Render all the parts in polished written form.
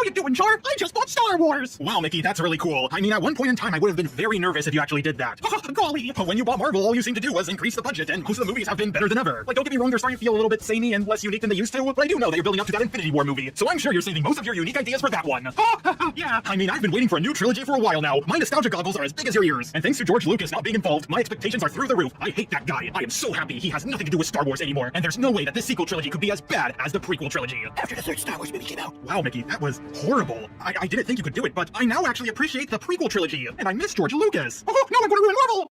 you doing, Char? I just bought Star Wars! Wow, Mickey, that's really cool. I mean, at one point in time, I would have been very nervous if you actually did that. Golly! But when you bought Marvel, all you seemed to do was increase the budget, and most of the movies have been better than ever. Like, don't get me wrong, they're starting to feel a little bit samey and less unique than they used to, but I do know that you're building up to that Infinity War movie, so I'm sure you're saving most of your unique ideas for that one. Yeah, I mean, I've been waiting for a new trilogy for a while now. My nostalgia goggles are as big as your ears, and thanks to George Lucas not being involved, my expectations are through the roof. I hate that guy. I am so happy he has nothing to do with Star Wars anymore, and there's no way that this sequel trilogy could be as bad as the prequel trilogy. After the third Star Wars movie came out. Wow, Mickey, that was horrible. I didn't think you could do it, but I now actually appreciate the prequel trilogy, and I miss George Lucas. Now I'm gonna ruin Marvel!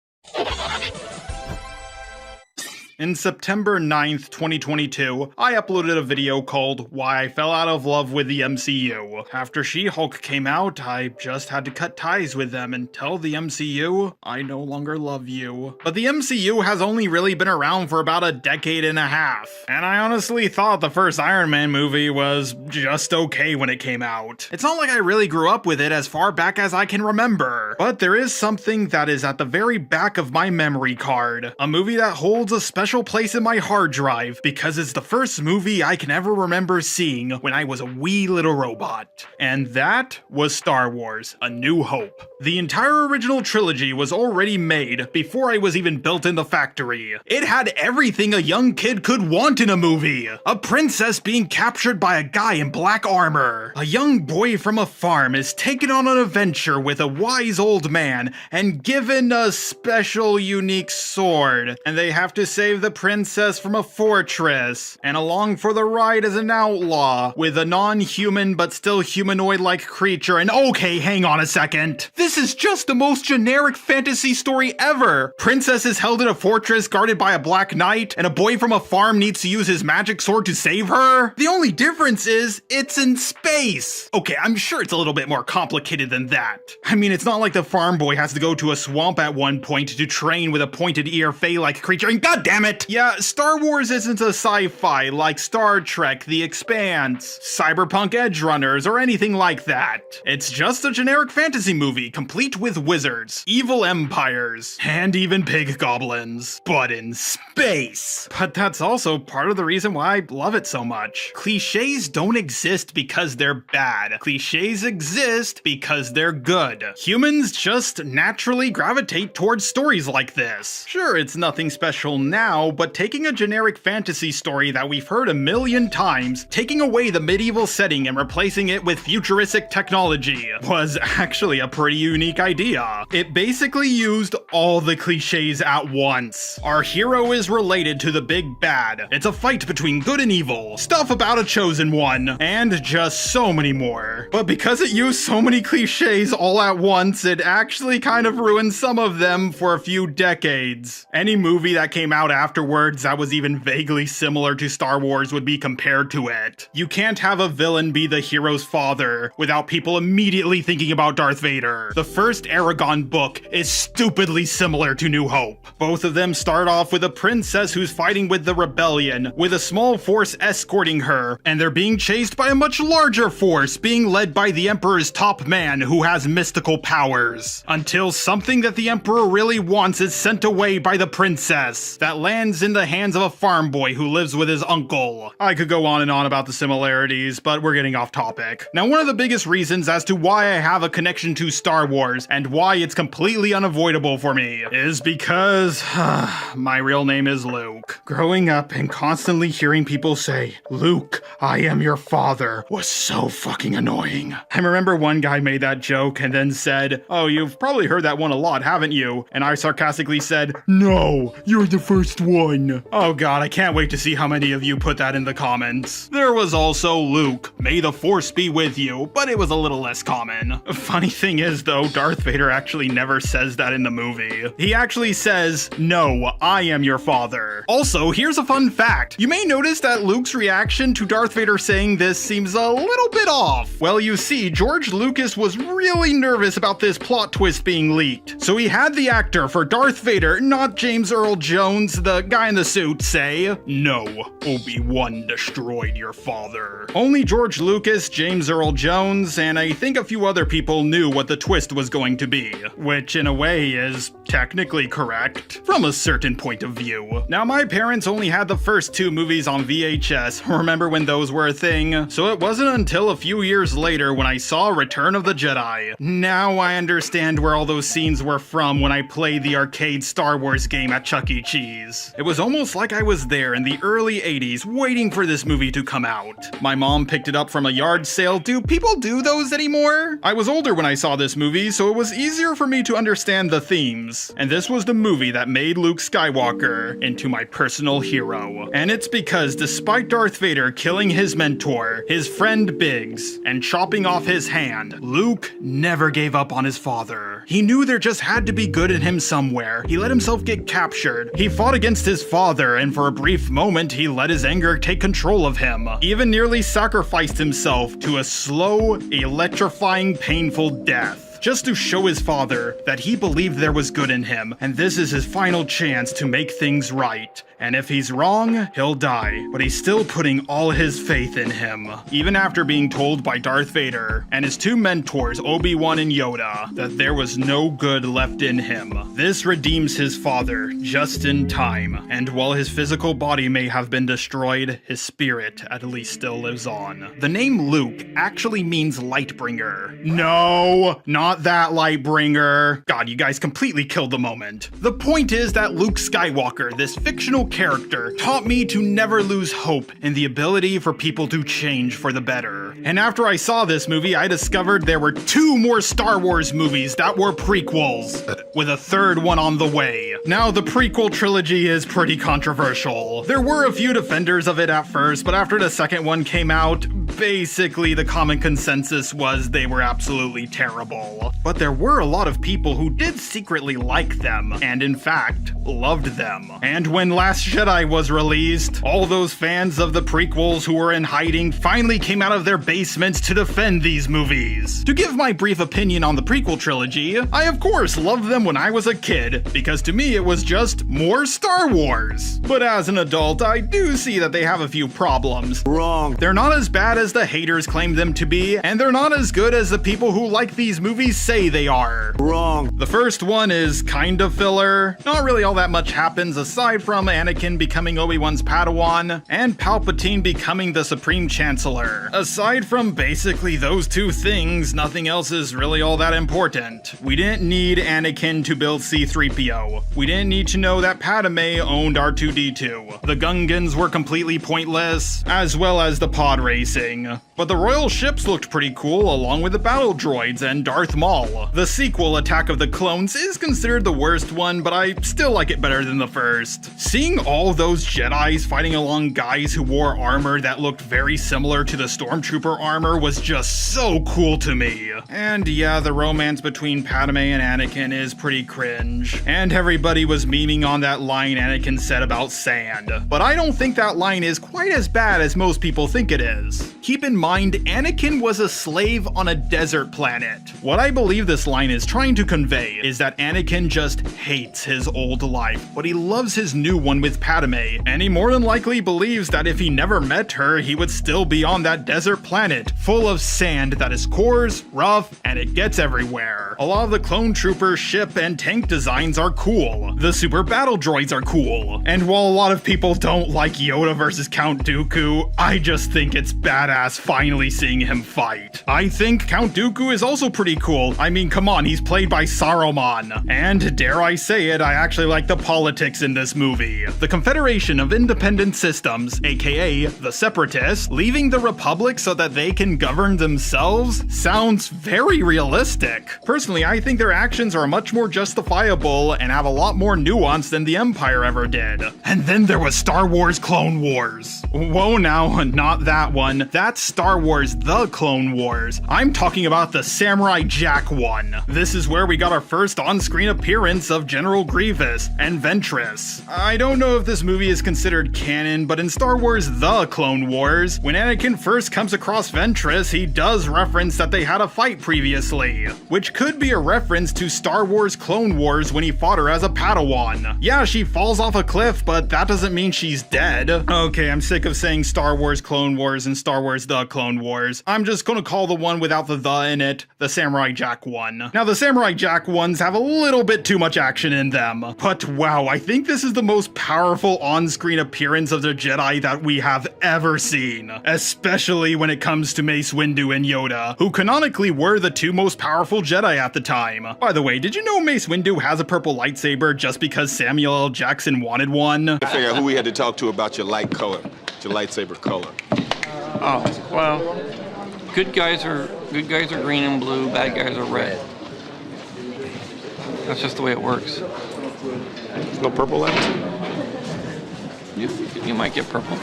In September 9th, 2022, I uploaded a video called Why I Fell Out of Love with the MCU. After She-Hulk came out, I just had to cut ties with them and tell the MCU, I no longer love you. But the MCU has only really been around for about a decade and a half, and I honestly thought the first Iron Man movie was just okay when it came out. It's not like I really grew up with it as far back as I can remember, but there is something that is at the very back of my memory card. A movie that holds a special place in my hard drive because it's the first movie I can ever remember seeing when I was a wee little robot. And that was Star Wars: A New Hope. The entire original trilogy was already made before I was even built in the factory. It had everything a young kid could want in a movie. A princess being captured by a guy in black armor. A young boy from a farm is taken on an adventure with a wise old man and given a special unique sword. And they have to save the princess from a fortress. And along for the ride is an outlaw with a non-human but still humanoid-like creature. And okay, hang on a second. This is just the most generic fantasy story ever. Princess is held in a fortress guarded by a black knight, and a boy from a farm needs to use his magic sword to save her. The only difference is it's in space. Okay, I'm sure it's a little bit more complicated than that. I mean, it's not like the farm boy has to go to a swamp at one point to train with a pointed ear fae-like creature, and god damn it! Yeah, Star Wars isn't a sci-fi like Star Trek, The Expanse, Cyberpunk Edge Runners, or anything like that. It's just a generic fantasy movie, complete with wizards, evil empires, and even pig goblins. But in space! But that's also part of the reason why I love it so much. Clichés don't exist because they're bad. Clichés exist because they're good. Humans just naturally gravitate towards stories like this. Sure, it's nothing special now, but taking a generic fantasy story that we've heard a million times, taking away the medieval setting and replacing it with futuristic technology was actually a pretty unique idea. It basically used all the cliches at once. Our hero is related to the big bad. It's a fight between good and evil, stuff about a chosen one, and just so many more. But because it used so many cliches all at once, it actually kind of ruined some of them for a few decades. Any movie that came out afterwards that was even vaguely similar to Star Wars would be compared to it. You can't have a villain be the hero's father without people immediately thinking about Darth Vader. The first Aragon book is stupidly similar to New Hope. Both of them start off with a princess who's fighting with the rebellion, with a small force escorting her, and they're being chased by a much larger force being led by the Emperor's top man who has mystical powers. Until something that the Emperor really wants is sent away by the princess, that lands in the hands of a farm boy who lives with his uncle. I could go on and on about the similarities, but we're getting off topic. Now, one of the biggest reasons as to why I have a connection to Star Wars and why it's completely unavoidable for me is because my real name is Luke. Growing up and constantly hearing people say, "Luke, I am your father," was so fucking annoying. I remember one guy made that joke and then said, "Oh, you've probably heard that one a lot, haven't you?" And I sarcastically said, "No, you're the first one." Oh god, I can't wait to see how many of you put that in the comments. There was also Luke, "May the Force be with you," but it was a little less common. Funny thing is though, Darth Vader actually never says that in the movie. He actually says, "No, I am your father." Also, here's a fun fact. You may notice that Luke's reaction to Darth Vader saying this seems a little bit off. Well, you see, George Lucas was really nervous about this plot twist being leaked. So he had the actor for Darth Vader, not James Earl Jones, the the guy in the suit say, "No, Obi-Wan destroyed your father." Only George Lucas, James Earl Jones, and I think a few other people knew what the twist was going to be, which in a way is technically correct, from a certain point of view. Now, my parents only had the first 2 movies on VHS, remember when those were a thing? So it wasn't until a few years later when I saw Return of the Jedi. Now I understand where all those scenes were from when I played the arcade Star Wars game at Chuck E. Cheese. It was almost like I was there in the early 80s waiting for this movie to come out. My mom picked it up from a yard sale. Do people do those anymore? I was older when I saw this movie, so it was easier for me to understand the themes. And this was the movie that made Luke Skywalker into my personal hero. And it's because despite Darth Vader killing his mentor, his friend Biggs, and chopping off his hand, Luke never gave up on his father. He knew there just had to be good in him somewhere. He let himself get captured. He fought against his father, and for a brief moment, he let his anger take control of him. Even nearly sacrificed himself to a slow, electrifying, painful death, just to show his father that he believed there was good in him, and this is his final chance to make things right. And if he's wrong, he'll die, but he's still putting all his faith in him. Even after being told by Darth Vader and his 2 mentors, Obi-Wan and Yoda, that there was no good left in him. This redeems his father just in time, and while his physical body may have been destroyed, his spirit at least still lives on. The name Luke actually means Lightbringer. No, not that Lightbringer. God, you guys completely killed the moment. The point is that Luke Skywalker, this fictional character, taught me to never lose hope in the ability for people to change for the better. And after I saw this movie, I discovered there were 2 more Star Wars movies that were prequels, with a 3rd one on the way. Now, the prequel trilogy is pretty controversial. There were a few defenders of it at first, but after the 2nd one came out, basically the common consensus was they were absolutely terrible. But there were a lot of people who did secretly like them, and in fact, loved them. And when Last Jedi was released, all those fans of the prequels who were in hiding finally came out of their basements to defend these movies. To give my brief opinion on the prequel trilogy, I of course loved them when I was a kid, because to me it was just more Star Wars. But as an adult, I do see that they have a few problems. Wrong. They're not as bad as the haters claim them to be, and they're not as good as the people who like these movies say they are. Wrong. The first one is kind of filler. Not really all that much happens aside from Anakin becoming Obi-Wan's Padawan, and Palpatine becoming the Supreme Chancellor. Aside from basically those 2 things, nothing else is really all that important. We didn't need Anakin to build C-3PO. We didn't need to know that Padme owned R2-D2. The Gungans were completely pointless, as well as the pod racing. But the royal ships looked pretty cool, along with the battle droids and Darth Maul. The sequel, Attack of the Clones, is considered the worst one, but I still like it better than the first. Seeing all those Jedis fighting along guys who wore armor that looked very similar to the Stormtrooper armor was just so cool to me. And yeah, the romance between Padme and Anakin is pretty cringe. And everybody was memeing on that line Anakin said about sand. But I don't think that line is quite as bad as most people think it is. Keep in mind, Anakin was a slave on a desert planet. What I believe this line is trying to convey is that Anakin just hates his old life, but he loves his new one with Padme, and he more than likely believes that if he never met her, he would still be on that desert planet, full of sand that is coarse, rough, and it gets everywhere. A lot of the clone trooper, ship, and tank designs are cool. The super battle droids are cool. And while a lot of people don't like Yoda versus Count Dooku, I just think it's badass finally seeing him fight. I think Count Dooku is also pretty cool. I mean, come on, he's played by Saruman. And dare I say it, I actually like the politics in this movie. The Confederation of Independent Systems, aka the Separatists, leaving the Republic so that they can govern themselves sounds very realistic. Personally, I think their actions are much more justifiable and have a lot more nuance than the Empire ever did. And then there was Star Wars Clone Wars. Whoa now, not that one. That that's Star Wars The Clone Wars. I'm talking about the Samurai Jack one. This is where we got our first on-screen appearance of General Grievous and Ventress. I don't know if this movie is considered canon, but in Star Wars The Clone Wars, when Anakin first comes across Ventress, he does reference that they had a fight previously, which could be a reference to Star Wars Clone Wars when he fought her as a Padawan. Yeah, she falls off a cliff, but that doesn't mean she's dead. Okay, I'm sick of saying Star Wars Clone Wars and Star Wars The Clone Wars. I'm just gonna call the one without the in it the Samurai Jack one. Now, the Samurai Jack ones have a little bit too much action in them, but wow, I think this is the most powerful on-screen appearance of the Jedi that we have ever seen, especially when it comes to Mace Windu and Yoda, who canonically were the two most powerful Jedi at the time. By the way, did you know Mace Windu has a purple lightsaber just because Samuel L. Jackson wanted one? I figure out who we had to talk to about your light color, your lightsaber color. Oh, well, good guys are green and blue, bad guys are red. That's just the way it works. No purple left? You might get purple.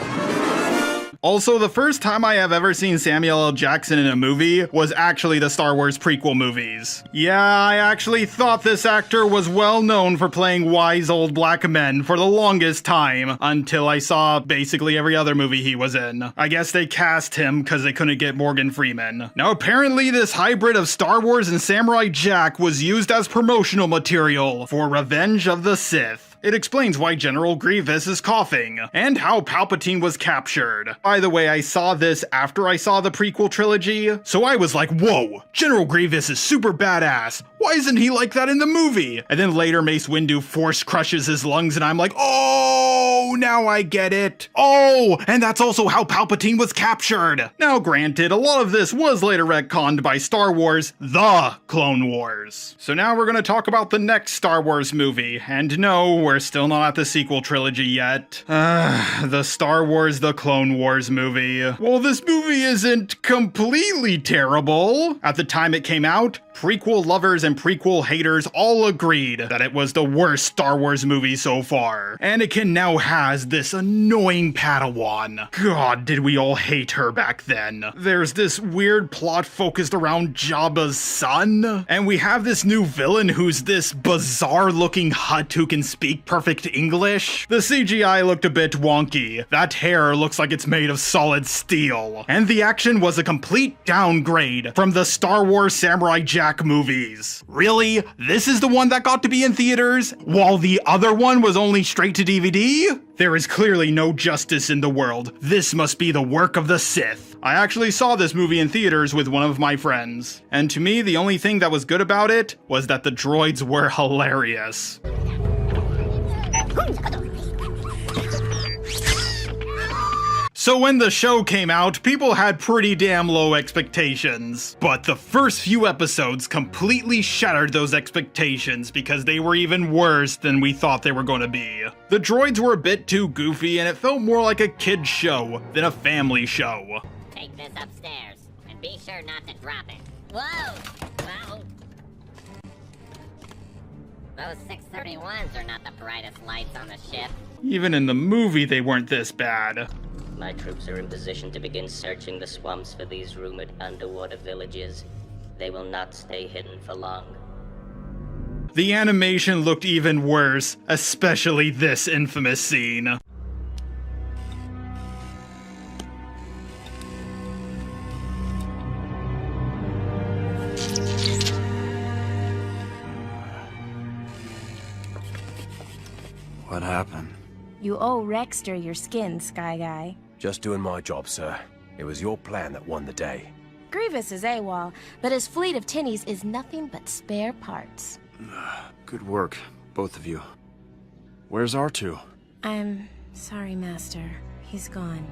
Also, the first time I have ever seen Samuel L. Jackson in a movie was actually the Star Wars prequel movies. Yeah, I actually thought this actor was well known for playing wise old black men for the longest time, until I saw basically every other movie he was in. I guess they cast him because they couldn't get Morgan Freeman. Now, apparently this hybrid of Star Wars and Samurai Jack was used as promotional material for Revenge of the Sith. It explains why General Grievous is coughing, and how Palpatine was captured. By the way, I saw this after I saw the prequel trilogy, so I was like, whoa, General Grievous is super badass. Why isn't he like that in the movie? And then later Mace Windu force crushes his lungs and I'm like, oh, now I get it. Oh, and that's also how Palpatine was captured. Now granted, a lot of this was later retconned by Star Wars The Clone Wars. So now we're gonna talk about the next Star Wars movie, and no, we're still not at the sequel trilogy yet. The Star Wars The Clone Wars movie. Well, this movie isn't completely terrible. At the time it came out, prequel lovers and prequel haters all agreed that it was the worst Star Wars movie so far. Anakin now has this annoying Padawan. God, did we all hate her back then. There's this weird plot focused around Jabba's son, and we have this new villain who's this bizarre looking Hutt who can speak perfect English. The CGI looked a bit wonky. That hair looks like it's made of solid steel. And the action was a complete downgrade from the Star Wars Samurai Jack movies. Really? This is the one that got to be in theaters, while the other one was only straight to DVD? There is clearly no justice in the world. This must be the work of the Sith. I actually saw this movie in theaters with one of my friends, and to me, the only thing that was good about it was that the droids were hilarious. So when the show came out, people had pretty damn low expectations. But the first few episodes completely shattered those expectations because they were even worse than we thought they were going to be. The droids were a bit too goofy and it felt more like a kid's show than a family show. Take this upstairs, and be sure not to drop it. Whoa! Well, those 631s are not the brightest lights on the ship. Even in the movie, they weren't this bad. My troops are in position to begin searching the swamps for these rumored underwater villages. They will not stay hidden for long. The animation looked even worse, especially this infamous scene. What happened? You owe Rexter your skin, Sky Guy. Just doing my job, sir. It was your plan that won the day. Grievous is AWOL, but his fleet of tinnies is nothing but spare parts. Good work, both of you. Where's R2? I'm sorry, Master. He's gone.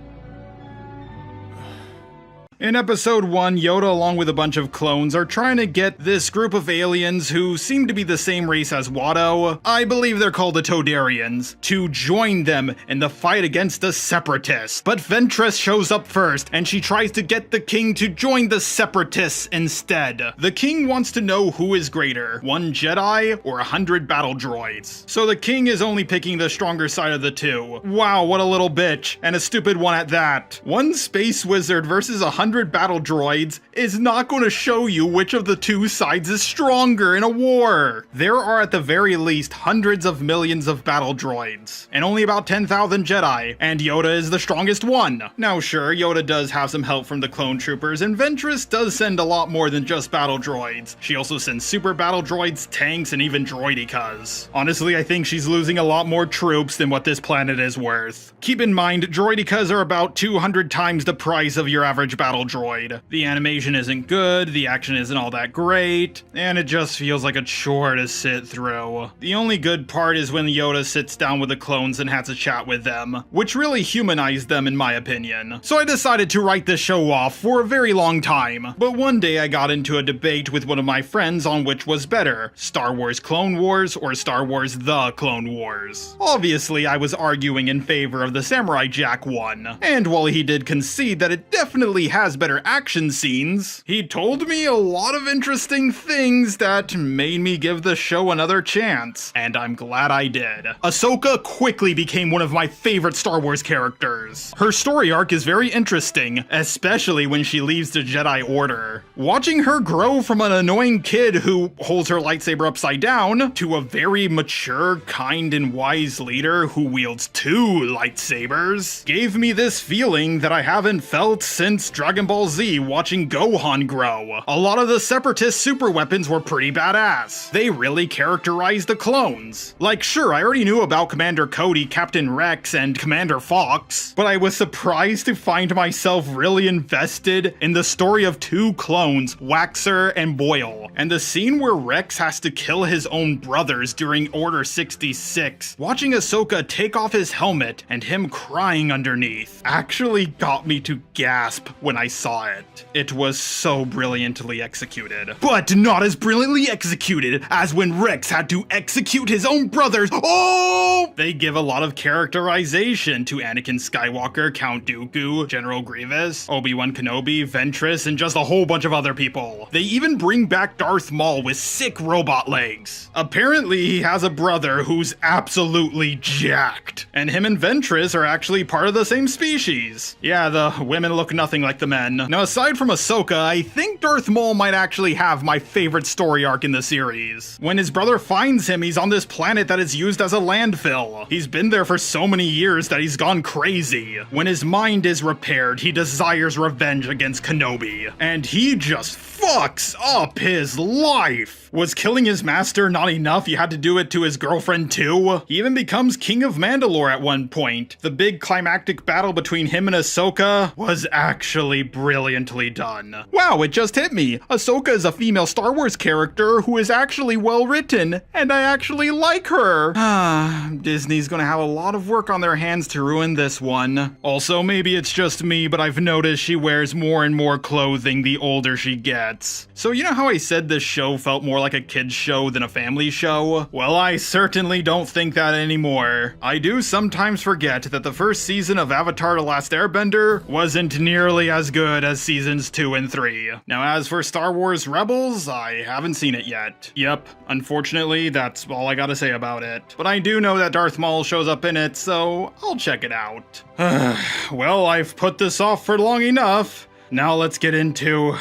In episode 1, Yoda along with a bunch of clones are trying to get this group of aliens who seem to be the same race as Watto, I believe they're called the Todarians, to join them in the fight against the Separatists. But Ventress shows up first, and she tries to get the king to join the Separatists instead. The king wants to know who is greater, 1 Jedi or 100 battle droids. So the king is only picking the stronger side of the two. Wow, what a little bitch, and a stupid one at that. 1 space wizard versus 100 battle droids is not going to show you which of the two sides is stronger in a war. There are at the very least hundreds of millions of battle droids, and only about 10,000 Jedi, and Yoda is the strongest one. Now sure, Yoda does have some help from the clone troopers, and Ventress does send a lot more than just battle droids. She also sends super battle droids, tanks, and even droidicas. Honestly, I think she's losing a lot more troops than what this planet is worth. Keep in mind, droidicas are about 200 times the price of your average battle droid. The animation isn't good, the action isn't all that great, and it just feels like a chore to sit through. The only good part is when Yoda sits down with the clones and has a chat with them, which really humanized them in my opinion. So I decided to write this show off for a very long time, but one day I got into a debate with one of my friends on which was better, Star Wars Clone Wars or Star Wars The Clone Wars. Obviously I was arguing in favor of the Samurai Jack one, and while he did concede that it definitely has better action scenes, he told me a lot of interesting things that made me give the show another chance, and I'm glad I did. Ahsoka quickly became one of my favorite Star Wars characters. Her story arc is very interesting, especially when she leaves the Jedi Order. Watching her grow from an annoying kid who holds her lightsaber upside down to a very mature, kind, and wise leader who wields 2 lightsabers gave me this feeling that I haven't felt since Dragon Ball Z watching Gohan grow. A lot of the Separatist super weapons were pretty badass. They really characterized the clones. Like sure, I already knew about Commander Cody, Captain Rex, and Commander Fox, but I was surprised to find myself really invested in the story of 2 clones, Waxer and Boyle, and the scene where Rex has to kill his own brothers during Order 66. Watching Ahsoka take off his helmet and him crying underneath actually got me to gasp when I saw it. It was so brilliantly executed. But not as brilliantly executed as when Rex had to execute his own brothers. Oh! They give a lot of characterization to Anakin Skywalker, Count Dooku, General Grievous, Obi-Wan Kenobi, Ventress, and just a whole bunch of other people. They even bring back Darth Maul with sick robot legs. Apparently he has a brother who's absolutely jacked, and him and Ventress are actually part of the same species. Yeah, the women look nothing like the men. Now aside from Ahsoka, I think Darth Maul might actually have my favorite story arc in the series. When his brother finds him, he's on this planet that is used as a landfill. He's been there for so many years that he's gone crazy. When his mind is repaired, he desires revenge against Kenobi, and he just fucks up his life. Was killing his master not enough? You had to do it to his girlfriend too? He even becomes King of Mandalore at one point. The big climactic battle between him and Ahsoka was actually brilliantly done. Wow, it just hit me. Ahsoka is a female Star Wars character who is actually well written, and I actually like her. Disney's gonna have a lot of work on their hands to ruin this one. Also, maybe it's just me, but I've noticed she wears more and more clothing the older she gets. So you know how I said this show felt more like a kid's show than a family show? Well, I certainly don't think that anymore. I do sometimes forget that the first season of Avatar: The Last Airbender wasn't nearly as good as seasons 2 and 3. Now as for Star Wars Rebels, I haven't seen it yet. Yep, unfortunately, that's all I gotta say about it. But I do know that Darth Maul shows up in it, so I'll check it out. Well, I've put this off for long enough. Now let's get into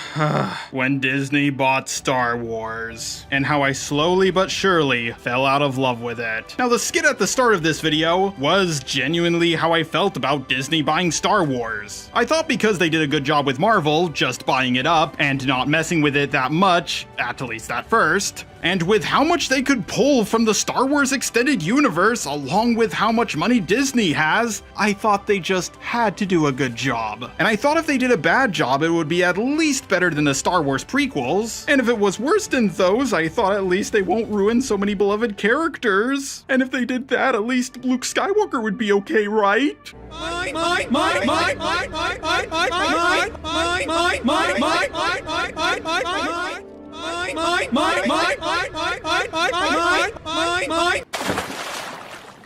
when Disney bought Star Wars, and how I slowly but surely fell out of love with it. Now the skit at the start of this video was genuinely how I felt about Disney buying Star Wars. I thought because they did a good job with Marvel, just buying it up and not messing with it that much, at least at first, And with how much they could pull from the Star Wars extended universe, along with how much money Disney has, I thought they just had to do a good job. And I thought if they did a bad job, it would be at least better than the Star Wars prequels. And if it was worse than those, I thought at least they won't ruin so many beloved characters. And if they did that, at least Luke Skywalker would be okay, right?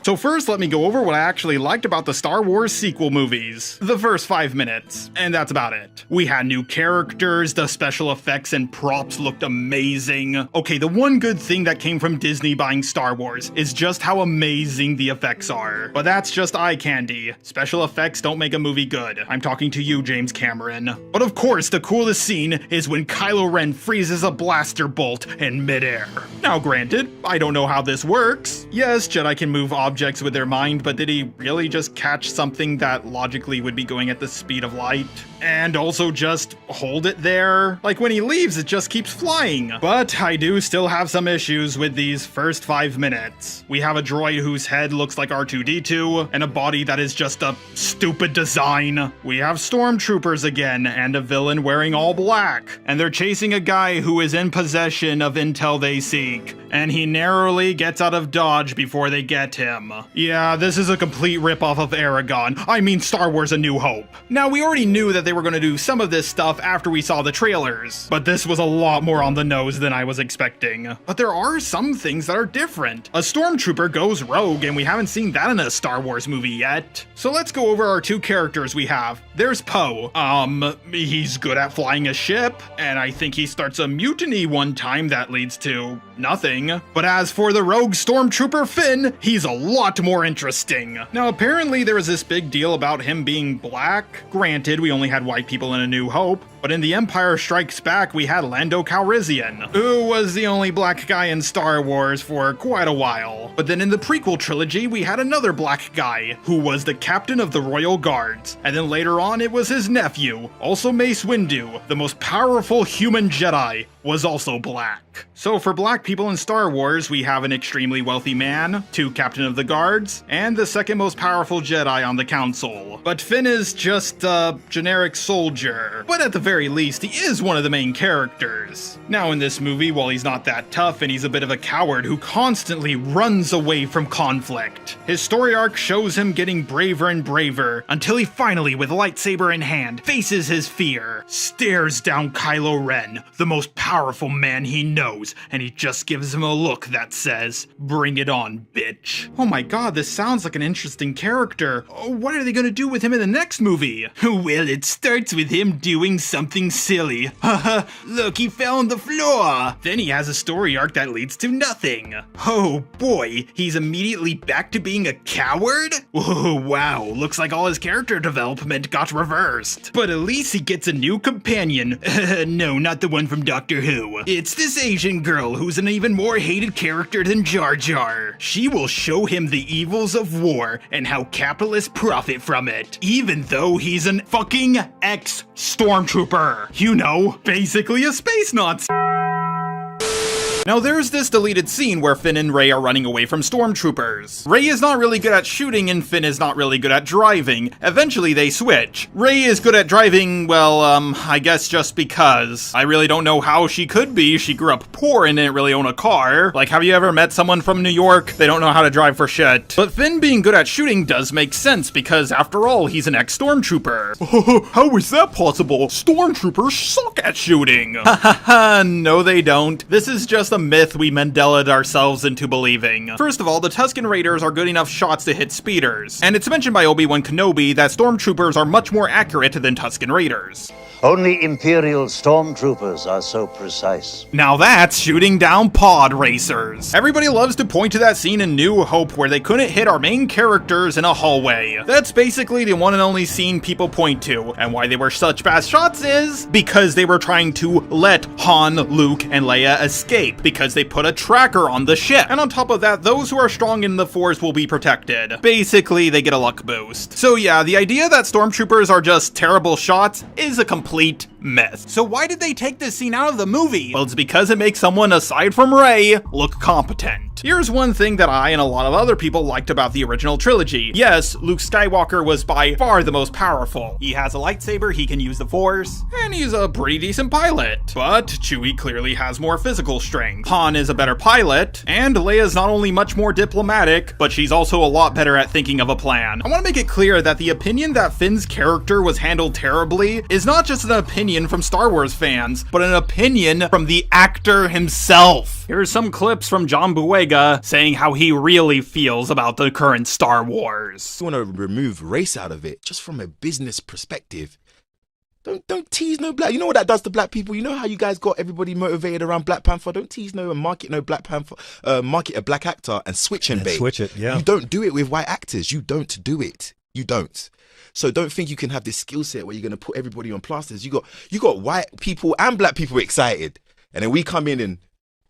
So first, let me go over what I actually liked about the Star Wars sequel movies. The first 5 minutes, and that's about it. We had new characters, the special effects and props looked amazing. Okay, the one good thing that came from Disney buying Star Wars is just how amazing the effects are. But that's just eye candy. Special effects don't make a movie good. I'm talking to you, James Cameron. But of course, the coolest scene is when Kylo Ren freezes a blaster bolt in midair. Now granted, I don't know how this works. Yes, Jedi can move objects with their mind, but did he really just catch something that logically would be going at the speed of light? And also just hold it there? Like when he leaves, it just keeps flying. But I do still have some issues with these first 5 minutes. We have a droid whose head looks like R2-D2, and a body that is just a stupid design. We have stormtroopers again, and a villain wearing all black. And they're chasing a guy who is in possession of intel they seek, and he narrowly gets out of dodge before they get him. Yeah, this is a complete ripoff of Aragon. I mean Star Wars A New Hope. Now, we already knew that they were going to do some of this stuff after we saw the trailers, but this was a lot more on the nose than I was expecting. But there are some things that are different. A stormtrooper goes rogue, and we haven't seen that in a Star Wars movie yet. So let's go over our two characters we have. There's Poe. He's good at flying a ship, and I think he starts a mutiny one time that leads to nothing. But as for the rogue stormtrooper Finn, he's a lot more interesting. Now, apparently there was this big deal about him being black. Granted, we only had white people in A New Hope, but in The Empire Strikes Back, we had Lando Calrissian, who was the only black guy in Star Wars for quite a while. But then in the prequel trilogy, we had another black guy, who was the captain of the Royal Guards. And then later on, it was his nephew, also Mace Windu, the most powerful human Jedi, was also black. So for black people in Star Wars, we have an extremely wealthy man, two captain of the guards, and the second most powerful Jedi on the council. But Finn is just a generic soldier. But at the very least, he is one of the main characters. Now in this movie, while he's not that tough and he's a bit of a coward who constantly runs away from conflict, his story arc shows him getting braver and braver until he finally, with lightsaber in hand, faces his fear, stares down Kylo Ren, the most powerful man he knows, and he just gives him a look that says, "Bring it on, bitch." Oh my god, this sounds like an interesting character. What are they gonna do with him in the next movie? Well, it starts with him doing something silly. Haha, look, he fell on the floor. Then he has a story arc that leads to nothing. Oh boy, he's immediately back to being a coward? Oh wow, looks like all his character development got reversed. But at least he gets a new companion. No, not the one from Doctor Who. It's this Asian girl who's an even more hated character than Jar Jar. She will show him the evils of war and how capitalists profit from it, even though he's an fucking ex-stormtrooper. You know, basically a space Nazi. Now there's this deleted scene where Finn and Rey are running away from stormtroopers. Rey is not really good at shooting and Finn is not really good at driving. Eventually they switch. Rey is good at driving, well, I guess just because. I really don't know how she could be. She grew up poor and didn't really own a car. Like, have you ever met someone from New York? They don't know how to drive for shit. But Finn being good at shooting does make sense because after all, he's an ex-stormtrooper. How is that possible? Stormtroopers suck at shooting. Hahaha, no they don't. This is just a myth we Mandela'd ourselves into believing. First of all, the Tusken Raiders are good enough shots to hit speeders, and it's mentioned by Obi-Wan Kenobi that stormtroopers are much more accurate than Tusken Raiders. Only Imperial stormtroopers are so precise. Now that's shooting down pod racers. Everybody loves to point to that scene in New Hope where they couldn't hit our main characters in a hallway. That's basically the one and only scene people point to, and why they were such bad shots is because they were trying to let Han, Luke, and Leia escape. because they put a tracker on the ship. And on top of that, those who are strong in the Force will be protected. Basically, they get a luck boost. So yeah, the idea that stormtroopers are just terrible shots is a complete myth. So why did they take this scene out of the movie? Well, it's because it makes someone aside from Rey look competent. Here's one thing that I and a lot of other people liked about the original trilogy. Yes, Luke Skywalker was by far the most powerful. He has a lightsaber, he can use the Force, and he's a pretty decent pilot. But Chewie clearly has more physical strength. Han is a better pilot, and Leia's not only much more diplomatic, but she's also a lot better at thinking of a plan. I want to make it clear that the opinion that Finn's character was handled terribly is not just an opinion from Star Wars fans, but an opinion from the actor himself. Here's some clips from John Boyega saying how he really feels about the current Star Wars. I want to remove race out of it, just from a business perspective. Don't tease no black. You know what that does to black people? You know how you guys got everybody motivated around Black Panther? Don't tease no and market no Black Panther, market a black actor and switch and bait. Switch it, yeah. You don't do it with white actors. You don't do it. You don't. So don't think you can have this skill set where you're going to put everybody on plasters. You got white people and black people excited. And then we come in and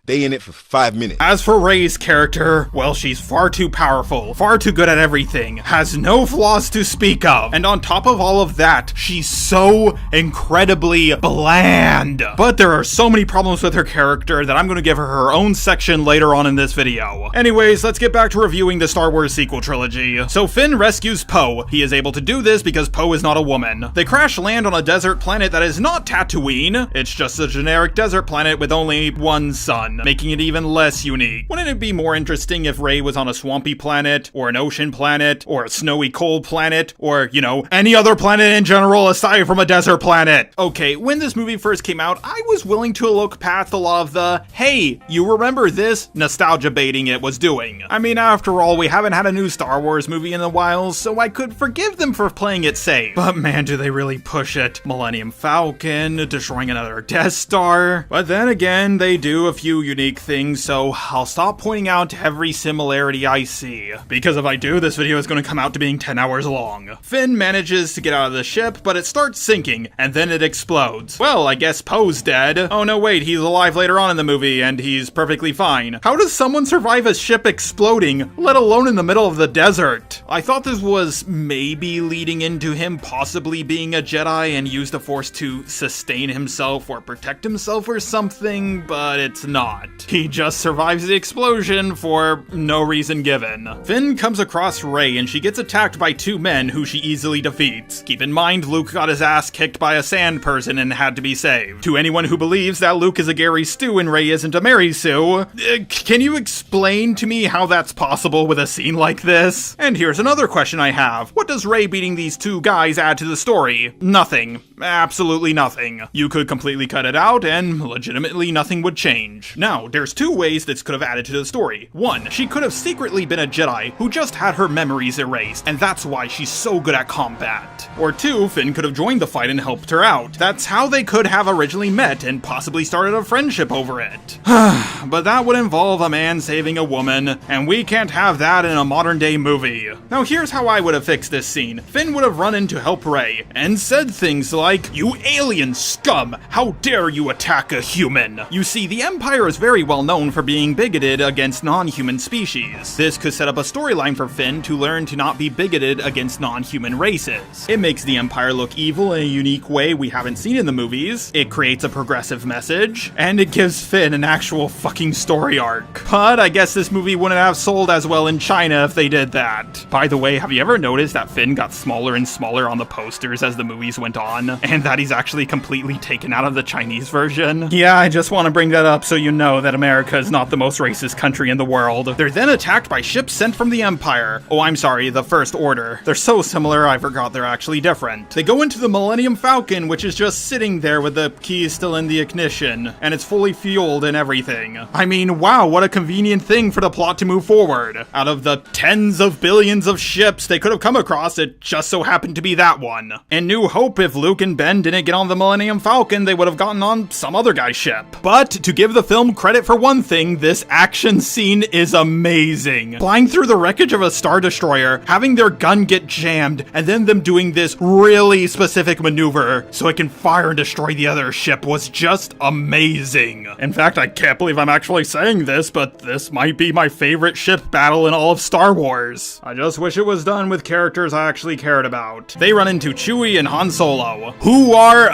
they in it for 5 minutes. As for Rey's character, well, she's far too powerful, far too good at everything, has no flaws to speak of, and on top of all of that, she's so incredibly bland. But there are so many problems with her character that I'm going to give her own section later on in this video. Anyways, let's get back to reviewing the Star Wars sequel trilogy. So Finn rescues Poe. He is able to do this because Poe is not a woman. They crash land on a desert planet that is not Tatooine. It's just a generic desert planet with only one sun, making it even less unique. Wouldn't it be more interesting if Rey was on a swampy planet, or an ocean planet, or a snowy cold planet, or, you know, any other planet in general aside from a desert planet? Okay, when this movie first came out, I was willing to look past a lot of the, hey, you remember this, nostalgia baiting it was doing. I mean, after all, we haven't had a new Star Wars movie in a while, so I could forgive them for playing it safe. But man, do they really push it. Millennium Falcon, destroying another Death Star. But then again, they do a few unique things, so I'll stop pointing out every similarity I see. Because if I do, this video is going to come out to being 10 hours long. Finn manages to get out of the ship, but it starts sinking, and then it explodes. Well, I guess Poe's dead. Oh no, wait, he's alive later on in the movie, and he's perfectly fine. How does someone survive a ship exploding, let alone in the middle of the desert? I thought this was maybe leading into him possibly being a Jedi and use the Force to sustain himself or protect himself or something, but it's not. He just survives the explosion for no reason given. Finn comes across Rey and she gets attacked by two men who she easily defeats. Keep in mind, Luke got his ass kicked by a sand person and had to be saved. To anyone who believes that Luke is a Gary Stu and Rey isn't a Mary Sue, can you explain to me how that's possible with a scene like this? And here's another question I have. What does Rey beating these two guys add to the story? Nothing. Absolutely nothing. You could completely cut it out and legitimately nothing would change. Now, there's two ways this could have added to the story. One, she could have secretly been a Jedi who just had her memories erased, and that's why she's so good at combat. Or two, Finn could have joined the fight and helped her out. That's how they could have originally met and possibly started a friendship over it. But that would involve a man saving a woman, and we can't have that in a modern day movie. Now here's how I would have fixed this scene. Finn would have run in to help Rey, and said things like, "You alien scum! How dare you attack a human?" You see, the Empire is very well known for being bigoted against non-human species. This could set up a storyline for Finn to learn to not be bigoted against non-human races. It makes the Empire look evil in a unique way we haven't seen in the movies, it creates a progressive message, and it gives Finn an actual fucking story arc. But I guess this movie wouldn't have sold as well in China if they did that. By the way, have you ever noticed that Finn got smaller and smaller on the posters as the movies went on, and that he's actually completely taken out of the Chinese version? Yeah, I just want to bring that up so you know that America is not the most racist country in the world. They're then attacked by ships sent from the Empire. Oh, I'm sorry, the First Order. They're so similar, I forgot they're actually different. They go into the Millennium Falcon, which is just sitting there with the keys still in the ignition, and it's fully fueled and everything. I mean, wow, what a convenient thing for the plot to move forward. Out of the tens of billions of ships they could have come across, it just so happened to be that one. In New Hope, if Luke and Ben didn't get on the Millennium Falcon, they would have gotten on some other guy's ship. But to give the film film credit for one thing, this action scene is amazing. Flying through the wreckage of a Star Destroyer, having their gun get jammed, and then them doing this really specific maneuver so it can fire and destroy the other ship was just amazing. In fact, I can't believe I'm actually saying this, but this might be my favorite ship battle in all of Star Wars. I just wish it was done with characters I actually cared about. They run into Chewie and Han Solo, who are,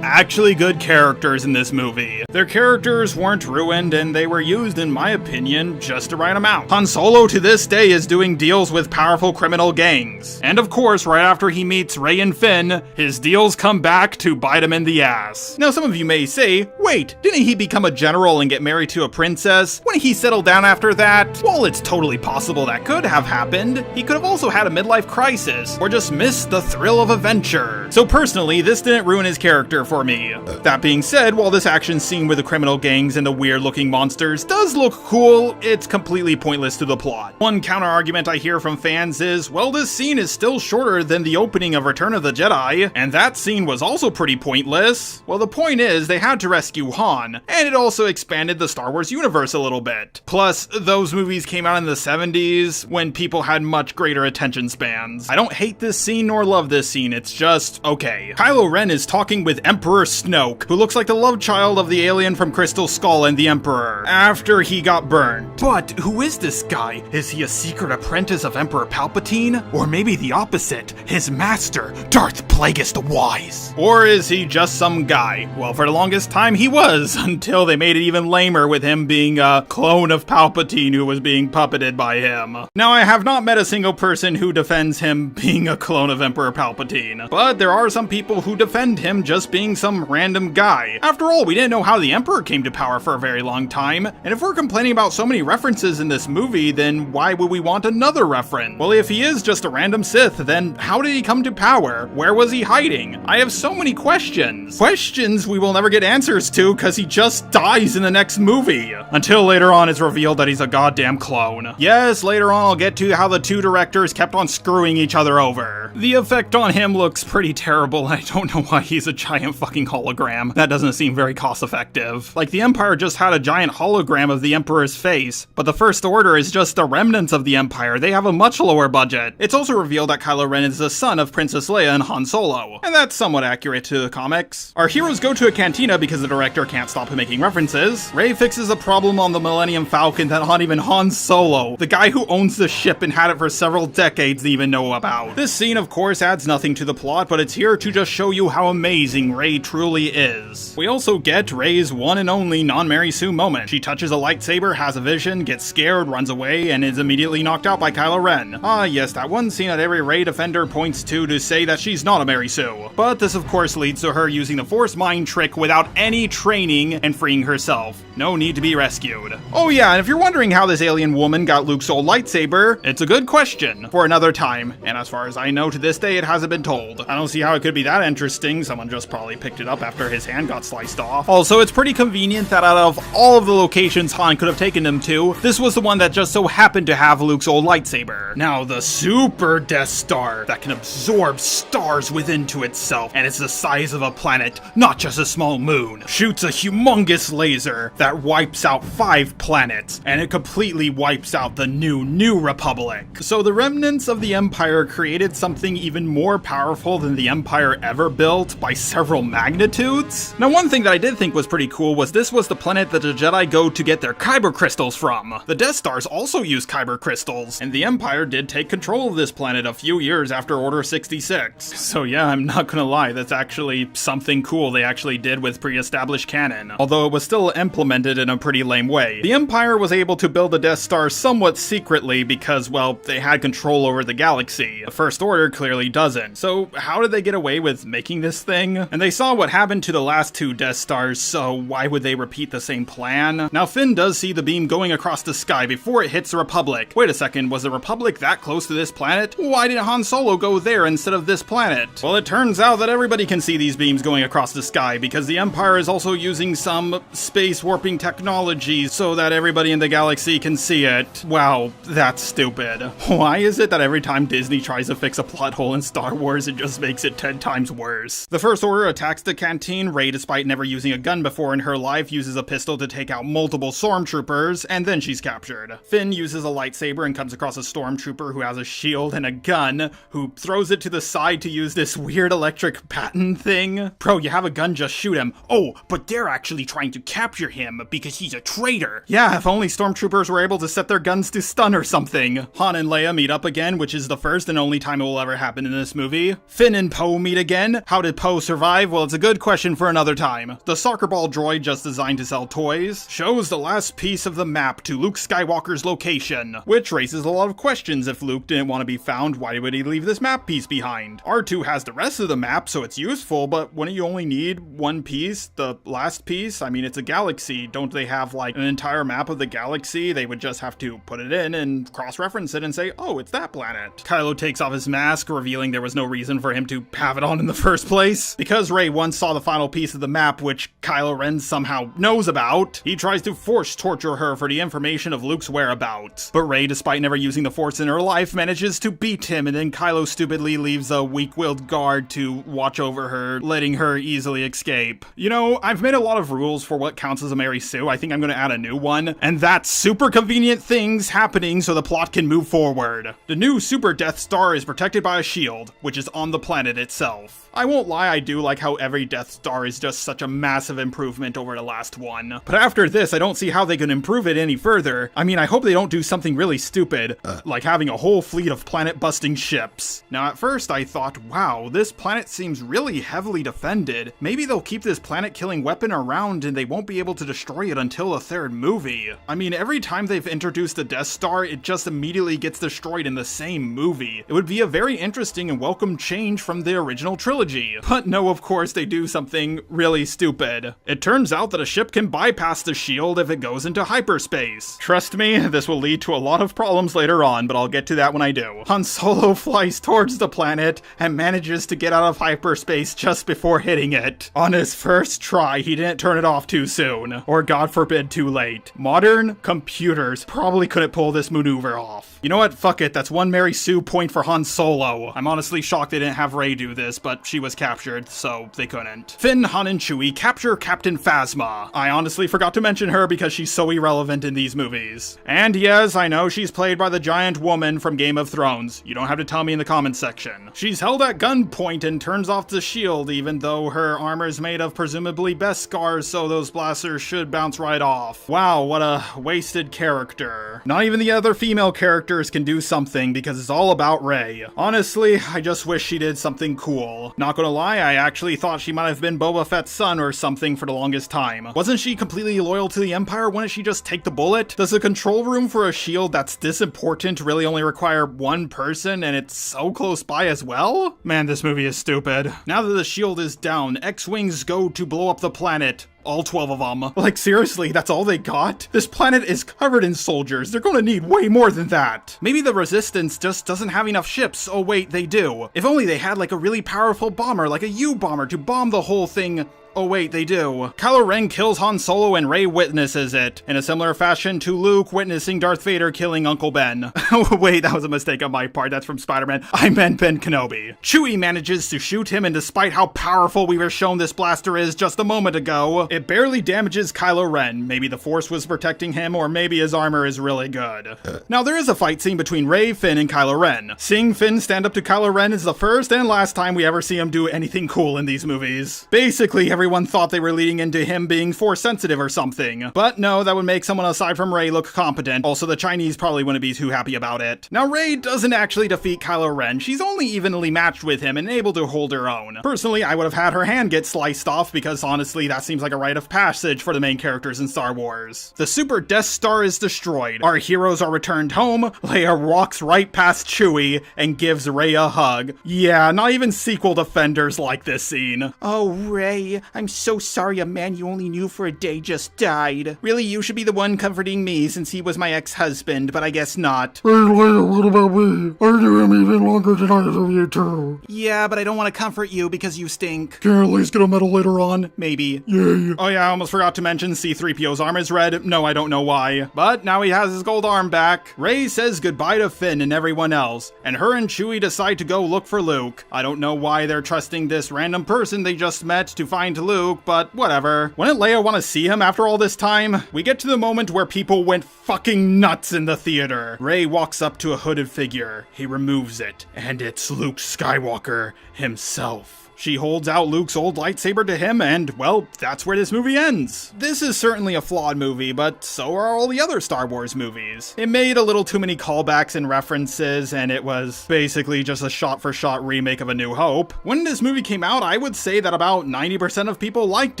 actually good characters in this movie. Their characters weren't ruined, and they were used, in my opinion, just the right amount. Han Solo to this day is doing deals with powerful criminal gangs. And of course, right after he meets Rey and Finn, his deals come back to bite him in the ass. Now some of you may say, wait, didn't he become a general and get married to a princess? Wouldn't he settle down after that? Well, it's totally possible that could have happened. He could have also had a midlife crisis, or just missed the thrill of adventure. So personally, this didn't ruin his character for me. That being said, while this action scene with the criminal gangs and the weird looking monsters does look cool, it's completely pointless to the plot. One counter argument I hear from fans is, well, this scene is still shorter than the opening of Return of the Jedi, and that scene was also pretty pointless. Well, the point is, they had to rescue Han, and it also expanded the Star Wars universe a little bit. Plus, those movies came out in the 70s, when people had much greater attention spans. I don't hate this scene nor love this scene, it's just, okay. Kylo Ren is talking with Emperor Snoke, who looks like the love child of the alien from Crystal Skull and the Emperor, after he got burned. But who is this guy? Is he a secret apprentice of Emperor Palpatine? Or maybe the opposite, his master, Darth Plagueis the Wise? Or is he just some guy? Well, for the longest time he was, until they made it even lamer with him being a clone of Palpatine who was being puppeted by him. Now, I have not met a single person who defends him being a clone of Emperor Palpatine, but there are some people who defend him just being some random guy. After all, we didn't know how the Emperor came to power for a very long time, and if we're complaining about so many references in this movie, then why would we want another reference? Well, if he is just a random Sith, then how did he come to power? Where was he hiding? I have so many questions. Questions we will never get answers to because he just dies in the next movie. Until later on it's revealed that he's a goddamn clone. Yes, later on I'll get to how the two directors kept on screwing each other over. The effect on him looks pretty terrible, and I don't know why he's a giant fucking hologram. That doesn't seem very cost effective. Like, the Empire just had a giant hologram of the Emperor's face, but the First Order is just the remnants of the Empire. They have a much lower budget. It's also revealed that Kylo Ren is the son of Princess Leia and Han Solo, and that's somewhat accurate to the comics. Our heroes go to a cantina because the director can't stop making references. Rey fixes a problem on the Millennium Falcon that not even Han Solo, the guy who owns the ship and had it for several decades, even know about. This scene, of course, adds nothing to the plot, but it's here to just show you how amazing Rey truly is. We also get Rey's one and only non-Mary Sue moment. She touches a lightsaber, has a vision, gets scared, runs away, and is immediately knocked out by Kylo Ren. Ah yes, that one scene that every Rey defender points to say that she's not a Mary Sue. But this of course leads to her using the Force mind trick without any training and freeing herself. No need to be rescued. Oh yeah, and if you're wondering how this alien woman got Luke's old lightsaber, it's a good question for another time, and as far as I know to this day it hasn't been told. I don't see how it could be that interesting. Someone just probably picked it up after his hand got sliced off. Also, it's pretty convenient that out of all of the locations Han could have taken him to, this was the one that just so happened to have Luke's old lightsaber. Now, the Super Death Star that can absorb stars within to itself, and it's the size of a planet, not just a small moon, shoots a humongous laser that wipes out 5 planets, and it completely wipes out the New Republic. So the remnants of the Empire created something even more powerful than the Empire ever built by several magnitudes. Now, one thing that I did think was pretty cool was this was the planet that the Jedi go to get their Kyber crystals from. The Death Stars also use Kyber crystals, and the Empire did take control of this planet a few years after Order 66. So yeah, I'm not gonna lie, that's actually something cool they actually did with pre-established canon, although it was still implemented in a pretty lame way. The Empire was able to build the Death Star somewhat secretly because, well, they had control over the galaxy. The First Order clearly doesn't. So how did they get away with making this thing? And they saw what happened to the last 2 Death Stars, so why would they repeat the same plan? Now, Finn does see the beam going across the sky before it hits the Republic. Wait a second, was the Republic that close to this planet? Why didn't Han Solo go there instead of this planet? Well, it turns out that everybody can see these beams going across the sky because the Empire is also using some space warping technology so that everybody in the galaxy can see it. Wow, that's stupid. Why is it that every time Disney tries to fix a plot hole in Star Wars, it just makes it 10 times worse? The First Order attacks the canteen. Rey, despite never using a gun before in her life, uses a pistol to take out multiple stormtroopers, and then she's captured. Finn uses a lightsaber and comes across a stormtrooper who has a shield and a gun, who throws it to the side to use this weird electric baton thing. Bro, you have a gun, just shoot him. Oh, but they're actually trying to capture him because he's a traitor. Yeah, if only stormtroopers were able to set their guns to stun or something. Han and Leia meet up again, which is the first and only time it will ever happen in this movie. Finn and Poe meet again. How did Poe survive? Well, it's a good question for another time. The soccer ball droid, just designed to sell toys, shows the last piece of the map to Luke Skywalker's location, which raises a lot of questions. If Luke didn't want to be found, why would he leave this map piece behind? R2 has the rest of the map, so it's useful, but wouldn't you only need one piece? The last piece? I mean, it's a galaxy. Don't they have like an entire map of the galaxy? They would just have to put it in and cross-reference it and say, oh, it's that planet. Kylo takes off his mask, revealing there was no reason for him to have it on in the first place. Because Rey once saw the final piece of the map, which Kylo Ren somehow knows about, he tries to force torture her for the information of Luke's whereabouts. But Rey, despite never using the Force in her life, manages to beat him, and then Kylo stupidly leaves a weak-willed guard to watch over her, letting her easily escape. You know, I've made a lot of rules for what counts as a Mary Sue. I think I'm gonna add a new one, and that's super convenient things happening so the plot can move forward. The new Super Death Star is protected by a shield, which is on the planet itself. I won't lie, I do like how every Death Star is just such a massive improvement over the last one. But after this, I don't see how they can improve it any further. I mean, I hope they don't do something really stupid, like having a whole fleet of planet-busting ships. Now, at first I thought, wow, this planet seems really heavily defended. Maybe they'll keep this planet-killing weapon around and they won't be able to destroy it until the third movie. I mean, every time they've introduced the Death Star, it just immediately gets destroyed in the same movie. It would be a very interesting and welcome change from the original trilogy. But no, of course, they do something really stupid. It turns out that a ship can bypass the shield if it goes into hyperspace. Trust me, this will lead to a lot of problems later on, but I'll get to that when I do. Han Solo flies towards the planet and manages to get out of hyperspace just before hitting it. On his first try, he didn't turn it off too soon, or God forbid too late. Modern computers probably couldn't pull this maneuver off. You know what? Fuck it, that's one Mary Sue point for Han Solo. I'm honestly shocked they didn't have Rey do this, but she was captured, so they couldn't. Finn, Han, and Chewie capture Captain Phasma. I honestly forgot to mention her because she's so irrelevant in these movies. And yes, I know she's played by the giant woman from Game of Thrones. You don't have to tell me in the comments section. She's held at gunpoint and turns off the shield, even though her armor is made of presumably Beskars, so those blasters should bounce right off. Wow, what a wasted character. Not even the other female characters can do something because it's all about Rey. Honestly, I just wish she did something cool. Not gonna lie, I actually thought she might have been Boba Fett's son or something for the longest time. Wasn't she completely loyal to the Empire? Wouldn't she just take the bullet? Does the control room for a shield that's this important really only require one person and it's so close by as well? Man, this movie is stupid. Now that the shield is down, X-Wings go to blow up the planet. All 12 of them. Like, seriously, that's all they got? This planet is covered in soldiers. They're gonna need way more than that. Maybe the Resistance just doesn't have enough ships. Oh wait, they do. If only they had like a really powerful bomber, like a U-bomber, to bomb the whole thing. Oh wait, they do. Kylo Ren kills Han Solo and Rey witnesses it, in a similar fashion to Luke witnessing Darth Vader killing Uncle Ben. Oh wait, that was a mistake on my part, that's from Spider-Man. I meant Ben Kenobi. Chewie manages to shoot him, and despite how powerful we were shown this blaster is just a moment ago, it barely damages Kylo Ren. Maybe the Force was protecting him, or maybe his armor is really good. Now there is a fight scene between Rey, Finn, and Kylo Ren. Seeing Finn stand up to Kylo Ren is the first and last time we ever see him do anything cool in these movies. Basically, everyone thought they were leading into him being Force sensitive or something. But no, that would make someone aside from Rey look competent. Also, the Chinese probably wouldn't be too happy about it. Now, Rey doesn't actually defeat Kylo Ren. She's only evenly matched with him and able to hold her own. Personally, I would have had her hand get sliced off because honestly, that seems like a rite of passage for the main characters in Star Wars. The Super Death Star is destroyed. Our heroes are returned home. Leia walks right past Chewie and gives Rey a hug. Yeah, not even sequel defenders like this scene. Oh, Rey, I'm so sorry a man you only knew for a day just died. Really, you should be the one comforting me since he was my ex-husband, but I guess not. Hey, Leia, what about me? I knew him even longer than I knew you too. Yeah, but I don't want to comfort you because you stink. Can I at least get a medal later on? Maybe. Yay. red. Oh yeah, I almost forgot to mention C-3PO's arm is red. No, I don't know why. But now he has his gold arm back. Rey says goodbye to Finn and everyone else, and her and Chewie decide to go look for Luke. I don't know why they're trusting this random person they just met to find Luke, but whatever. Wouldn't Leia want to see him after all this time? We get to the moment where people went fucking nuts in the theater. Rey walks up to a hooded figure. He removes it, and it's Luke Skywalker himself. She holds out Luke's old lightsaber to him, and, well, that's where this movie ends. This is certainly a flawed movie, but so are all the other Star Wars movies. It made a little too many callbacks and references, and it was basically just a shot-for-shot remake of A New Hope. When this movie came out, I would say that about 90% of people liked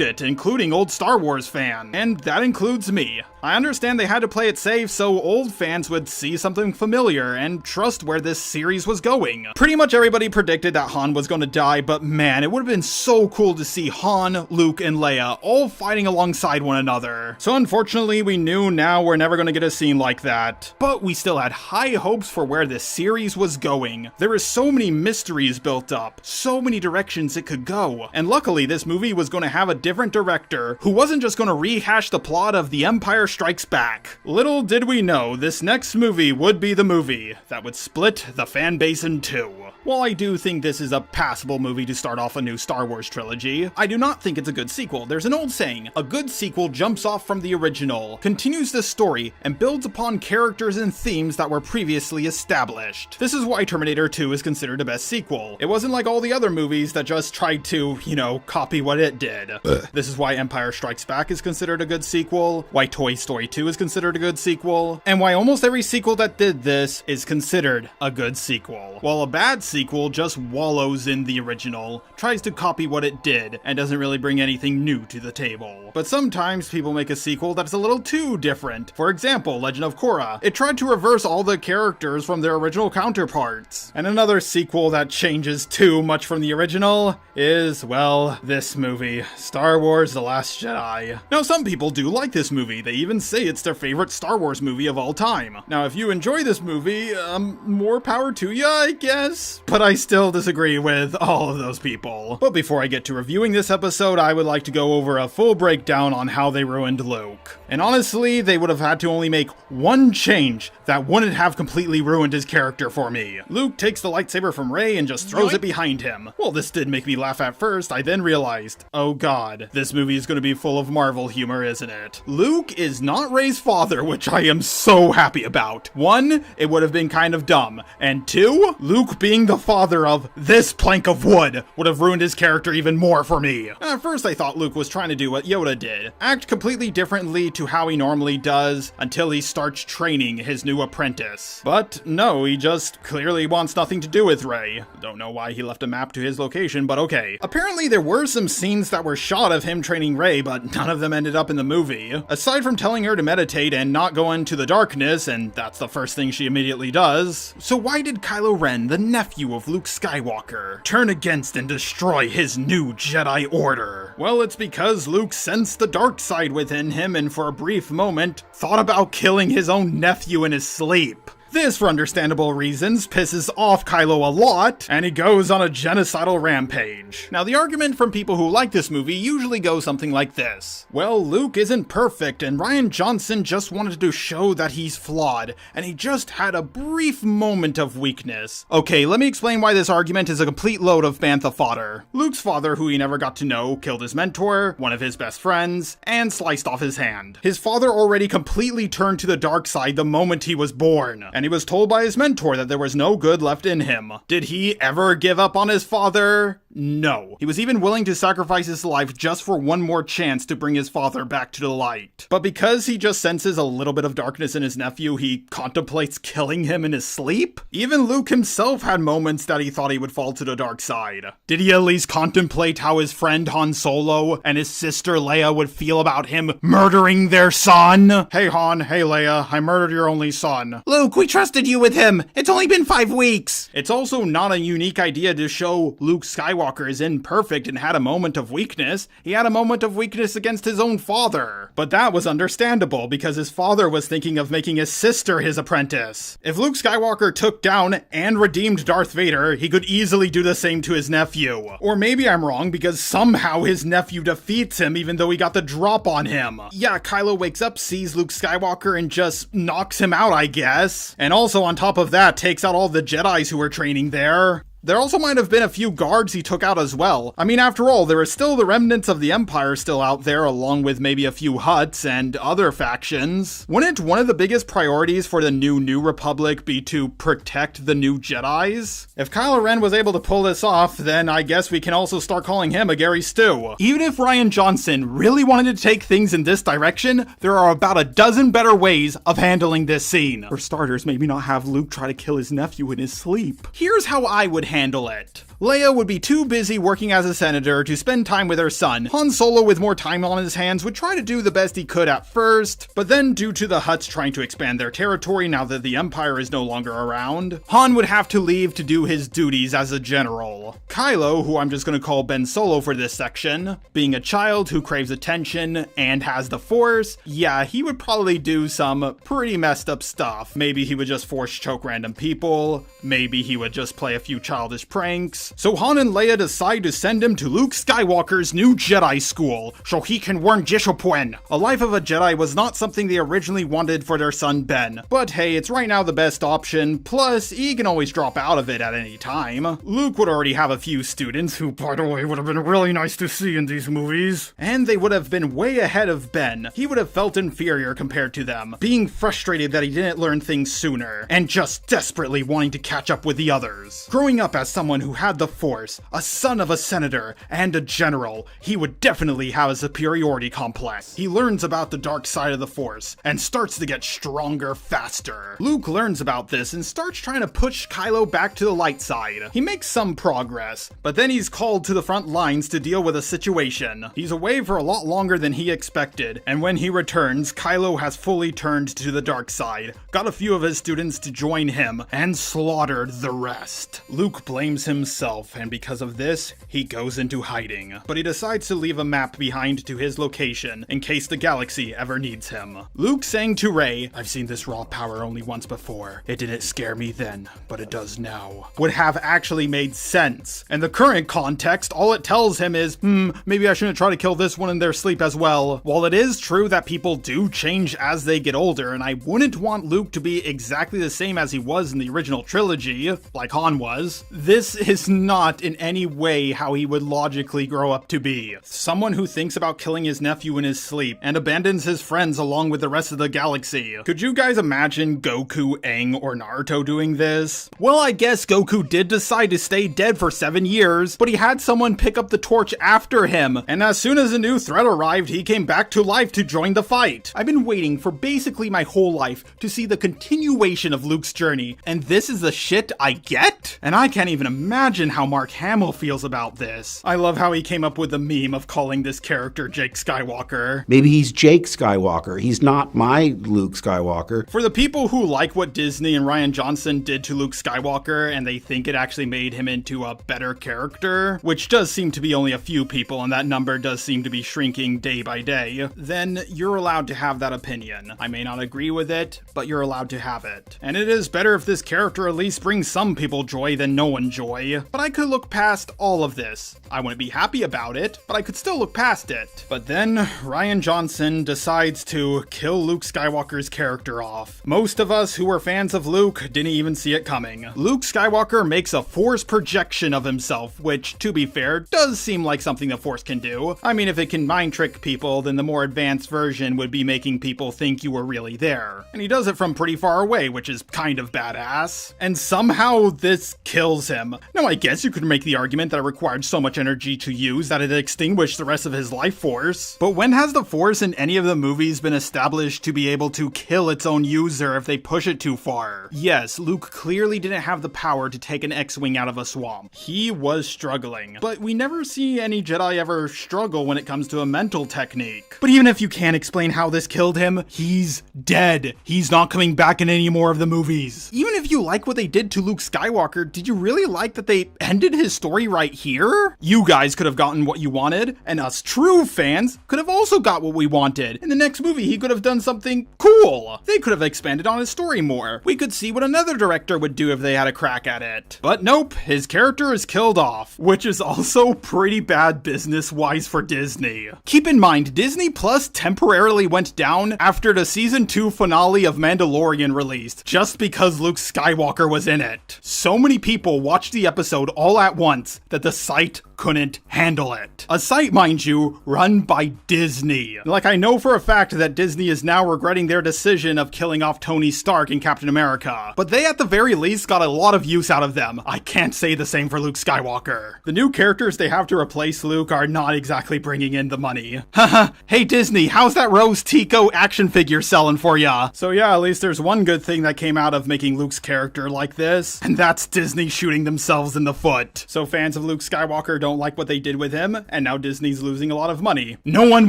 it, including old Star Wars fans, and that includes me. I understand they had to play it safe so old fans would see something familiar and trust where this series was going. Pretty much everybody predicted that Han was going to die, but man, it would have been so cool to see Han, Luke, and Leia all fighting alongside one another. So unfortunately, we knew now we're never going to get a scene like that. But we still had high hopes for where this series was going. There were so many mysteries built up, so many directions it could go. And luckily, this movie was going to have a different director who wasn't just going to rehash the plot of The Empire Strikes Back. Little did we know, this next movie would be the movie that would split the fan base in two. While I do think this is a passable movie to start off a new Star Wars trilogy, I do not think it's a good sequel. There's an old saying, a good sequel jumps off from the original, continues the story, and builds upon characters and themes that were previously established. This is why Terminator 2 is considered the best sequel. It wasn't like all the other movies that just tried to, copy what it did. This is why Empire Strikes Back is considered a good sequel, why Toy Story 2 is considered a good sequel, and why almost every sequel that did this is considered a good sequel. While a bad sequel just wallows in the original, tries to copy what it did, and doesn't really bring anything new to the table. But sometimes people make a sequel that's a little too different. For example, Legend of Korra. It tried to reverse all the characters from their original counterparts. And another sequel that changes too much from the original is, well, this movie, Star Wars The Last Jedi. Now, some people do like this movie. They even say it's their favorite Star Wars movie of all time. Now, if you enjoy this movie, more power to ya, I guess. But I still disagree with all of those people. But before I get to reviewing this episode, I would like to go over a full breakdown on how they ruined Luke. And honestly, they would have had to only make one change that wouldn't have completely ruined his character for me. Luke takes the lightsaber from Rey and just throws it behind him. Well, this did make me laugh at first. I then realized, oh god, this movie is going to be full of Marvel humor, isn't it? Luke is not Rey's father, which I am so happy about. One, it would have been kind of dumb. And two, Luke being the father of this plank of wood would have ruined his character even more for me. At first I thought Luke was trying to do what Yoda did, act completely differently to how he normally does until he starts training his new apprentice. But no, he just clearly wants nothing to do with Rey. Don't know why he left a map to his location, but okay. Apparently there were some scenes that were shot of him training Rey, but none of them ended up in the movie. Aside from telling her to meditate and not go into the darkness, and that's the first thing she immediately does. So why did Kylo Ren, the nephew of Luke Skywalker, turn against and destroy his new Jedi Order? Well, it's because Luke sensed the dark side within him and for a brief moment thought about killing his own nephew in his sleep. This, for understandable reasons, pisses off Kylo a lot, and he goes on a genocidal rampage. Now, the argument from people who like this movie usually goes something like this. Well, Luke isn't perfect, and Rian Johnson just wanted to show that he's flawed, and he just had a brief moment of weakness. Okay, let me explain why this argument is a complete load of bantha fodder. Luke's father, who he never got to know, killed his mentor, one of his best friends, and sliced off his hand. His father already completely turned to the dark side the moment he was born, and he was told by his mentor that there was no good left in him. Did he ever give up on his father? No. He was even willing to sacrifice his life just for one more chance to bring his father back to the light. But because he just senses a little bit of darkness in his nephew, he contemplates killing him in his sleep? Even Luke himself had moments that he thought he would fall to the dark side. Did he at least contemplate how his friend Han Solo and his sister Leia would feel about him murdering their son? Hey Han, hey Leia, I murdered your only son. Luke, we trusted you with him. It's only been 5 weeks. It's also not a unique idea to show Luke Skywalker Skywalker is imperfect and had a moment of weakness, he had a moment of weakness against his own father. But that was understandable because his father was thinking of making his sister his apprentice. If Luke Skywalker took down and redeemed Darth Vader, he could easily do the same to his nephew. Or maybe I'm wrong because somehow his nephew defeats him even though he got the drop on him. Yeah, Kylo wakes up, sees Luke Skywalker, and just knocks him out, I guess. And also on top of that, takes out all the Jedis who were training there. There also might have been a few guards he took out as well. I mean, after all, there are still the remnants of the Empire still out there, along with maybe a few Hutts and other factions. Wouldn't one of the biggest priorities for the New Republic be to protect the new Jedis? If Kylo Ren was able to pull this off, then I guess we can also start calling him a Gary Stu. Even if Rian Johnson really wanted to take things in this direction, there are about a dozen better ways of handling this scene. For starters, maybe not have Luke try to kill his nephew in his sleep. Here's how I would handle it. Leia would be too busy working as a senator to spend time with her son. Han Solo, with more time on his hands, would try to do the best he could at first, but then due to the Hutts trying to expand their territory now that the Empire is no longer around, Han would have to leave to do his duties as a general. Kylo, who I'm just gonna call Ben Solo for this section, being a child who craves attention and has the Force, yeah, he would probably do some pretty messed up stuff. Maybe he would just force choke random people, maybe he would just play a few childish pranks. So Han and Leia decide to send him to Luke Skywalker's new Jedi school, so he can learn discipline. A life of a Jedi was not something they originally wanted for their son Ben, but hey, it's right now the best option, plus he can always drop out of it at any time. Luke would already have a few students, who by the way would have been really nice to see in these movies, and they would have been way ahead of Ben. He would have felt inferior compared to them, being frustrated that he didn't learn things sooner, and just desperately wanting to catch up with the others. Growing up as someone who had the Force, a son of a senator, and a general, he would definitely have a superiority complex. He learns about the dark side of the Force, and starts to get stronger faster. Luke learns about this and starts trying to push Kylo back to the light side. He makes some progress, but then he's called to the front lines to deal with a situation. He's away for a lot longer than he expected, and when he returns, Kylo has fully turned to the dark side, got a few of his students to join him, and slaughtered the rest. Luke blames himself, and because of this, he goes into hiding. But he decides to leave a map behind to his location, in case the galaxy ever needs him. Luke saying to Rey, "I've seen this raw power only once before. It didn't scare me then, but it does now," would have actually made sense. In the current context, all it tells him is, maybe I shouldn't try to kill this one in their sleep as well. While it is true that people do change as they get older, and I wouldn't want Luke to be exactly the same as he was in the original trilogy, like Han was, this is not in any way how he would logically grow up to be. Someone who thinks about killing his nephew in his sleep and abandons his friends along with the rest of the galaxy. Could you guys imagine Goku, Aang, or Naruto doing this? Well, I guess Goku did decide to stay dead for 7 years, but he had someone pick up the torch after him, and as soon as a new threat arrived, he came back to life to join the fight. I've been waiting for basically my whole life to see the continuation of Luke's journey, and this is the shit I get? And I can't even imagine how Mark Hamill feels about this. I love how he came up with the meme of calling this character Jake Skywalker. Maybe he's Jake Skywalker. He's not my Luke Skywalker. For the people who like what Disney and Rian Johnson did to Luke Skywalker and they think it actually made him into a better character, which does seem to be only a few people and that number does seem to be shrinking day by day, then you're allowed to have that opinion. I may not agree with it, but you're allowed to have it. And it is better if this character at least brings some people joy than no one joy. But I could look past all of this. I wouldn't be happy about it, but I could still look past it. But then Rian Johnson decides to kill Luke Skywalker's character off. Most of us who were fans of Luke didn't even see it coming. Luke Skywalker makes a Force projection of himself, which, to be fair, does seem like something the Force can do. I mean, if it can mind trick people, then the more advanced version would be making people think you were really there. And he does it from pretty far away, which is kind of badass. And somehow this kills him. Now, I guess you could make the argument that it required so much energy to use that it extinguished the rest of his life force. But when has the Force in any of the movies been established to be able to kill its own user if they push it too far? Yes, Luke clearly didn't have the power to take an X-Wing out of a swamp. He was struggling. But we never see any Jedi ever struggle when it comes to a mental technique. But even if you can't explain how this killed him, he's dead. He's not coming back in any more of the movies. Even if you like what they did to Luke Skywalker, did you really like that they ended his story right here. You guys could have gotten what you wanted, and us true fans could have also got what we wanted. In the next movie, he could have done something cool. They could have expanded on his story more. We could see what another director would do if they had a crack at it. But nope, his character is killed off, which is also pretty bad business-wise for Disney. Keep in mind, Disney Plus temporarily went down after the season 2 finale of Mandalorian released, just because Luke Skywalker was in it. So many people watched the episode all at once that the site couldn't handle it. A site, mind you, run by Disney. Like, I know for a fact that Disney is now regretting their decision of killing off Tony Stark in Captain America, but they at the very least got a lot of use out of them. I can't say the same for Luke Skywalker. The new characters they have to replace Luke are not exactly bringing in the money. Haha, hey Disney, how's that Rose Tico action figure selling for ya? So yeah, at least there's one good thing that came out of making Luke's character like this, and that's Disney shooting themselves in the foot. So fans of Luke Skywalker don't like what they did with him, and now Disney's losing a lot of money. No one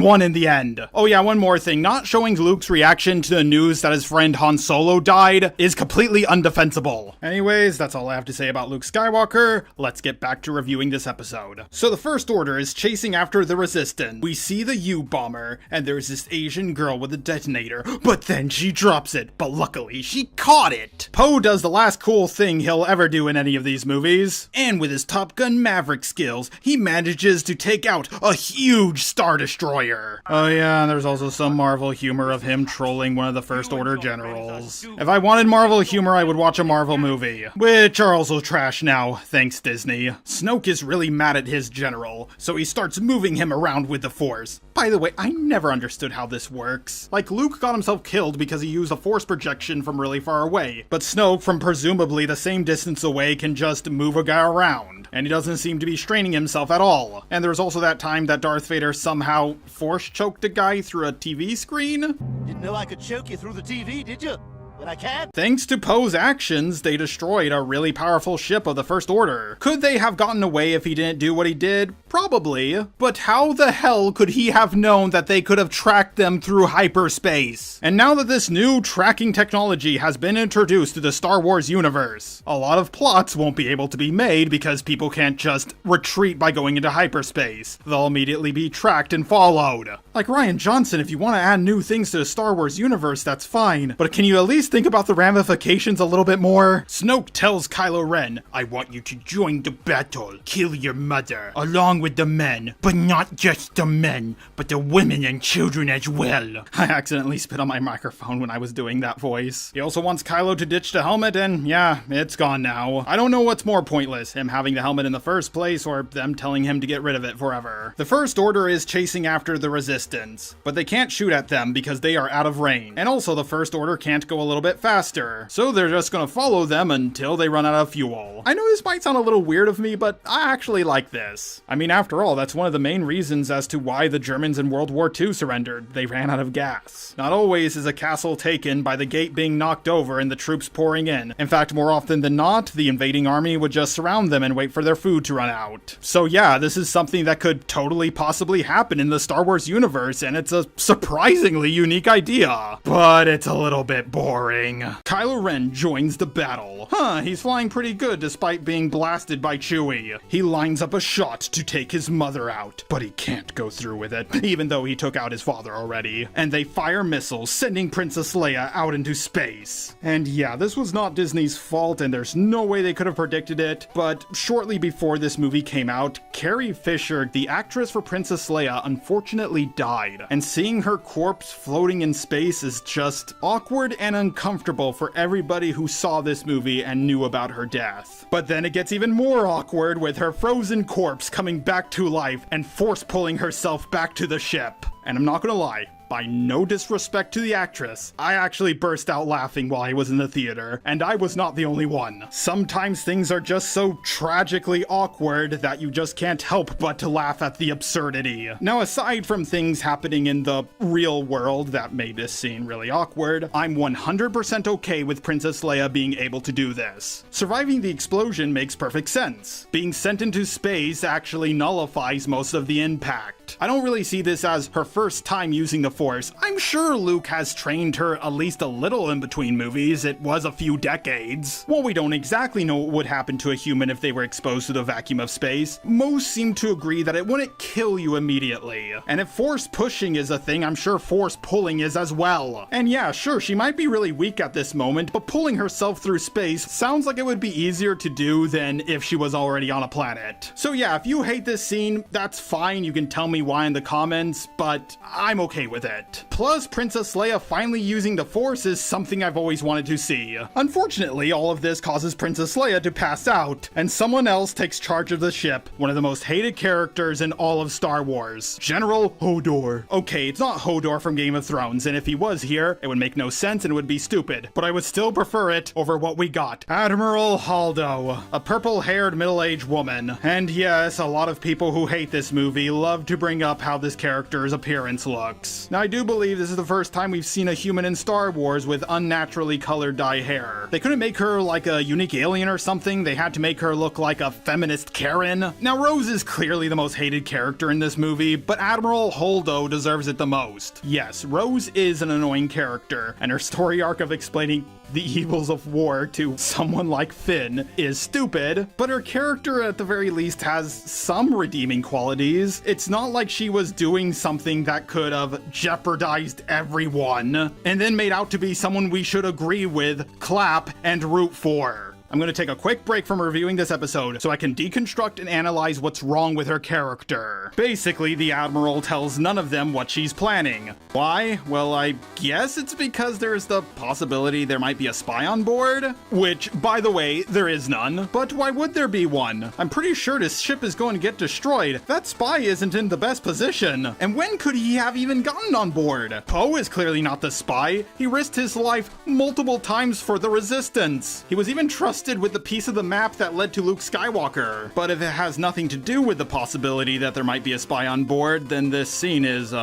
won in the end. Oh yeah, one more thing. Not showing Luke's reaction to the news that his friend Han Solo died is completely undefensible. Anyways, that's all I have to say about Luke Skywalker. Let's get back to reviewing this episode. So the First Order is chasing after the Resistance. We see the U-bomber, and there's this Asian girl with a detonator, but then she drops it, but luckily she caught it. Poe does the last cool thing he'll ever do in any of these movies, and with his Top Gun Maverick skills, he manages to take out a huge Star Destroyer. Oh yeah, and there's also some Marvel humor of him trolling one of the First Order generals. If I wanted Marvel humor, I would watch a Marvel movie, which are also trash now, thanks Disney. Snoke is really mad at his general, so he starts moving him around with the Force. By the way, I never understood how this works. Like, Luke got himself killed because he used a Force projection from really far away, but Snoke, from presumably the same distance away, can just move a guy around, and he doesn't seem to be straining himself at all. And there was also that time that Darth Vader somehow force choked a guy through a TV screen. Didn't know I could choke you through the TV, did you? But I can't. Thanks to Poe's actions, they destroyed a really powerful ship of the First Order. Could they have gotten away if he didn't do what he did? Probably. But how the hell could he have known that they could have tracked them through hyperspace? And now that this new tracking technology has been introduced to the Star Wars universe, a lot of plots won't be able to be made because people can't just retreat by going into hyperspace. They'll immediately be tracked and followed. Like Rian Johnson, if you want to add new things to the Star Wars universe, that's fine. But can you at least think about the ramifications a little bit more? Snoke tells Kylo Ren, I want you to join the battle, kill your mother, along with the men, but not just the men, but the women and children as well. I accidentally spit on my microphone when I was doing that voice. He also wants Kylo to ditch the helmet, and yeah, it's gone now. I don't know what's more pointless, him having the helmet in the first place, or them telling him to get rid of it forever. The First Order is chasing after the Resistance, but they can't shoot at them because they are out of range. And also the First Order can't go a little bit faster, so they're just gonna follow them until they run out of fuel. I know this might sound a little weird of me, but I actually like this. I mean, after all, that's one of the main reasons as to why the Germans in World War II surrendered. They ran out of gas. Not always is a castle taken by the gate being knocked over and the troops pouring in. In fact, more often than not, the invading army would just surround them and wait for their food to run out. So yeah, this is something that could totally possibly happen in the Star Wars universe, and it's a surprisingly unique idea. But it's a little bit boring. Kylo Ren joins the battle. He's flying pretty good despite being blasted by Chewie. He lines up a shot to take his mother out, but he can't go through with it, even though he took out his father already. And they fire missiles, sending Princess Leia out into space. And yeah, this was not Disney's fault, and there's no way they could have predicted it, but shortly before this movie came out, Carrie Fisher, the actress for Princess Leia, unfortunately died. And seeing her corpse floating in space is just awkward and uncomfortable for everybody who saw this movie and knew about her death. But then it gets even more awkward with her frozen corpse coming back to life and force pulling herself back to the ship. And I'm not gonna lie, by no disrespect to the actress, I actually burst out laughing while I was in the theater, and I was not the only one. Sometimes things are just so tragically awkward that you just can't help but to laugh at the absurdity. Now, aside from things happening in the real world that made this scene really awkward, I'm 100% okay with Princess Leia being able to do this. Surviving the explosion makes perfect sense. Being sent into space actually nullifies most of the impact. that. I don't really see this as her first time using the Force. I'm sure Luke has trained her at least a little in between movies. It was a few decades. While we don't exactly know what would happen to a human if they were exposed to the vacuum of space, most seem to agree that it wouldn't kill you immediately. And if Force pushing is a thing, I'm sure Force pulling is as well. And yeah, sure, she might be really weak at this moment, but pulling herself through space sounds like it would be easier to do than if she was already on a planet. So yeah, if you hate this scene, that's fine, you can tell me why in the comments, but I'm okay with it. Plus, Princess Leia finally using the Force is something I've always wanted to see. Unfortunately, all of this causes Princess Leia to pass out, and someone else takes charge of the ship, one of the most hated characters in all of Star Wars, General Hodor. Okay, it's not Hodor from Game of Thrones, and if he was here, it would make no sense and it would be stupid, but I would still prefer it over what we got. Admiral Holdo, a purple-haired middle-aged woman. And yes, a lot of people who hate this movie love to bring up how this character's appearance looks. Now, I do believe this is the first time we've seen a human in Star Wars with unnaturally colored dye hair. They couldn't make her like a unique alien or something, they had to make her look like a feminist Karen. Now, Rose is clearly the most hated character in this movie, but Admiral Holdo deserves it the most. Yes, Rose is an annoying character, and her story arc of explaining the evils of war to someone like Finn is stupid, but her character at the very least has some redeeming qualities. It's not like she was doing something that could have jeopardized everyone and then made out to be someone we should agree with, clap, and root for. I'm going to take a quick break from reviewing this episode so I can deconstruct and analyze what's wrong with her character. Basically, the Admiral tells none of them what she's planning. Why? Well, I guess it's because there's the possibility there might be a spy on board, which, by the way, there is none. But why would there be one? I'm pretty sure this ship is going to get destroyed. That spy isn't in the best position. And when could he have even gotten on board? Poe is clearly not the spy. He risked his life multiple times for the Resistance. He was even trusted with the piece of the map that led to Luke Skywalker. But if it has nothing to do with the possibility that there might be a spy on board, then this scene is,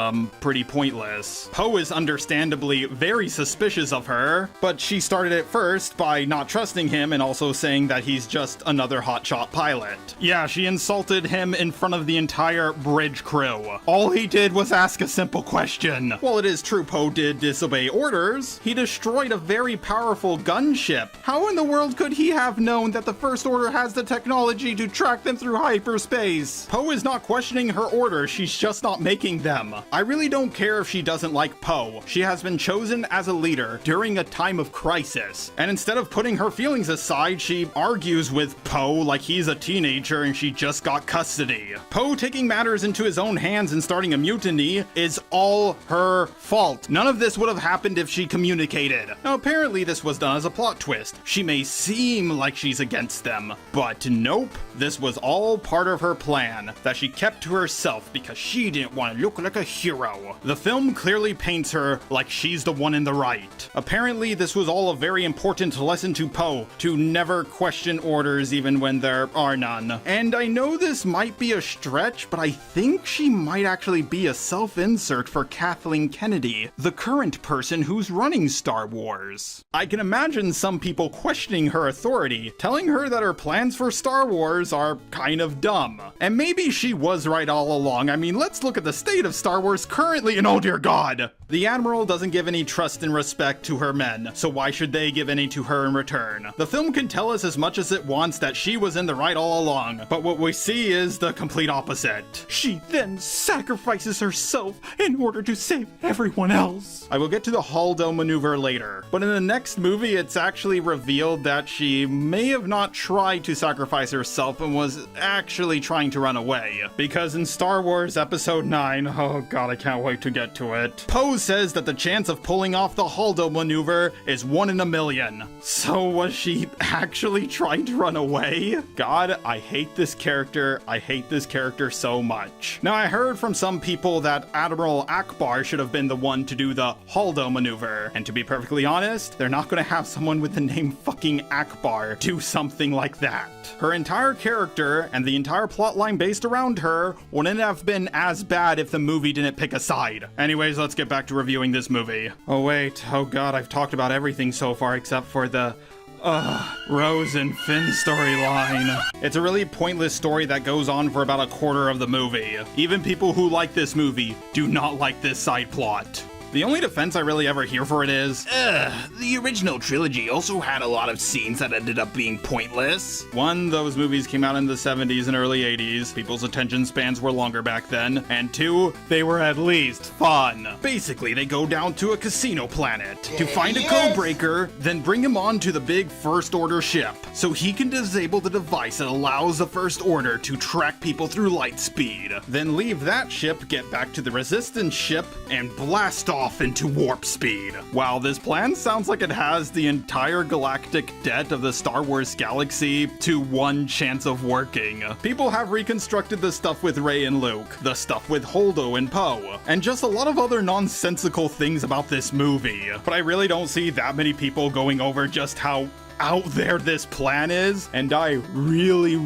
pretty pointless. Poe is understandably very suspicious of her, but she started it first by not trusting him and also saying that he's just another hotshot pilot. Yeah, she insulted him in front of the entire bridge crew. All he did was ask a simple question. While it is true Poe did disobey orders, he destroyed a very powerful gunship. How in the world could he have known that the First Order has the technology to track them through hyperspace? Poe is not questioning her orders, she's just not making them. I really don't care if she doesn't like Poe. She has been chosen as a leader during a time of crisis, and instead of putting her feelings aside, she argues with Poe like he's a teenager and she just got custody. Poe taking matters into his own hands and starting a mutiny is all her fault. None of this would have happened if she communicated. Now, apparently this was done as a plot twist. She may seem like she's against them, but nope, this was all part of her plan that she kept to herself because she didn't want to look like a hero. The film clearly paints her like she's the one in the right. Apparently this was all a very important lesson to Poe, to never question orders even when there are none. And I know this might be a stretch, but I think she might actually be a self-insert for Kathleen Kennedy, the current person who's running Star Wars. I can imagine some people questioning her authority, telling her that her plans for Star Wars are kind of dumb. And maybe she was right all along. I mean, let's look at the state of Star Wars currently, and oh dear God! The Admiral doesn't give any trust and respect to her men, so why should they give any to her in return? The film can tell us as much as it wants that she was in the right all along, but what we see is the complete opposite. She then sacrifices herself in order to save everyone else. I will get to the Holdo maneuver later, but in the next movie it's actually revealed that she may have not tried to sacrifice herself and was actually trying to run away. Because in Star Wars Episode 9, oh god, I can't wait to get to it, Poe says that the chance of pulling off the Holdo maneuver is 1 in a million. So was she actually trying to run away? God, I hate this character. I hate this character so much. Now, I heard from some people that Admiral Akbar should have been the one to do the Holdo maneuver. And to be perfectly honest, they're not going to have someone with the name fucking Akbar do something like that. Her entire character and the entire plotline based around her wouldn't have been as bad if the movie didn't pick a side. Anyways, let's get back to reviewing this movie. Oh wait, oh god, I've talked about everything so far except for the Rose and Finn storyline. It's a really pointless story that goes on for about a quarter of the movie. Even people who like this movie do not like this side plot. The only defense I really ever hear for it is, the original trilogy also had a lot of scenes that ended up being pointless. One, those movies came out in the 70s and early 80s. People's attention spans were longer back then. And two, they were at least fun. Basically, they go down to a casino planet to find a codebreaker, then bring him on to the big First Order ship, so he can disable the device that allows the First Order to track people through light speed. Then leave that ship, get back to the Resistance ship, and blast off into warp speed. Wow, this plan sounds like it has the entire galactic debt of the Star Wars galaxy to one chance of working. People have reconstructed the stuff with Rey and Luke, the stuff with Holdo and Poe, and just a lot of other nonsensical things about this movie. But I really don't see that many people going over just how out there this plan is, and I really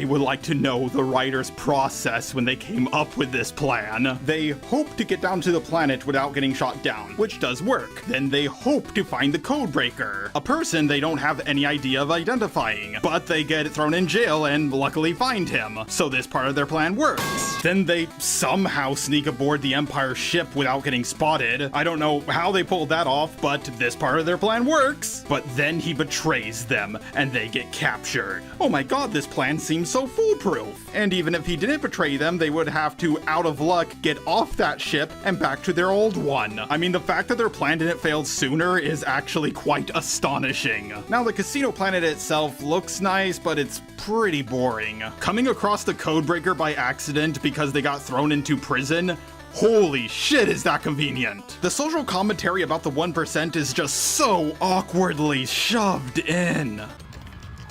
would like to know the writers' process when they came up with this plan. They hope to get down to the planet without getting shot down, which does work. Then they hope to find the codebreaker, a person they don't have any idea of identifying, but they get thrown in jail and luckily find him, so this part of their plan works. Then they somehow sneak aboard the Empire ship without getting spotted. I don't know how they pulled that off, but this part of their plan works. But then he betrays them and they get captured. Oh my god, this plan seems so foolproof. And even if he didn't betray them, they would have to, out of luck, get off that ship and back to their old one. I mean, the fact that their plan didn't fail sooner is actually quite astonishing. Now, the casino planet itself looks nice, but it's pretty boring. Coming across the codebreaker by accident because they got thrown into prison, holy shit, is that convenient. The social commentary about the 1% is just so awkwardly shoved in.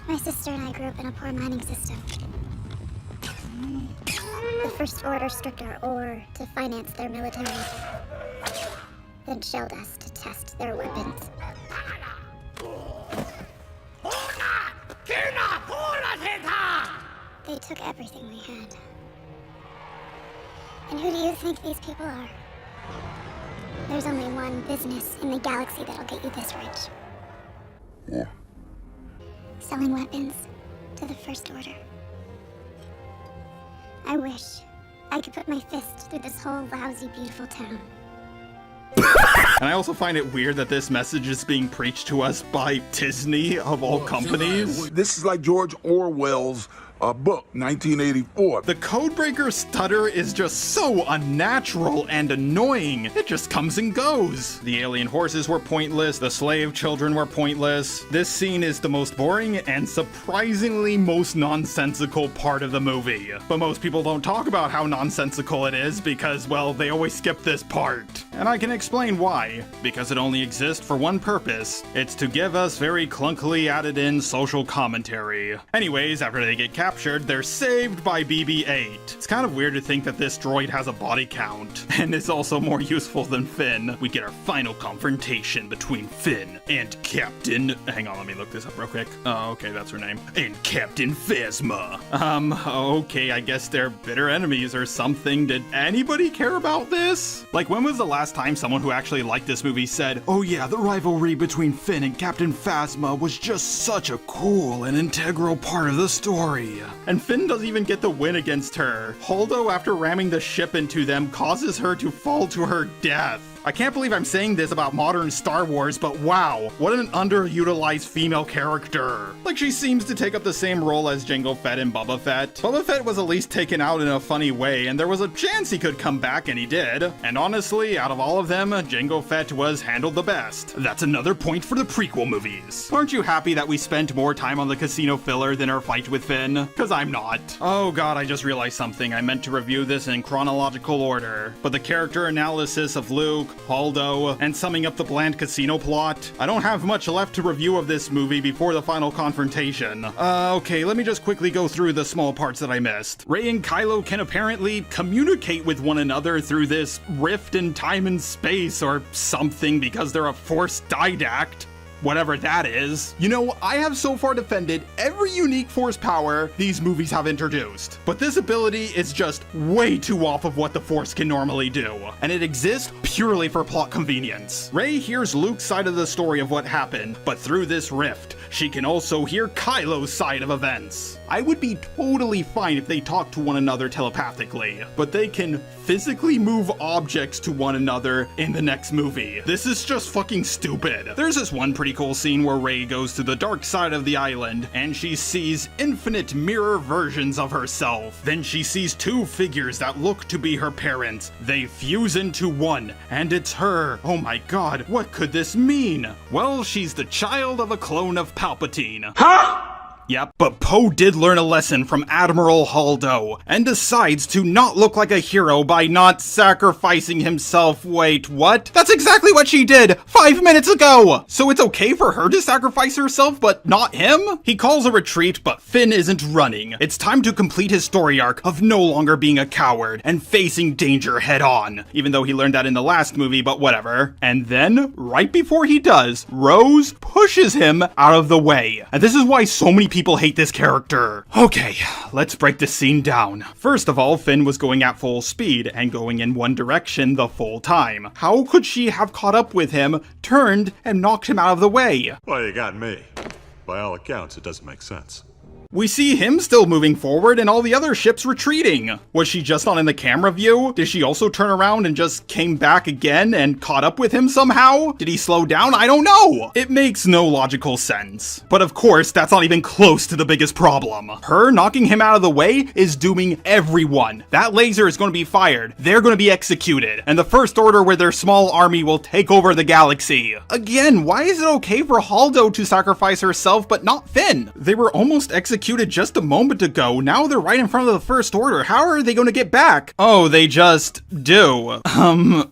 My sister and I grew up in a poor mining system. The First Order stripped our ore to finance their military, then shelled us to test their weapons. They took everything we had. And who do you think these people are? There's only one business in the galaxy that'll get you this rich. Yeah. Selling weapons to the First Order. I wish I could put my fist through this whole lousy, beautiful town. And I also find it weird that this message is being preached to us by Disney, of all companies. This is like George Orwell's book, 1984. The codebreaker stutter is just so unnatural and annoying. It just comes and goes. The alien horses were pointless. The slave children were pointless. This scene is the most boring and surprisingly most nonsensical part of the movie. But most people don't talk about how nonsensical it is because, well, they always skip this part. And I can explain why. Because it only exists for one purpose. It's to give us very clunkily added in social commentary. Anyways, after they get captured, they're saved by BB-8. It's kind of weird to think that this droid has a body count, and is also more useful than Finn. We get our final confrontation between Finn and Captain... Hang on, let me look this up real quick. Oh, okay, that's her name. And Captain Phasma. Okay, I guess they're bitter enemies or something. Did anybody care about this? Like, when was the last time someone who actually liked this movie said, oh yeah, the rivalry between Finn and Captain Phasma was just such a cool and integral part of the story? And Finn doesn't even get the win against her. Holdo, after ramming the ship into them, causes her to fall to her death. I can't believe I'm saying this about modern Star Wars, but wow, what an underutilized female character. Like, she seems to take up the same role as Jango Fett and Boba Fett. Boba Fett was at least taken out in a funny way, and there was a chance he could come back, and he did. And honestly, out of all of them, Jango Fett was handled the best. That's another point for the prequel movies. Aren't you happy that we spent more time on the casino filler than our fight with Finn? Cause I'm not. Oh god, I just realized something. I meant to review this in chronological order, but the character analysis of Luke, Holdo, and summing up the bland casino plot, I don't have much left to review of this movie before the final confrontation. Okay, let me just quickly go through the small parts that I missed. Rey and Kylo can apparently communicate with one another through this rift in time and space or something because they're a Force didact. whatever that is. You know, I have so far defended every unique Force power these movies have introduced, but this ability is just way too off of what the Force can normally do, and it exists purely for plot convenience. Rey hears Luke's side of the story of what happened, but through this rift, she can also hear Kylo's side of events. I would be totally fine if they talked to one another telepathically, but they can physically move objects to one another in the next movie. This is just fucking stupid. There's this one pretty cool scene where Rey goes to the dark side of the island and she sees infinite mirror versions of herself. Then she sees two figures that look to be her parents. They fuse into one, and it's her. Oh my god, what could this mean? Well, she's the child of a clone of Palpatine. Huh? Yep, but Poe did learn a lesson from Admiral Holdo, and decides to not look like a hero by not sacrificing himself. Wait, what? That's exactly what she did 5 minutes ago! So it's okay for her to sacrifice herself, but not him? He calls a retreat, but Finn isn't running. It's time to complete his story arc of no longer being a coward and facing danger head on. Even though he learned that in the last movie, but whatever. And then, right before he does, Rose pushes him out of the way. And this is why so many people hate this character. Okay, let's break this scene down. First of all, Finn was going at full speed and going in one direction the full time. How could she have caught up with him, turned, and knocked him out of the way? Well, you got me. By all accounts, it doesn't make sense. We see him still moving forward and all the other ships retreating. Was she just not in the camera view? Did she also turn around and just came back again and caught up with him somehow? Did he slow down? I don't know. It makes no logical sense. But of course, that's not even close to the biggest problem. Her knocking him out of the way is dooming everyone. That laser is going to be fired. They're going to be executed. And the First Order with their small army will take over the galaxy. Again, why is it okay for Holdo to sacrifice herself but not Finn? They were almost executed just a moment ago. Now they're right in front of the First Order. How are they going to get back? Oh, they just do.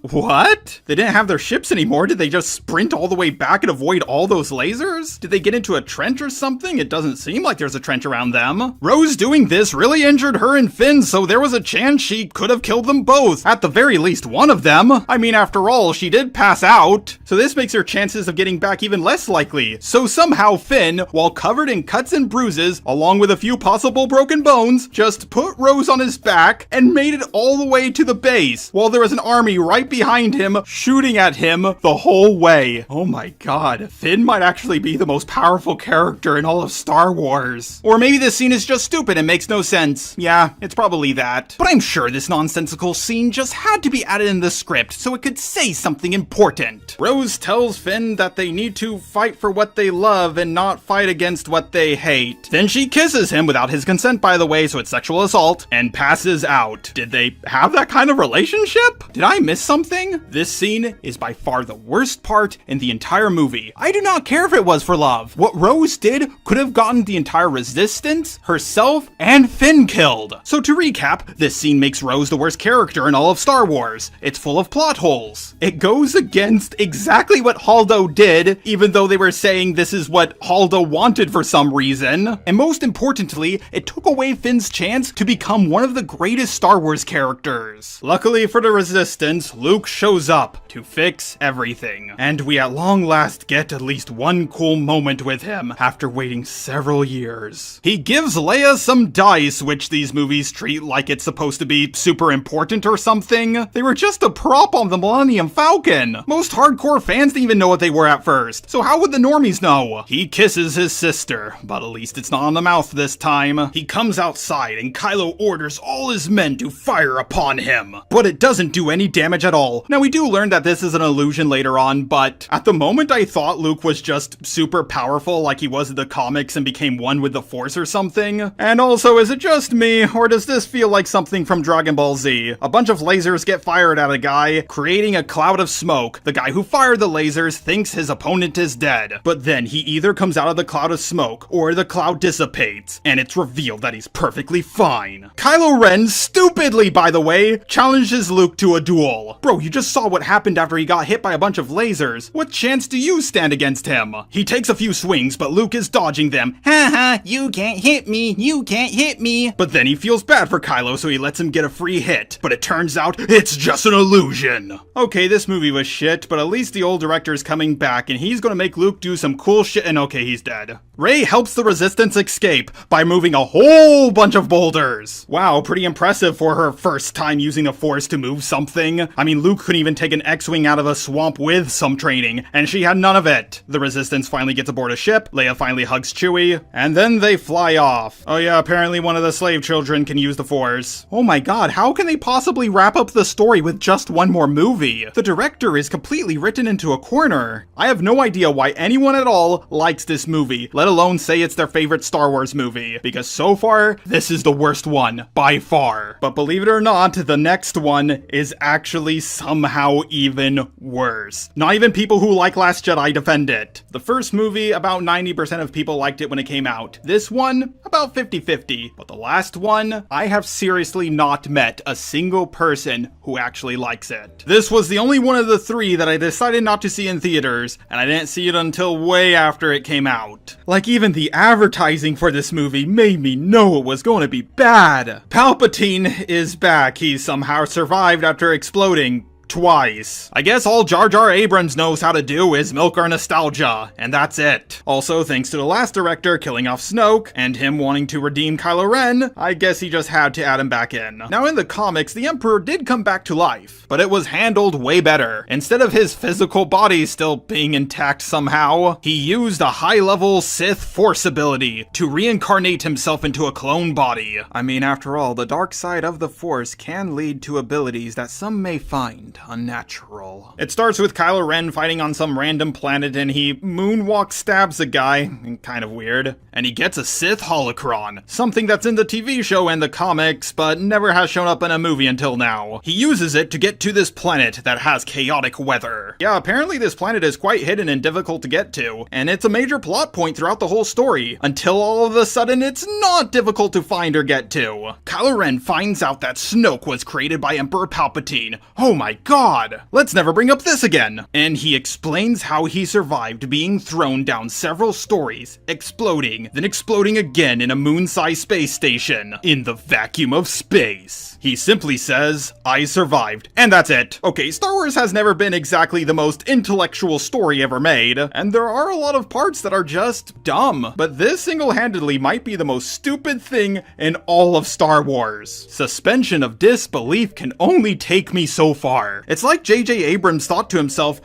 What? They didn't have their ships anymore. Did they just sprint all the way back and avoid all those lasers? Did they get into a trench or something? It doesn't seem like there's a trench around them. Rose doing this really injured her and Finn, so there was a chance she could have killed them both. At the very least, one of them. I mean, after all, she did pass out. So this makes her chances of getting back even less likely. So somehow Finn, while covered in cuts and bruises, along with a few possible broken bones, just put Rose on his back and made it all the way to the base, while there was an army right behind him, shooting at him the whole way. Oh my god, Finn might actually be the most powerful character in all of Star Wars. Or maybe this scene is just stupid and makes no sense. Yeah, it's probably that. But I'm sure this nonsensical scene just had to be added in the script so it could say something important. Rose tells Finn that they need to fight for what they love and not fight against what they hate. Then she kisses him without his consent, by the way, so it's sexual assault, and passes out. Did they have that kind of relationship? Did I miss something? This scene is by far the worst part in the entire movie. I do not care if it was for love. What Rose did could have gotten the entire Resistance, herself, and Finn killed. So to recap, this scene makes Rose the worst character in all of Star Wars. It's full of plot holes. It goes against exactly what Holdo did, even though they were saying this is what Holdo wanted for some reason. And most importantly, it took away Finn's chance to become one of the greatest Star Wars characters. Luckily for the Resistance, Luke shows up to fix everything. And we at long last get at least one cool moment with him after waiting several years. He gives Leia some dice, which these movies treat like it's supposed to be super important or something. They were just a prop on the Millennium Falcon. Most hardcore fans didn't even know what they were at first, so how would the normies know? He kisses his sister, but at least it's not on the mouth this time. He comes outside and Kylo orders all his men to fire upon him, but it doesn't do any damage at all. Now we do learn that this is an illusion later on, but at the moment I thought Luke was just super powerful like he was in the comics and became one with the Force or something. And also, is it just me, or does this feel like something from Dragon Ball Z? A bunch of lasers get fired at a guy, creating a cloud of smoke. The guy who fired the lasers thinks his opponent is dead, but then he either comes out of the cloud of smoke, or the cloud disappears dissipates, and it's revealed that he's perfectly fine. Kylo Ren, stupidly by the way, challenges Luke to a duel. Bro, you just saw what happened after he got hit by a bunch of lasers. What chance do you stand against him? He takes a few swings, but Luke is dodging them. Haha, you can't hit me, you can't hit me. But then he feels bad for Kylo, so he lets him get a free hit. But it turns out it's just an illusion. Okay, this movie was shit, but at least the old director's coming back, and he's gonna make Luke do some cool shit, and okay, he's dead. Rey helps the Resistance escape by moving a whole bunch of boulders. Wow, pretty impressive for her first time using the Force to move something. I mean, Luke couldn't even take an X-Wing out of a swamp with some training, and she had none of it. The Resistance finally gets aboard a ship, Leia finally hugs Chewie, and then they fly off. Oh yeah, apparently one of the slave children can use the Force. Oh my god, how can they possibly wrap up the story with just one more movie? The director is completely written into a corner. I have no idea why anyone at all likes this movie, let alone say it's their favorite Star Wars movie, because so far, this is the worst one, by far. But believe it or not, the next one is actually somehow even worse. Not even people who like Last Jedi defend it. The first movie, about 90% of people liked it when it came out. This one, about 50-50. But the last one, I have seriously not met a single person who actually likes it. This was the only one of the three that I decided not to see in theaters, and I didn't see it until way after it came out. Like, even the advertising for this movie made me know it was going to be bad. Palpatine is back. He somehow survived after exploding twice. I guess all Jar Jar Abrams knows how to do is milk our nostalgia, and that's it. Also, thanks to the last director killing off Snoke, and him wanting to redeem Kylo Ren, I guess he just had to add him back in. Now in the comics, the Emperor did come back to life, but it was handled way better. Instead of his physical body still being intact somehow, he used a high-level Sith Force ability to reincarnate himself into a clone body. I mean, after all, the dark side of the Force can lead to abilities that some may find unnatural. It starts with Kylo Ren fighting on some random planet, and he moonwalk stabs a guy, kind of weird, and he gets a Sith holocron, something that's in the TV show and the comics, but never has shown up in a movie until now. He uses it to get to this planet that has chaotic weather. Yeah, apparently this planet is quite hidden and difficult to get to, and it's a major plot point throughout the whole story, until all of a sudden it's not difficult to find or get to. Kylo Ren finds out that Snoke was created by Emperor Palpatine. Oh my god! Let's never bring up this again! And he explains how he survived being thrown down several stories, exploding, then exploding again in a moon-sized space station, in the vacuum of space. He simply says, I survived, and that's it. Okay, Star Wars has never been exactly the most intellectual story ever made, and there are a lot of parts that are just dumb, but this single-handedly might be the most stupid thing in all of Star Wars. Suspension of disbelief can only take me so far. It's like J.J. Abrams thought to himself,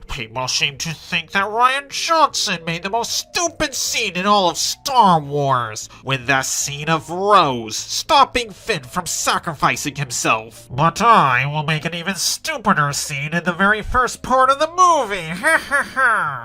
people seem to think that Rian Johnson made the most stupid scene in all of Star Wars, with that scene of Rose stopping Finn from sacrificing himself. But I will make an even stupider scene in the very first part of the movie.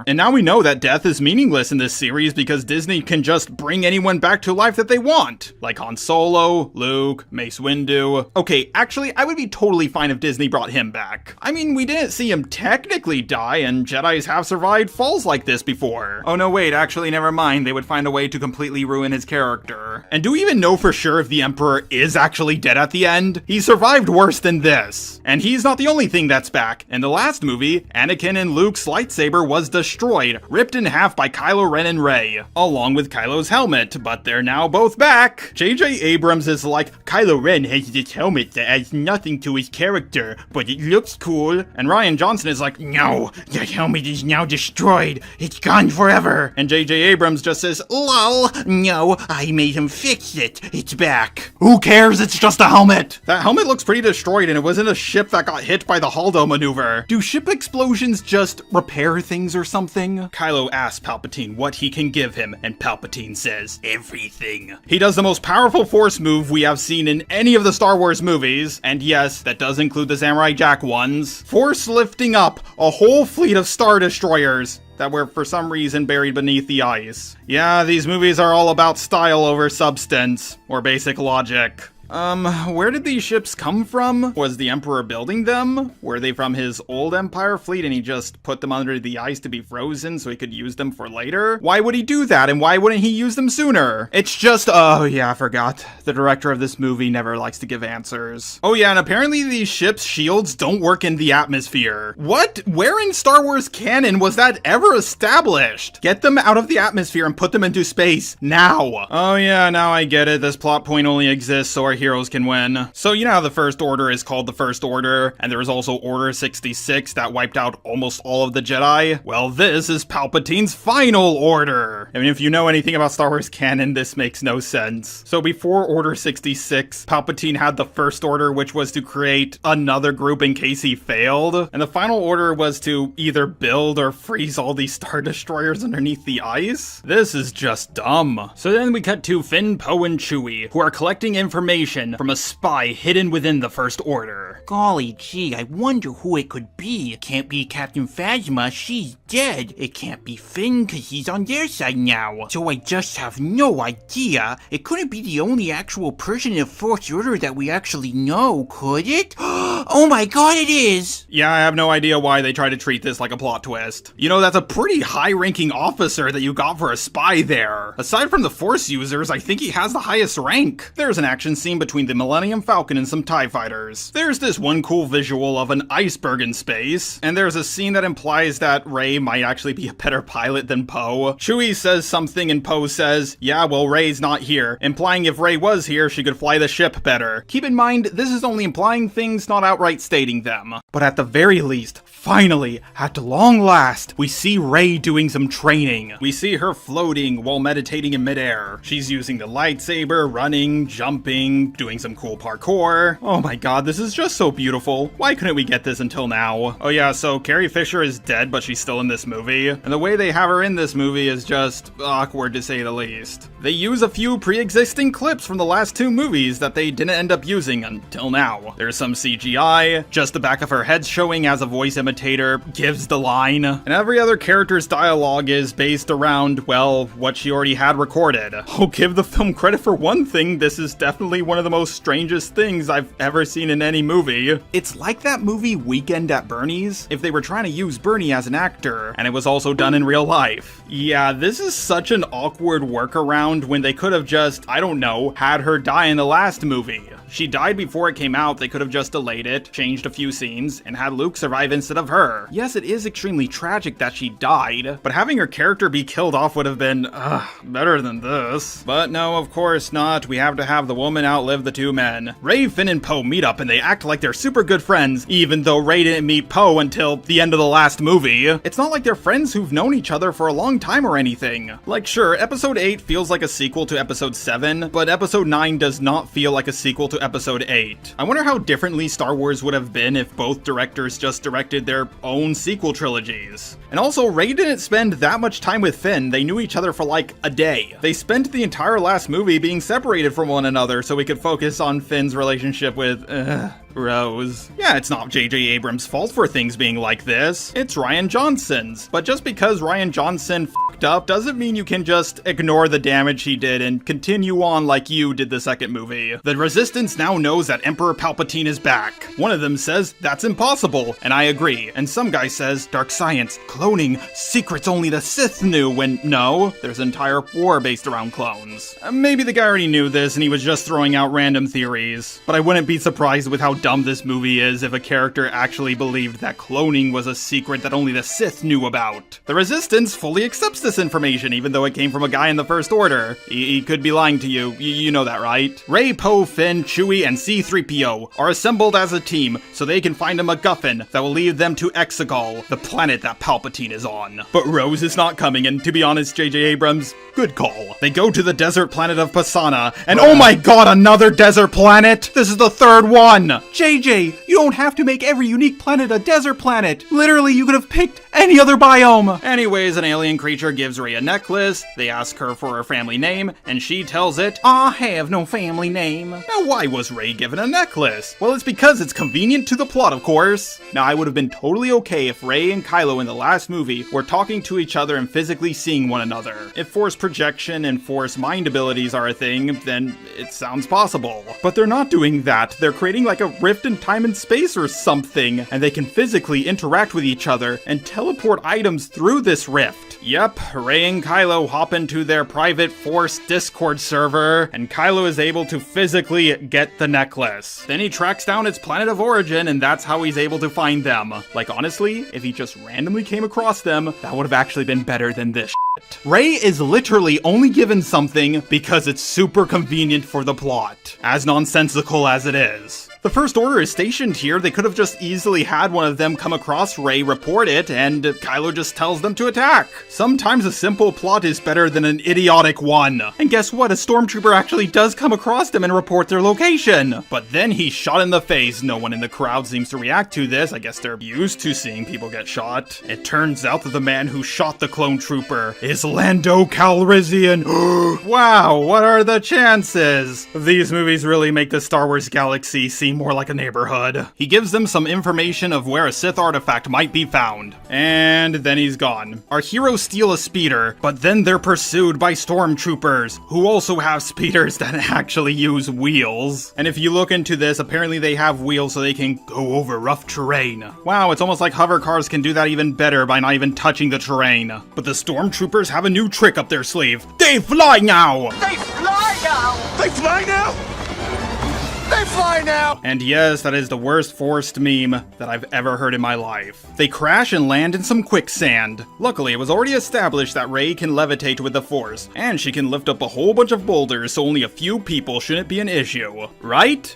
And now we know that death is meaningless in this series because Disney can just bring anyone back to life that they want. Like Han Solo, Luke, Mace Windu. Okay, actually, I would be totally fine if Disney brought him back. I mean, we didn't see him technically die, and Jedis have survived falls like this before. Oh no, wait, actually, never mind. They would find a way to completely ruin his character. And do we even know for sure if the Emperor is actually dead at the end? He survived worse than this. And he's not the only thing that's back. In the last movie, Anakin and Luke's lightsaber was destroyed, ripped in half by Kylo Ren and Rey, along with Kylo's helmet, but they're now both back. J.J. Abrams is like, Kylo Ren has this helmet that adds nothing to his character, but it looks cool. And Rian Johnson is like, no, the helmet is now destroyed. It's gone forever. And J.J. Abrams just says, lol, no, I made him fix it. It's back. Who cares? It's just a helmet. That helmet looks pretty destroyed, and it wasn't a ship that got hit by the Holdo maneuver. Do ship explosions just repair things or something? Kylo asks Palpatine what he can give him, and Palpatine says, everything. He does the most powerful Force move we have seen in any of the Star Wars movies, and yes, that does include the Samurai Jack ones. Force lifting up a whole fleet of Star Destroyers that were for some reason buried beneath the ice. Yeah, these movies are all about style over substance, or basic logic. Where did these ships come from? Was the Emperor building them? Were they from his old Empire fleet and he just put them under the ice to be frozen so he could use them for later? Why would he do that, and why wouldn't he use them sooner? It's just, oh yeah, I forgot. The director of this movie never likes to give answers. Oh yeah, and apparently these ships' shields don't work in the atmosphere. What? Where in Star Wars canon was that ever established? Get them out of the atmosphere and put them into space, now. Oh yeah, now I get it. This plot point only exists so our heroes can win. So you know how the First Order is called the First Order, and there was also Order 66 that wiped out almost all of the Jedi? Well, this is Palpatine's final order. I mean, if you know anything about Star Wars canon, this makes no sense. So before Order 66, Palpatine had the First Order, which was to create another group in case he failed. And the final order was to either build or freeze all these Star Destroyers underneath the ice? This is just dumb. So then we cut to Finn, Poe, and Chewie, who are collecting information from a spy hidden within the First Order. Golly gee, I wonder who it could be. It can't be Captain Phasma, she's dead. It can't be Finn, cause he's on their side now. So I just have no idea. It couldn't be the only actual person in the Force Order that we actually know, could it? Oh my god, it is! Yeah, I have no idea why they try to treat this like a plot twist. You know, that's a pretty high-ranking officer that you got for a spy there. Aside from the Force users, I think he has the highest rank. There's an action scene between the Millennium Falcon and some TIE fighters. There's this one cool visual of an iceberg in space, and there's a scene that implies that Rey might actually be a better pilot than Poe. Chewie says something and Poe says, yeah, well, Rey's not here, implying if Rey was here, she could fly the ship better. Keep in mind, this is only implying things, not outright stating them. But at the very least, finally, at long last, we see Rey doing some training. We see her floating while meditating in midair. She's using the lightsaber, running, jumping, doing some cool parkour. Oh my god, this is just so beautiful. Why couldn't we get this until now? Oh yeah, so Carrie Fisher is dead, but she's still in this movie. And the way they have her in this movie is just awkward to say the least. They use a few pre-existing clips from the last two movies that they didn't end up using until now. There's some CGI, just the back of her head showing as a voice imitator gives the line, and every other character's dialogue is based around, well, what she already had recorded. I'll give the film credit for one thing, this is definitely one of the most strangest things I've ever seen in any movie. It's like that movie Weekend at Bernie's, if they were trying to use Bernie as an actor, and it was also done in real life. Yeah, this is such an awkward workaround when they could have just, I don't know, had her die in the last movie. She died before it came out, they could have just delayed it, changed a few scenes, and had Luke survive instead of her. Yes, it is extremely tragic that she died, but having her character be killed off would have been, better than this. But no, of course not, we have to have the woman outlive the two men. Rey, Finn, and Poe meet up and they act like they're super good friends, even though Rey didn't meet Poe until the end of the last movie. It's not like they're friends who've known each other for a long time or anything. Like sure, episode 8 feels like a sequel to episode 7, but episode 9 does not feel like a sequel to episode 8. I wonder how differently Star Wars would have been if both directors just directed their own sequel trilogies. And also, Rey didn't spend that much time with Finn, they knew each other for like a day. They spent the entire last movie being separated from one another so we could focus on Finn's relationship with, Rose. Yeah, it's not J.J. Abrams' fault for things being like this. It's Rian Johnson's. But just because Rian Johnson f***ed up doesn't mean you can just ignore the damage he did and continue on like you did the second movie. The Resistance now knows that Emperor Palpatine is back. One of them says that's impossible, and I agree. And some guy says dark science, cloning, secrets only the Sith knew, when no, there's an entire war based around clones. Maybe the guy already knew this and he was just throwing out random theories, but I wouldn't be surprised with how dumb this movie is if a character actually believed that cloning was a secret that only the Sith knew about. The Resistance fully accepts this information, even though it came from a guy in the First Order. He could be lying to you, you know that, right? Rey, Poe, Finn, Chewie, and C-3PO are assembled as a team so they can find a MacGuffin that will lead them to Exegol, the planet that Palpatine is on. But Rose is not coming, and to be honest, J.J. Abrams, good call. They go to the desert planet of Pasana, and oh my god, another desert planet! This is the third one! JJ, you don't have to make every unique planet a desert planet. Literally, you could have picked any other biome. Anyways, an alien creature gives Rey a necklace. They ask her for her family name, and she tells it, I have no family name. Now, why was Rey given a necklace? Well, it's because it's convenient to the plot, of course. Now, I would have been totally okay if Rey and Kylo in the last movie were talking to each other and physically seeing one another. If force projection and force mind abilities are a thing, then it sounds possible. But they're not doing that. They're creating like a rift in time and space or something, and they can physically interact with each other and teleport items through this rift. Yep, Rey and Kylo hop into their private Force Discord server, and Kylo is able to physically get the necklace. Then he tracks down its planet of origin, and that's how he's able to find them. Like, honestly, if he just randomly came across them, that would have actually been better than this shit. Rey is literally only given something because it's super convenient for the plot, as nonsensical as it is. The First Order is stationed here. They could have just easily had one of them come across Rey, report it, and Kylo just tells them to attack. Sometimes a simple plot is better than an idiotic one. And guess what? A stormtrooper actually does come across them and report their location. But then he's shot in the face. No one in the crowd seems to react to this. I guess they're used to seeing people get shot. It turns out that the man who shot the clone trooper is Lando Calrissian. Wow, what are the chances? These movies really make the Star Wars galaxy seem more like a neighborhood. He gives them some information of where a Sith artifact might be found. And then he's gone. Our heroes steal a speeder, but then they're pursued by stormtroopers, who also have speeders that actually use wheels. And if you look into this, apparently they have wheels so they can go over rough terrain. Wow, it's almost like hover cars can do that even better by not even touching the terrain. But the stormtroopers have a new trick up their sleeve. They fly now! They fly now! They fly now! They fly now! And yes, that is the worst forced meme that I've ever heard in my life. They crash and land in some quicksand. Luckily, it was already established that Rey can levitate with the Force, and she can lift up a whole bunch of boulders, so only a few people shouldn't be an issue. Right?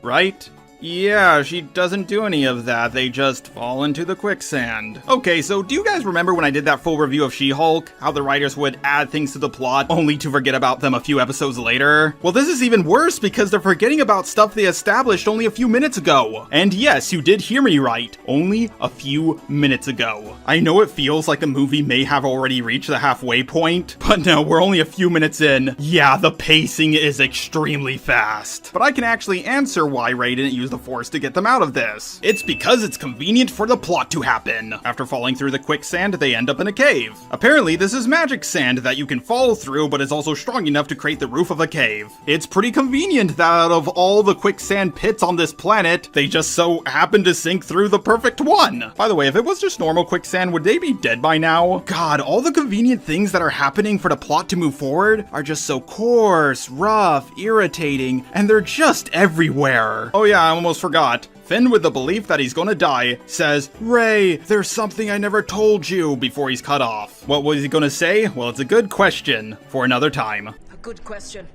Right? Yeah, she doesn't do any of that, they just fall into the quicksand. Okay, so do you guys remember when I did that full review of She-Hulk? How the writers would add things to the plot, only to forget about them a few episodes later? Well, this is even worse because they're forgetting about stuff they established only a few minutes ago. And yes, you did hear me right, only a few minutes ago. I know it feels like the movie may have already reached the halfway point, but no, we're only a few minutes in. Yeah, the pacing is extremely fast. But I can actually answer why Rey didn't use the Force to get them out of this. It's because it's convenient for the plot to happen. After falling through the quicksand, they end up in a cave. Apparently, this is magic sand that you can fall through, but is also strong enough to create the roof of a cave. It's pretty convenient that out of all the quicksand pits on this planet, they just so happen to sink through the perfect one. By the way, if it was just normal quicksand, would they be dead by now? God, all the convenient things that are happening for the plot to move forward are just so coarse, rough, irritating, and they're just everywhere. Oh yeah, I almost forgot. Finn, with the belief that he's gonna die, says, Rey, there's something I never told you, before he's cut off. What was he gonna say? Well, it's a good question for another time. A good question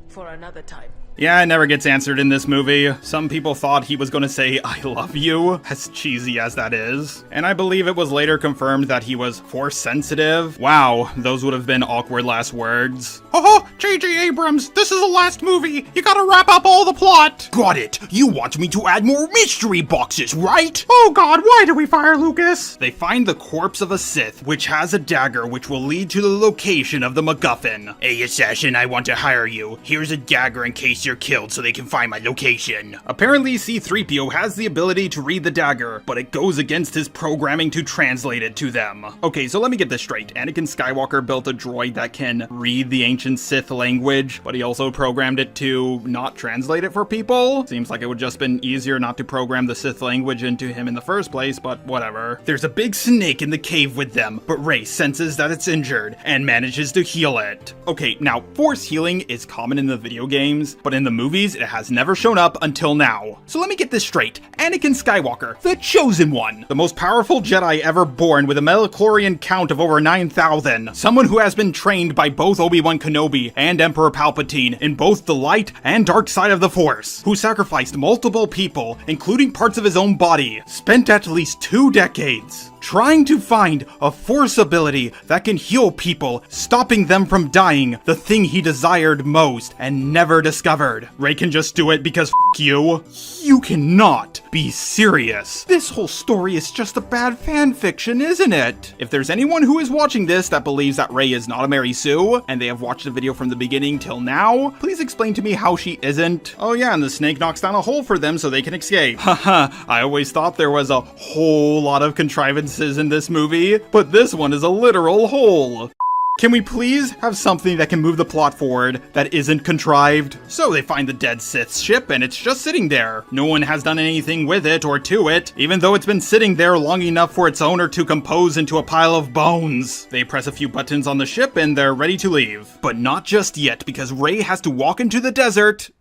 for another time. Yeah, it never gets answered in this movie. Some people thought he was gonna say, I love you, as cheesy as that is. And I believe it was later confirmed that he was force sensitive. Wow, those would have been awkward last words. Oh, J.J. Abrams, this is the last movie. You gotta wrap up all the plot. Got it. You want me to add more mystery boxes, right? Oh god, why did we fire Lucas? They find the corpse of a Sith, which has a dagger which will lead to the location of the MacGuffin. Hey, assassin, I want to hire you. Here's a dagger in case you're killed so they can find my location. Apparently, C-3PO has the ability to read the dagger, but it goes against his programming to translate it to them. Okay, so let me get this straight. Anakin Skywalker built a droid that can read the ancient Sith language, but he also programmed it to not translate it for people? Seems like it would just been easier not to program the Sith language into him in the first place, but whatever. There's a big snake in the cave with them, but Rey senses that it's injured and manages to heal it. Okay, now, Force healing is common in the video games, but in the movies, it has never shown up until now. So let me get this straight. Anakin Skywalker, the Chosen One, the most powerful Jedi ever born with a midichlorian count of over 9,000, someone who has been trained by both Obi-Wan Kenobi and Emperor Palpatine in both the light and dark side of the Force, who sacrificed multiple people, including parts of his own body, spent at least 2 decades trying to find a Force ability that can heal people, stopping them from dying, the thing he desired most and never discovered. Rey can just do it because f*** you. You cannot be serious. This whole story is just a bad fan fiction, isn't it? If there's anyone who is watching this that believes that Rey is not a Mary Sue, and they have watched the video from the beginning till now, please explain to me how she isn't. Oh yeah, and the snake knocks down a hole for them so they can escape. Haha, I always thought there was a whole lot of contrivances in this movie, but this one is a literal hole. Can we please have something that can move the plot forward that isn't contrived? So they find the dead Sith's ship and it's just sitting there. No one has done anything with it or to it, even though it's been sitting there long enough for its owner to compose into a pile of bones. They press a few buttons on the ship and they're ready to leave. But not just yet, because Rey has to walk into the desert.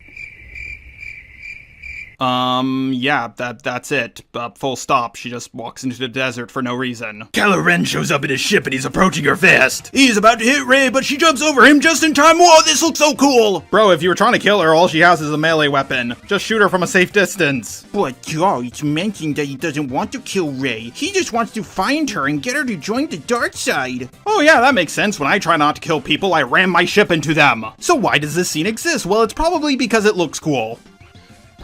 Yeah, that's it. Full stop. She just walks into the desert for no reason. Kylo Ren shows up in his ship and he's approaching her fast. He's about to hit Rey, but she jumps over him just in time. Whoa, this looks so cool! Bro, if you were trying to kill her, all she has is a melee weapon. Just shoot her from a safe distance. But George mentioned that he doesn't want to kill Rey. He just wants to find her and get her to join the dark side. Oh yeah, that makes sense. When I try not to kill people, I ram my ship into them. So why does this scene exist? Well, it's probably because it looks cool.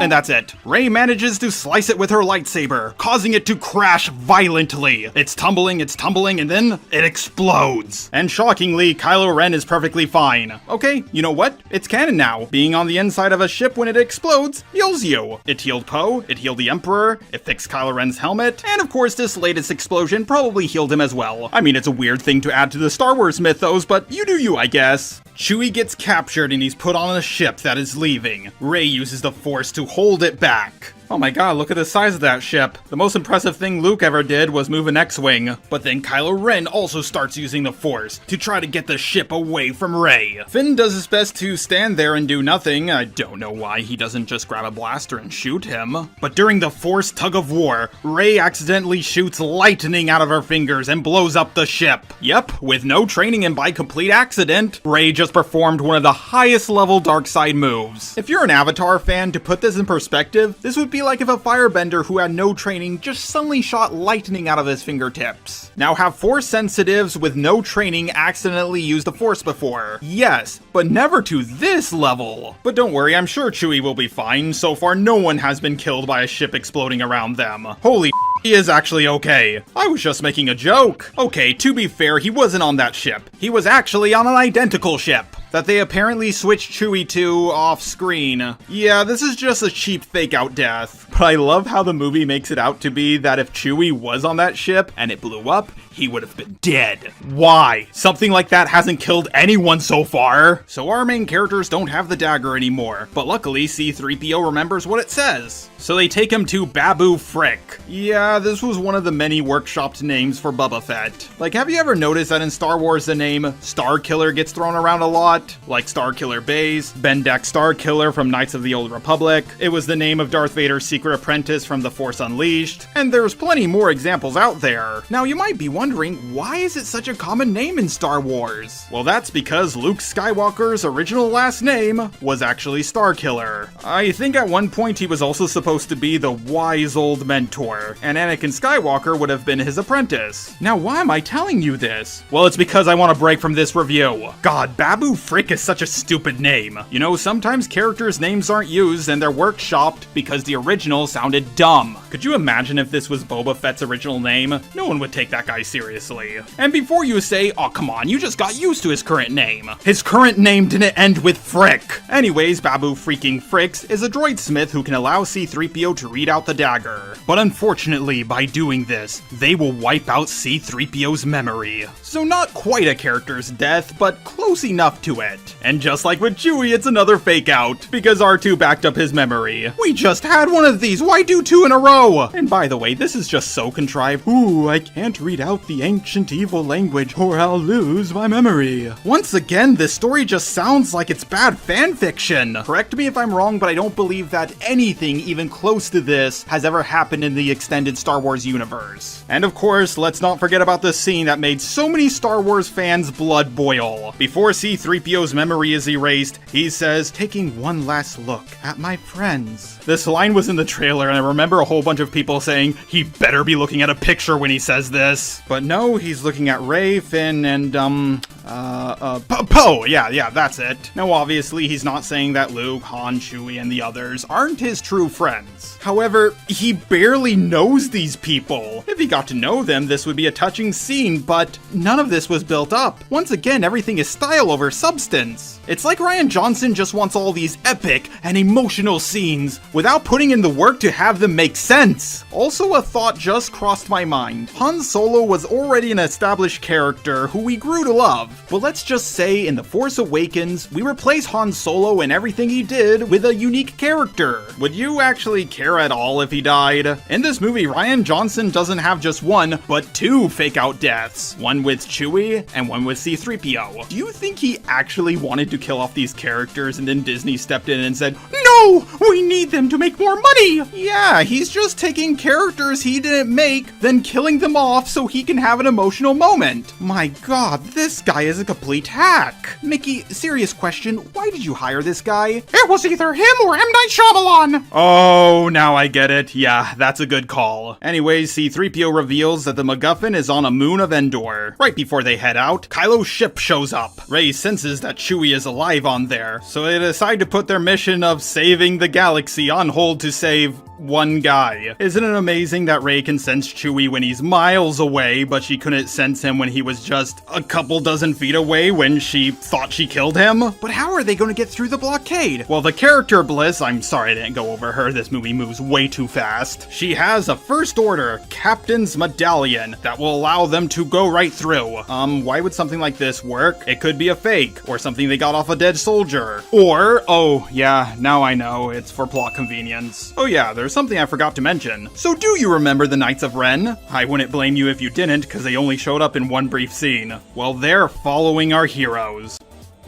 And that's it. Rey manages to slice it with her lightsaber, causing it to crash violently. It's tumbling, and then it explodes. And shockingly, Kylo Ren is perfectly fine. Okay, you know what? It's canon now. Being on the inside of a ship when it explodes heals you. It healed Poe, it healed the Emperor, it fixed Kylo Ren's helmet, and of course this latest explosion probably healed him as well. I mean, it's a weird thing to add to the Star Wars mythos, but you do you, I guess. Chewie gets captured and he's put on a ship that is leaving. Rey uses the Force to hold it back. Oh my god, look at the size of that ship. The most impressive thing Luke ever did was move an X-Wing. But then Kylo Ren also starts using the Force to try to get the ship away from Rey. Finn does his best to stand there and do nothing. I don't know why he doesn't just grab a blaster and shoot him. But during the Force tug of war, Rey accidentally shoots lightning out of her fingers and blows up the ship. Yep, with no training and by complete accident, Rey just performed one of the highest level dark side moves. If you're an Avatar fan, to put this in perspective, this would be like if a firebender who had no training just suddenly shot lightning out of his fingertips. Now, have Force sensitives with no training accidentally used the Force before? Yes, but never to this level. But don't worry, I'm sure Chewie will be fine. So far, no one has been killed by a ship exploding around them. Holy he is actually okay. I was just making a joke. Okay, to be fair, he wasn't on that ship. He was actually on an identical ship that they apparently switched Chewie to off screen. Yeah, this is just a cheap fake out death. But I love how the movie makes it out to be that if Chewie was on that ship and it blew up, he would have been dead. Why? Something like that hasn't killed anyone so far. So our main characters don't have the dagger anymore, but luckily C-3PO remembers what it says. So they take him to Babu Frick. Yeah, this was one of the many workshopped names for Boba Fett. Like, have you ever noticed that in Star Wars the name Starkiller gets thrown around a lot? Like Starkiller Baze, Bendak Starkiller from Knights of the Old Republic. It was the name of Darth Vader's secret apprentice from The Force Unleashed. And there's plenty more examples out there. Now you might be wondering, why is it such a common name in Star Wars? Well, that's because Luke Skywalker's original last name was actually Starkiller. I think at one point he was also supposed to be the wise old mentor, and Anakin Skywalker would have been his apprentice. Now why am I telling you this? Well, it's because I want to break from this review. God, Babu Frick is such a stupid name. You know, sometimes characters' names aren't used and they're workshopped because the original sounded dumb. Could you imagine if this was Boba Fett's original name? No one would take that guy seriously. And before you say, oh come on, you just got used to his current name. His current name didn't end with Frick. Anyways, Babu freaking Fricks is a droid smith who can allow C-3PO to read out the dagger. But unfortunately, by doing this, they will wipe out C-3PO's memory. So not quite a character's death, but close enough to it. And just like with Chewie, it's another fake out, because R2 backed up his memory. We just had one of these, why do 2 in a row? And by the way, this is just so contrived. Ooh, I can't read out the ancient evil language or I'll lose my memory. Once again, this story just sounds like it's bad fanfiction. Correct me if I'm wrong, but I don't believe that anything even close to this has ever happened in the extended Star Wars universe. And of course, let's not forget about the scene that made so many Star Wars fans' blood boil. Before C-3PO's memory memory is erased, he says, taking one last look at my friends. This line was in the trailer, and I remember a whole bunch of people saying, he better be looking at a picture when he says this. But no, he's looking at Rey, Finn, and, Poe! Yeah, that's it. Now, obviously, he's not saying that Luke, Han, Chewie, and the others aren't his true friends. However, he barely knows these people. If he got to know them, this would be a touching scene, but none of this was built up. Once again, everything is style over substance. It's like Rian Johnson just wants all these epic and emotional scenes without putting in the work to have them make sense. Also, a thought just crossed my mind. Han Solo was already an established character who we grew to love, but let's just say in The Force Awakens, we replace Han Solo and everything he did with a unique character. Would you actually care at all if he died? In this movie, Rian Johnson doesn't have just one, but two fake-out deaths. One with Chewie, and one with C-3PO. Do you think he actually wanted to kill off these characters and then Disney stepped in and said, "No! We need them to make more money!" Yeah, he's just taking characters he didn't make, then killing them off so he can have an emotional moment. My god, this guy is a complete hack. Mickey, serious question, why did you hire this guy? It was either him or M. Night Shyamalan! Oh, now I get it. Yeah, that's a good call. Anyways, C-3PO reveals that the MacGuffin is on a moon of Endor. Right before they head out, Kylo's ship shows up. Rey senses that Chewie is alive on there, so they decide to put their mission of saving the galaxy on hold to save one guy. Isn't it amazing that Rey can sense Chewie when he's miles away, but she couldn't sense him when he was just a couple dozen feet away when she thought she killed him? But how are they going to get through the blockade? Well, the character Bliss, I'm sorry I didn't go over her, this movie moves way too fast. She has a First Order Captain's Medallion that will allow them to go right through. Why would something like this work? It could be a fake, or something they got off a dead soldier. Or, oh yeah, now I know, it's for plot convenience. Oh yeah, there's something I forgot to mention. So do you remember the Knights of Ren? I wouldn't blame you if you didn't, because they only showed up in one brief scene. Well, they're following our heroes.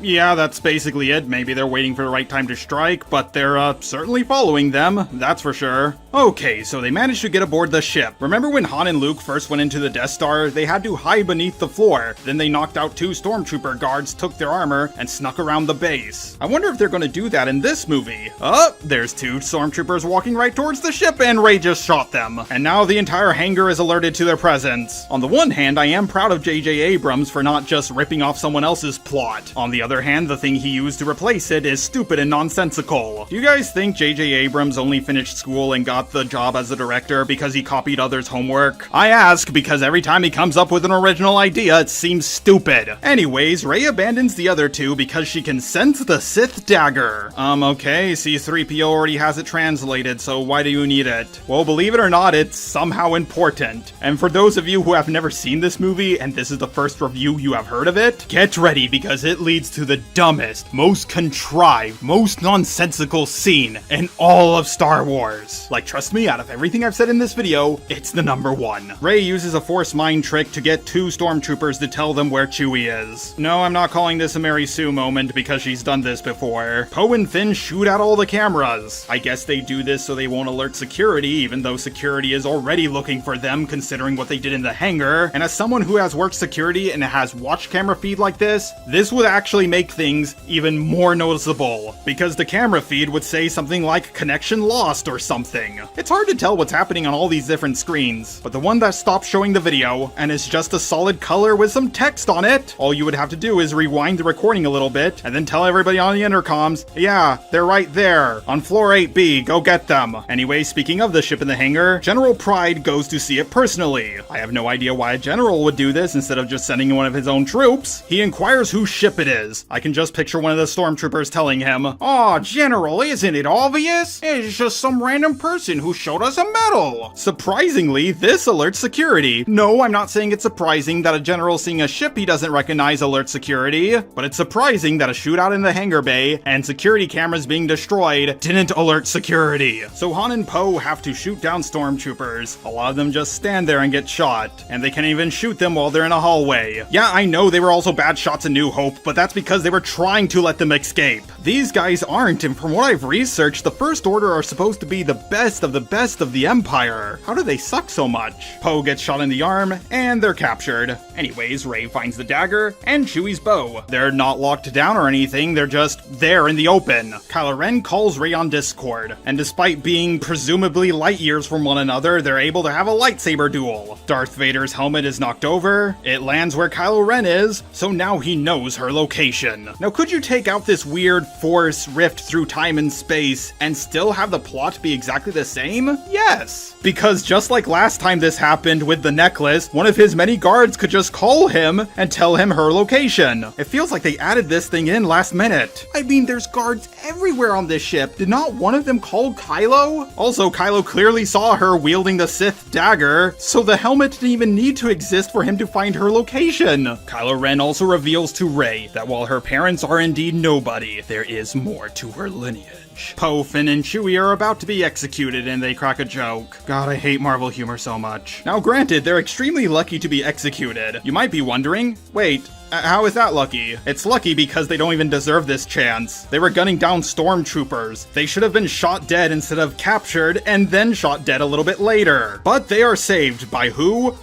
Yeah, that's basically it. Maybe they're waiting for the right time to strike, but they're certainly following them, that's for sure. Okay, so they managed to get aboard the ship. Remember when Han and Luke first went into the Death Star? They had to hide beneath the floor. Then they knocked out two stormtrooper guards, took their armor, and snuck around the base. I wonder if they're gonna do that in this movie. Oh, there's two stormtroopers walking right towards the ship, and Rey just shot them. And now the entire hangar is alerted to their presence. On the one hand, I am proud of J.J. Abrams for not just ripping off someone else's plot. On the other hand, the thing he used to replace it is stupid and nonsensical. Do you guys think J.J. Abrams only finished school and got the job as a director because he copied others' homework? I ask because every time he comes up with an original idea, it seems stupid. Anyways, Rey abandons the other two because she can sense the Sith dagger. Okay, C-3PO already has it translated, so why do you need it? Well, believe it or not, it's somehow important. And for those of you who have never seen this movie, and this is the first review you have heard of it, get ready because it leads to the dumbest, most contrived, most nonsensical scene in all of Star Wars. Like, trust me, out of everything I've said in this video, it's the number one. Rey uses a Force mind trick to get two stormtroopers to tell them where Chewie is. No, I'm not calling this a Mary Sue moment because she's done this before. Poe and Finn shoot out all the cameras. I guess they do this so they won't alert security, even though security is already looking for them considering what they did in the hangar. And as someone who has worked security and has watched camera feed like this would actually make things even more noticeable, because the camera feed would say something like connection lost or something. It's hard to tell what's happening on all these different screens, but the one that stops showing the video and is just a solid color with some text on it, all you would have to do is rewind the recording a little bit and then tell everybody on the intercoms, yeah, they're right there on floor 8B, go get them. Anyway, speaking of the ship in the hangar, General Pride goes to see it personally. I have no idea why a general would do this instead of just sending one of his own troops. He inquires whose ship it is. I can just picture one of the stormtroopers telling him, "Aw, General, isn't it obvious? It's just some random person who showed us a medal." Surprisingly, this alerts security. No, I'm not saying it's surprising that a general seeing a ship he doesn't recognize alerts security, but it's surprising that a shootout in the hangar bay and security cameras being destroyed didn't alert security. So Han and Poe have to shoot down stormtroopers. A lot of them just stand there and get shot, and they can't even shoot them while they're in a hallway. Yeah, I know they were also bad shots in New Hope, but that's because because they were trying to let them escape. These guys aren't, and from what I've researched, the First Order are supposed to be the best of the Empire. How do they suck so much? Poe gets shot in the arm, and they're captured. Anyways, Rey finds the dagger, and Chewie's bow. They're not locked down or anything, they're just there in the open. Kylo Ren calls Rey on Discord, and despite being presumably light years from one another, they're able to have a lightsaber duel. Darth Vader's helmet is knocked over, it lands where Kylo Ren is, so now he knows her location. Now could you take out this weird force rift through time and space and still have the plot be exactly the same? Yes! Because just like last time this happened with the necklace, one of his many guards could just call him and tell him her location. It feels like they added this thing in last minute. I mean, there's guards everywhere on this ship. Did not one of them call Kylo? Also, Kylo clearly saw her wielding the Sith dagger, so the helmet didn't even need to exist for him to find her location. Kylo Ren also reveals to Rey that while her parents are indeed nobody, there is more to her lineage. Poe, Finn, and Chewie are about to be executed and they crack a joke. God, I hate Marvel humor so much. Now granted, they're extremely lucky to be executed. You might be wondering, wait, how is that lucky? It's lucky because they don't even deserve this chance. They were gunning down stormtroopers. They should have been shot dead instead of captured and then shot dead a little bit later. But they are saved by who?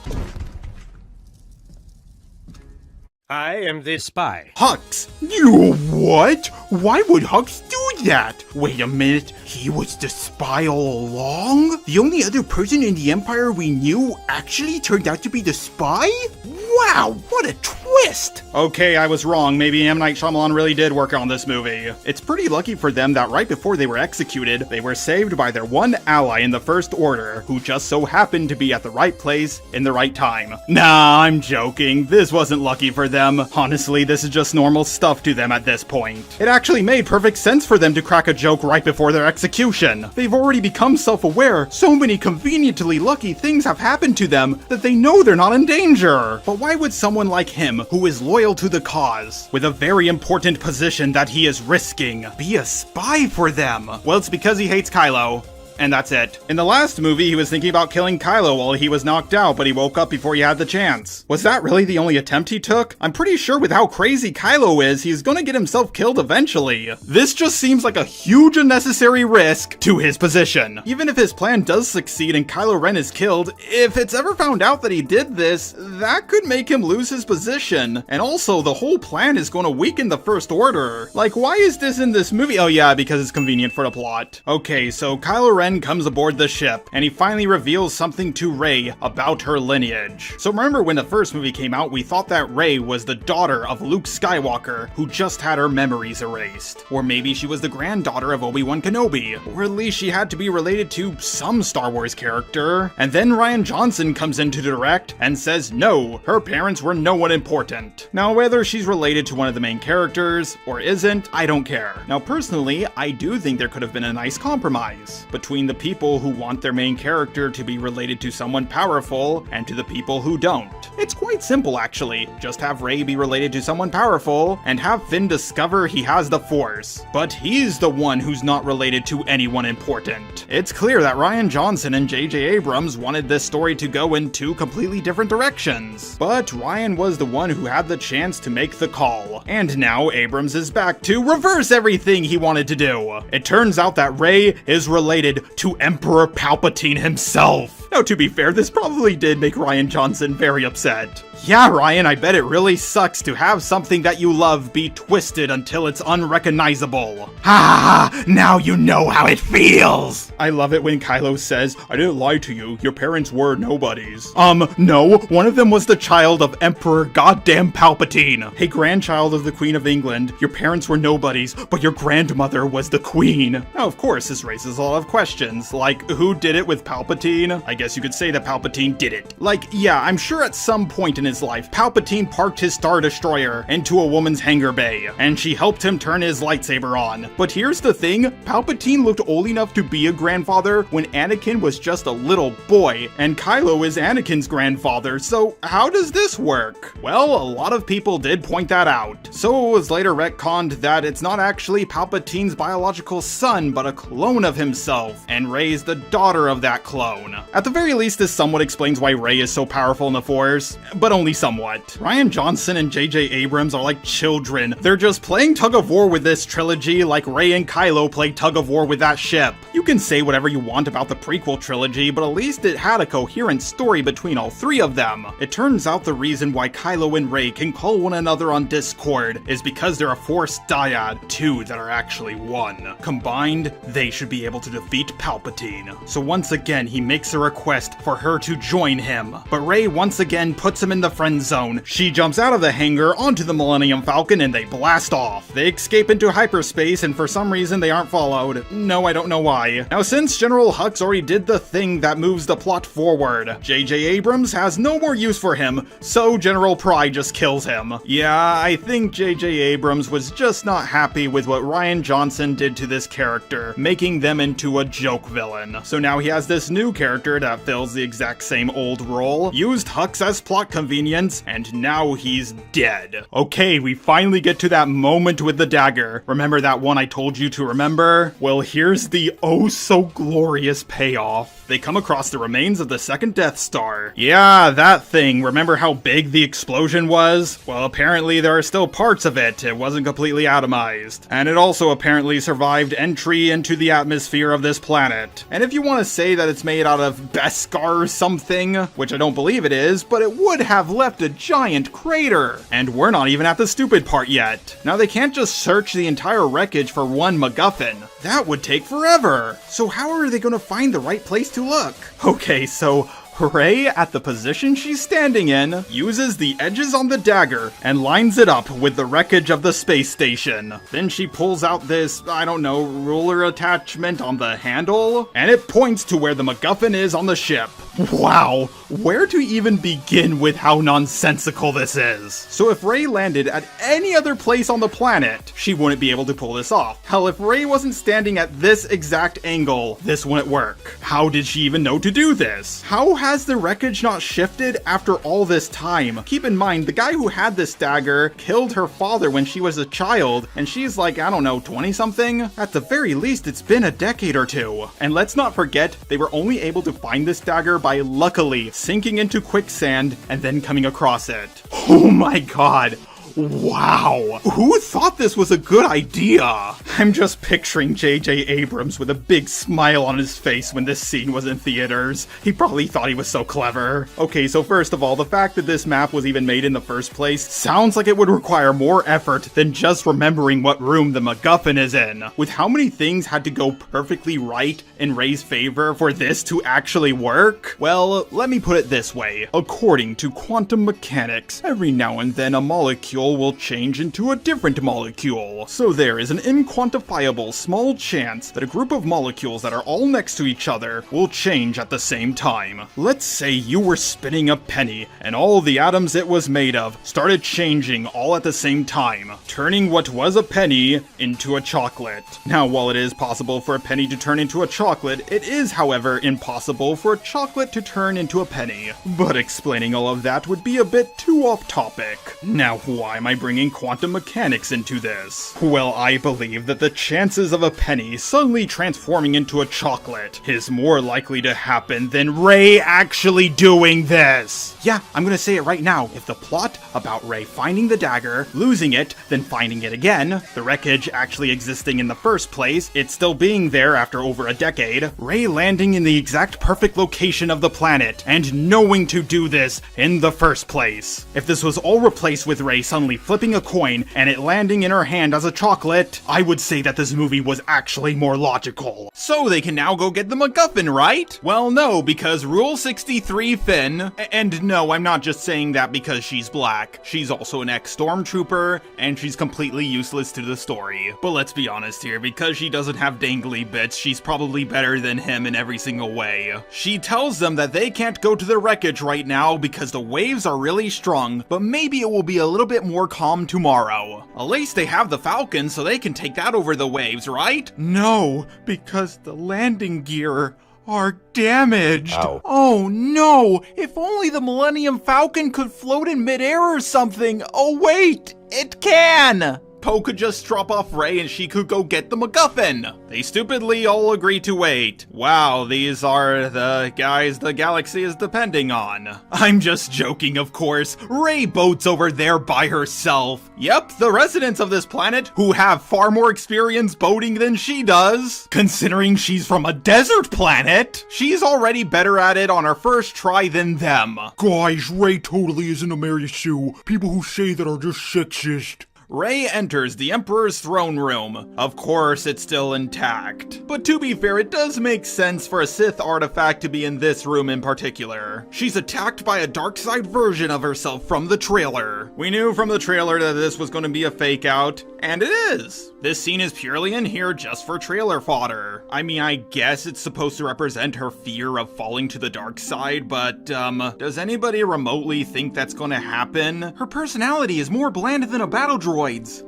I am the spy. Hux! You what? Why would Hux do that? Wait a minute, he was the spy all along? The only other person in the Empire we knew actually turned out to be the spy? Wow, what a twist! Okay, I was wrong. Maybe M. Night Shyamalan really did work on this movie. It's pretty lucky for them that right before they were executed, they were saved by their one ally in the First Order, who just so happened to be at the right place in the right time. Nah, I'm joking. This wasn't lucky for them. Honestly, this is just normal stuff to them at this point. It actually made perfect sense for them to crack a joke right before their execution. They've already become self-aware. So many conveniently lucky things have happened to them that they know they're not in danger. But why would someone like him, who is loyal to the cause, with a very important position that he is risking, be a spy for them? Well, it's because he hates Kylo. And that's it. In the last movie, he was thinking about killing Kylo while he was knocked out, but he woke up before he had the chance. Was that really the only attempt he took? I'm pretty sure with how crazy Kylo is, he's gonna get himself killed eventually. This just seems like a huge unnecessary risk to his position. Even if his plan does succeed and Kylo Ren is killed, if it's ever found out that he did this, that could make him lose his position. And also, the whole plan is gonna weaken the First Order. Like, why is this in this movie? Oh yeah, because it's convenient for the plot. Okay, so Kylo Ren comes aboard the ship, and he finally reveals something to Rey about her lineage. So remember when the first movie came out, we thought that Rey was the daughter of Luke Skywalker, who just had her memories erased. Or maybe she was the granddaughter of Obi-Wan Kenobi. Or at least she had to be related to some Star Wars character. And then Rian Johnson comes in to direct and says no, her parents were no one important. Now whether she's related to one of the main characters or isn't, I don't care. Now personally, I do think there could have been a nice compromise between the people who want their main character to be related to someone powerful and to the people who don't. It's quite simple actually. Just have Rey be related to someone powerful and have Finn discover he has the Force. But he's the one who's not related to anyone important. It's clear that Rian Johnson and J.J. Abrams wanted this story to go in two completely different directions. But Rian was the one who had the chance to make the call. And now Abrams is back to reverse everything he wanted to do. It turns out that Rey is related to Emperor Palpatine himself. Now, to be fair, this probably did make Rian Johnson very upset. Yeah, Ryan, I bet it really sucks to have something that you love be twisted until it's unrecognizable. Ha ha ha! Now you know how it feels! I love it when Kylo says, I didn't lie to you, your parents were nobodies. No, one of them was the child of Emperor goddamn Palpatine. Hey, grandchild of the Queen of England, your parents were nobodies, but your grandmother was the Queen. Now, of course, this raises a lot of questions, like, who did it with Palpatine? I guess you could say that Palpatine did it. Like, yeah, I'm sure at some point in his life, Palpatine parked his Star Destroyer into a woman's hangar bay, and she helped him turn his lightsaber on. But here's the thing, Palpatine looked old enough to be a grandfather when Anakin was just a little boy, and Kylo is Anakin's grandfather, so how does this work? Well, a lot of people did point that out. So it was later retconned that it's not actually Palpatine's biological son, but a clone of himself, and Rey's the daughter of that clone. At the very least, this somewhat explains why Rey is so powerful in the Force, but only somewhat. Rian Johnson and J.J. Abrams are like children. They're just playing tug of war with this trilogy like Rey and Kylo played tug of war with that ship. You can say whatever you want about the prequel trilogy, but at least it had a coherent story between all three of them. It turns out the reason why Kylo and Rey can call one another on Discord is because they're a Force dyad, two that are actually one. Combined, they should be able to defeat Palpatine. So once again, he makes a request for her to join him. But Rey once again puts him in the friend zone. She jumps out of the hangar onto the Millennium Falcon and they blast off. They escape into hyperspace and for some reason they aren't followed. No, I don't know why. Now since General Hux already did the thing that moves the plot forward, J.J. Abrams has no more use for him, so General Pry just kills him. Yeah, I think J.J. Abrams was just not happy with what Rian Johnson did to this character, making them into a joke villain. So now he has this new character that fills the exact same old role, used Hux as plot convenience, and now he's dead. Okay, we finally get to that moment with the dagger. Remember that one I told you to remember? Well, here's the oh so glorious payoff. They come across the remains of the second Death Star. Yeah, that thing. Remember how big the explosion was? Well, apparently there are still parts of it. It wasn't completely atomized. And it also apparently survived entry into the atmosphere of this planet. And if you want to say that it's made out of Beskar or something, which I don't believe it is, but it would have left a giant crater. And we're not even at the stupid part yet. Now they can't just search the entire wreckage for one MacGuffin. That would take forever. So how are they going to find the right place to look? Okay, so Rey, at the position she's standing in, uses the edges on the dagger and lines it up with the wreckage of the space station. Then she pulls out this, I don't know, ruler attachment on the handle, and it points to where the MacGuffin is on the ship. Wow, where to even begin with how nonsensical this is? So if Rey landed at any other place on the planet, she wouldn't be able to pull this off. Hell, if Rey wasn't standing at this exact angle, this wouldn't work. How did she even know to do this? How has the wreckage not shifted after all this time? Keep in mind, the guy who had this dagger killed her father when she was a child, and she's like, I don't know, 20-something? At the very least, it's been a decade or two. And let's not forget, they were only able to find this dagger by luckily sinking into quicksand and then coming across it. Oh my god. Wow, who thought this was a good idea? I'm just picturing J.J. Abrams with a big smile on his face when this scene was in theaters. He probably thought he was so clever. Okay, so first of all, the fact that this map was even made in the first place sounds like it would require more effort than just remembering what room the MacGuffin is in. With how many things had to go perfectly right in Rey's favor for this to actually work? Well, let me put it this way. According to quantum mechanics, every now and then a molecule will change into a different molecule. So there is an inquantifiable small chance that a group of molecules that are all next to each other will change at the same time. Let's say you were spinning a penny and all the atoms it was made of started changing all at the same time, turning what was a penny into a chocolate. Now, while it is possible for a penny to turn into a chocolate, it is, however, impossible for a chocolate to turn into a penny. But explaining all of that would be a bit too off topic. Now, why am I bringing quantum mechanics into this? Well, I believe that the chances of a penny suddenly transforming into a chocolate is more likely to happen than Rey actually doing this. Yeah, I'm gonna say it right now. If the plot about Rey finding the dagger, losing it, then finding it again, the wreckage actually existing in the first place, it still being there after over a decade, Rey landing in the exact perfect location of the planet, and knowing to do this in the first place. If this was all replaced with Rey suddenly flipping a coin and it landing in her hand as a chocolate, I would say that this movie was actually more logical. So they can now go get the MacGuffin, right? Well, no, because Rule 63 Finn, and no, I'm not just saying that because she's black. She's also an ex-stormtrooper, and she's completely useless to the story. But let's be honest here, because she doesn't have dangly bits, she's probably better than him in every single way. She tells them that they can't go to the wreckage right now because the waves are really strong, but maybe it will be a little bit more calm tomorrow. At least they have the Falcon, so they can take that over the waves, right? No, because the landing gear are damaged. Ow. Oh no, if only the Millennium Falcon could float in midair or something. Oh wait, it can! Poe could just drop off Rey and she could go get the MacGuffin. They stupidly all agree to wait. Wow, these are the guys the galaxy is depending on. I'm just joking, of course. Rey boats over there by herself. Yep, the residents of this planet, who have far more experience boating than she does. Considering she's from a desert planet, she's already better at it on her first try than them. Guys, Rey totally isn't a Mary Sue. People who say that are just sexist. Rey enters the Emperor's throne room. Of course, it's still intact. But to be fair, it does make sense for a Sith artifact to be in this room in particular. She's attacked by a dark side version of herself from the trailer. We knew from the trailer that this was going to be a fake out, and it is. This scene is purely in here just for trailer fodder. I mean, I guess it's supposed to represent her fear of falling to the dark side, but, does anybody remotely think that's going to happen? Her personality is more bland than a battle droid.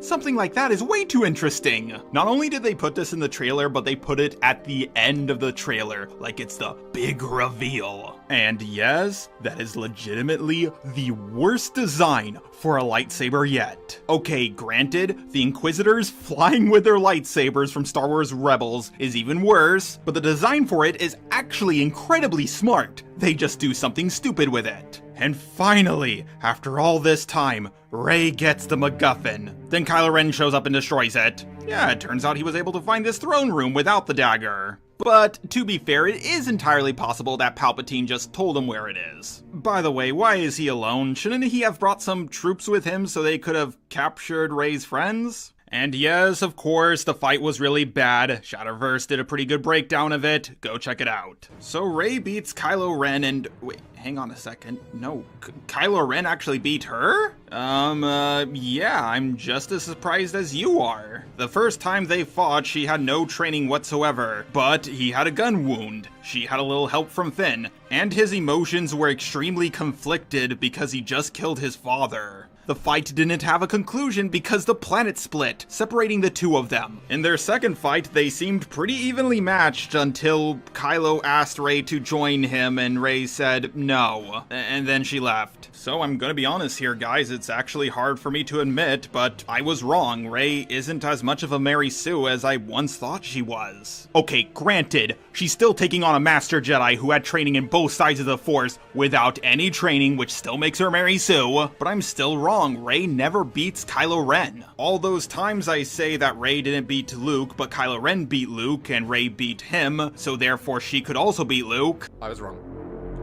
Something like that is way too interesting. Not only did they put this in the trailer, but they put it at the end of the trailer, like it's the big reveal. And yes, that is legitimately the worst design for a lightsaber yet. Okay, granted, the Inquisitors flying with their lightsabers from Star Wars Rebels is even worse, but the design for it is actually incredibly smart. They just do something stupid with it. And finally, after all this time, Rey gets the MacGuffin. Then Kylo Ren shows up and destroys it. Yeah, it turns out he was able to find this throne room without the dagger. But, to be fair, it is entirely possible that Palpatine just told him where it is. By the way, why is he alone? Shouldn't he have brought some troops with him so they could have captured Rey's friends? And yes, of course, the fight was really bad. Shadowverse did a pretty good breakdown of it. Go check it out. So Rey beats Kylo Ren and... Wait, hang on a second. No, Kylo Ren actually beat her? Yeah, I'm just as surprised as you are. The first time they fought, she had no training whatsoever, but he had a gun wound. She had a little help from Finn, and his emotions were extremely conflicted because he just killed his father. The fight didn't have a conclusion because the planet split, separating the two of them. In their second fight, they seemed pretty evenly matched until Kylo asked Rey to join him and Rey said no, and then she left. So I'm gonna be honest here, guys, it's actually hard for me to admit, but I was wrong. Rey isn't as much of a Mary Sue as I once thought she was. Okay, granted, she's still taking on a Master Jedi who had training in both sides of the Force without any training, which still makes her Mary Sue, but I'm still wrong. Rey never beats Kylo Ren. All those times I say that Rey didn't beat Luke, but Kylo Ren beat Luke and Rey beat him, so therefore she could also beat Luke. I was wrong.